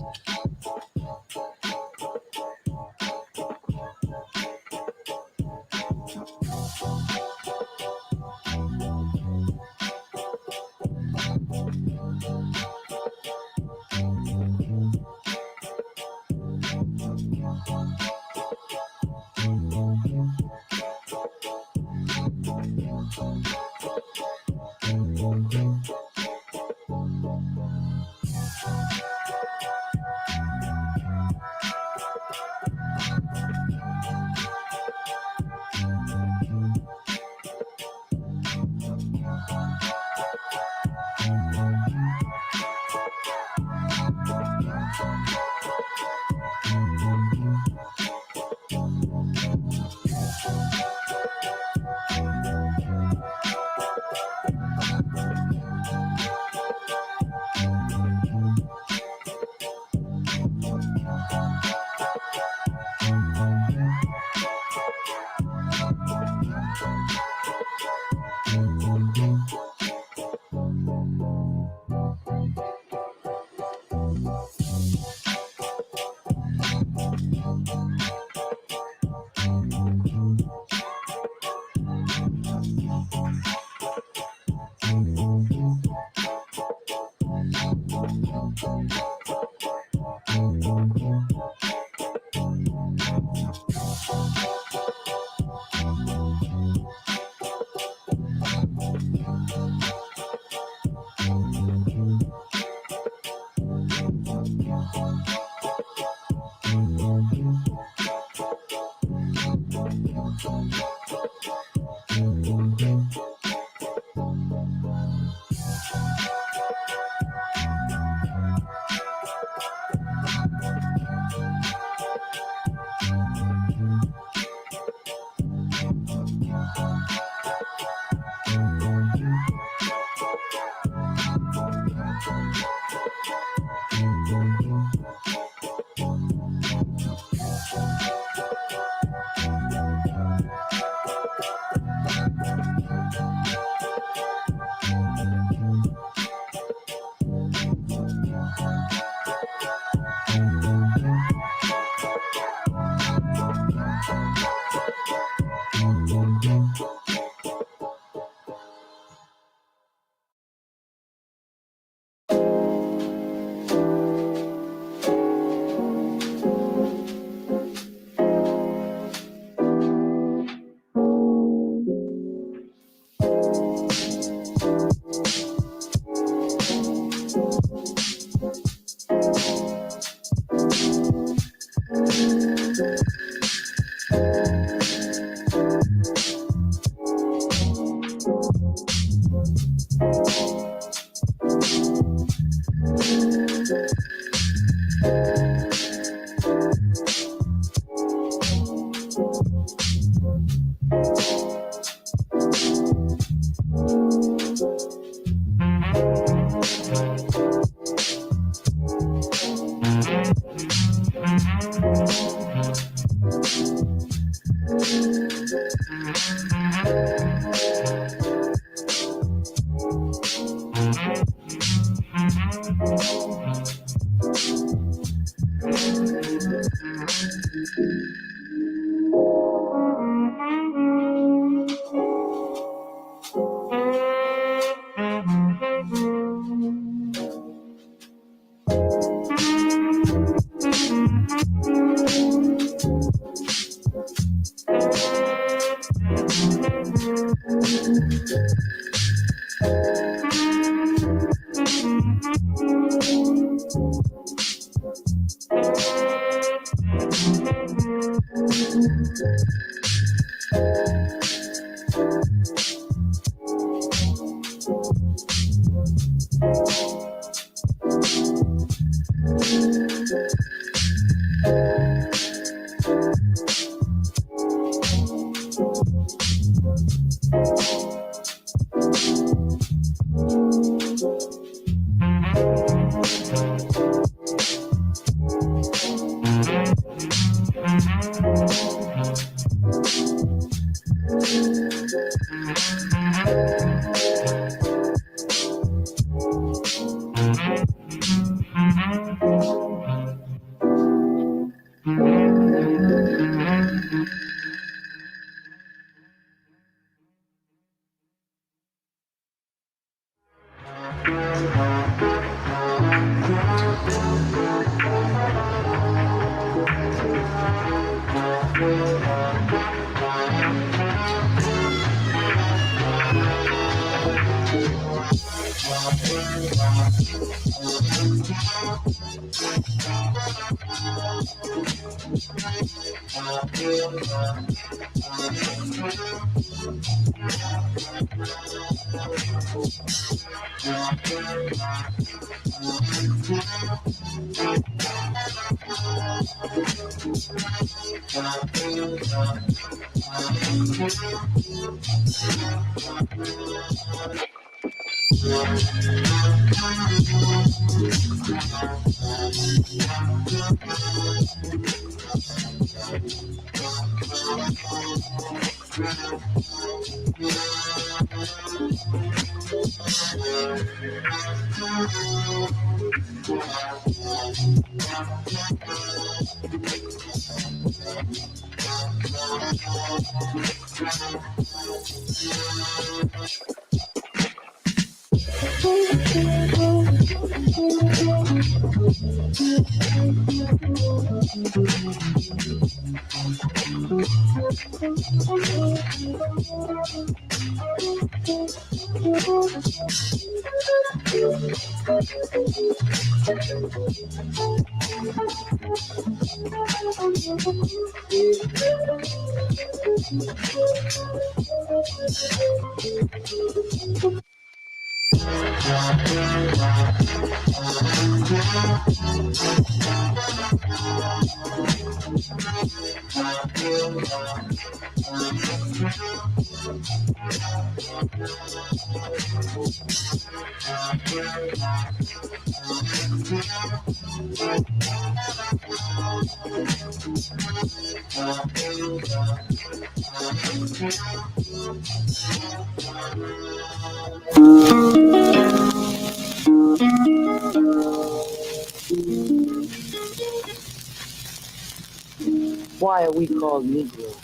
S4: Why are we called Negroes?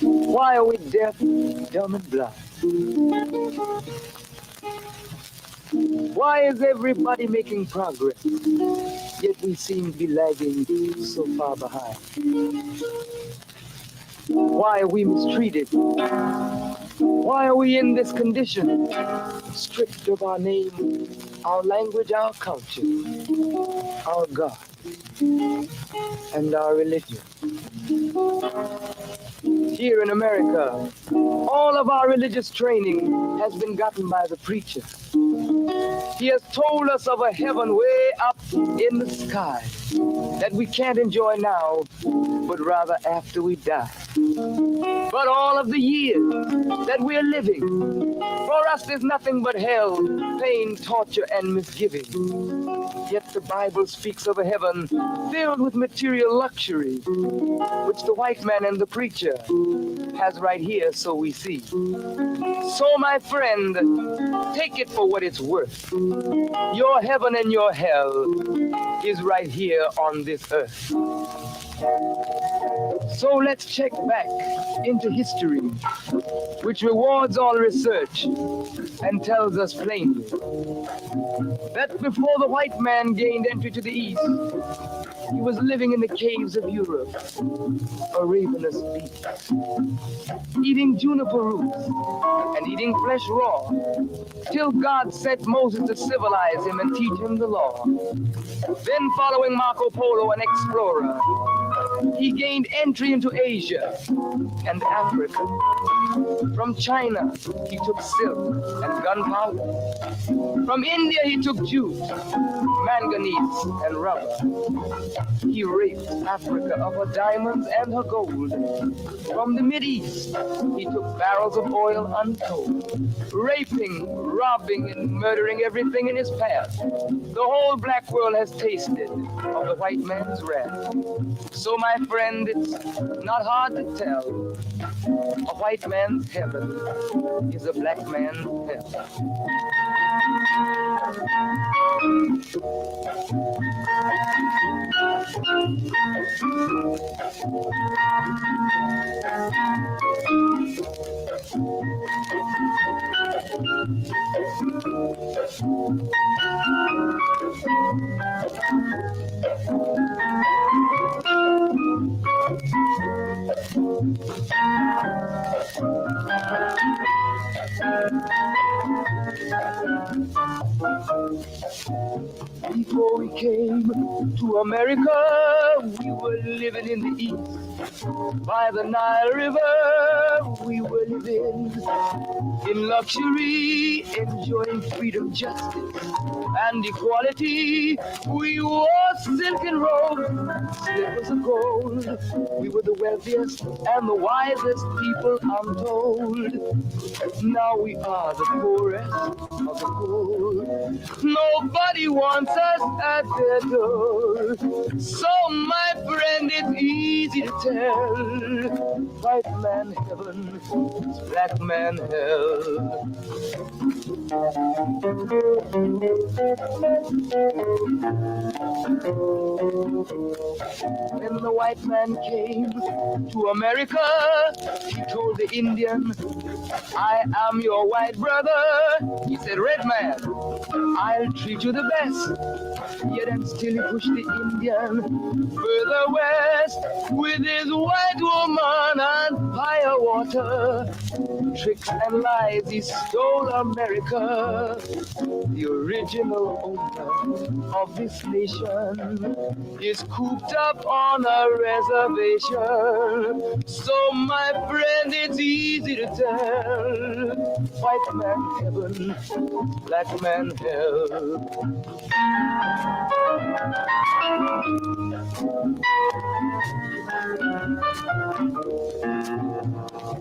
S4: Why are we deaf, dumb, and blind? Why is everybody making progress, yet we seem to be lagging so far behind? Why are we mistreated? Why are we in this condition? Stripped of our name, our language, our culture, our God, and our religion. Here in America, all of our religious training has been gotten by the preacher. He has told us of a heaven way up in the sky that we can't enjoy now, but rather after we die. But all of the years that we're living, for us there's nothing but hell, pain, torture, and misgiving. Yet the Bible speaks of a heaven filled with material luxury, which the white man and the preacher has right here, so we see. So, my friend, take it for what it's worth. Your heaven and your hell is right here on this earth. So let's check back into history, which rewards all research and tells us plainly that before the white man gained entry to the East, he was living in the caves of Europe, a ravenous beast, eating juniper roots and eating flesh raw, till God sent Moses to civilize him and teach him the law. Then following Marco Polo, an explorer, he gained entry into Asia and Africa. From China, he took silk and gunpowder. From India, he took jute, manganese, and rubber. He raped Africa of her diamonds and her gold. From the Mideast, he took barrels of oil untold, raping, robbing, and murdering everything in his path. The whole black world has tasted of the white man's wrath. So, my friend, it's not hard to tell. A white man's heaven is a black man's hell. Before we came to America, we were living in the East. By the Nile River, we were living in luxury, enjoying freedom, justice, and equality. We wore silken robes, slippers of gold. We were the wealthiest and the wisest people untold. Now we are the poorest of the poor. Nobody wants us at their door. So, my friend, it's easy to tell. White man heaven, black man hell. When the white man came to America, he told the Indian, I am your white brother. He said, red man, I'll treat you the best. Yet and still he pushed the Indian further west with his white woman and fire water. Tricks and lies, he stole America. The original owner of this nation is cooped up on a reservation. So, my friend, it's easy to tell. White man heaven, black man hell.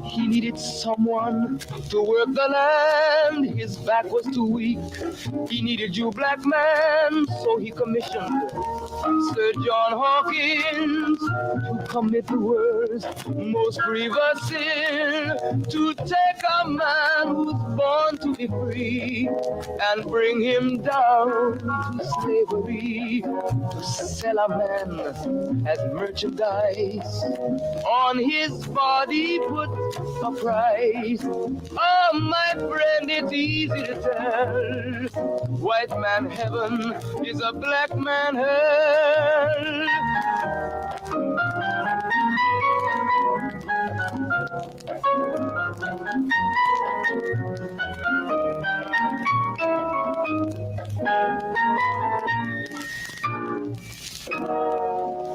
S4: He needed someone to work the land. His back was too weak. He needed you, black man, so he commissioned Sir John Hawkins to commit the worst, most grievous sin, to take a man who's born to be free and bring him down to slavery, to sell a man as merchandise. On his body put a price. Oh, my friend, it's easy to tell. White man heaven is a black man hell.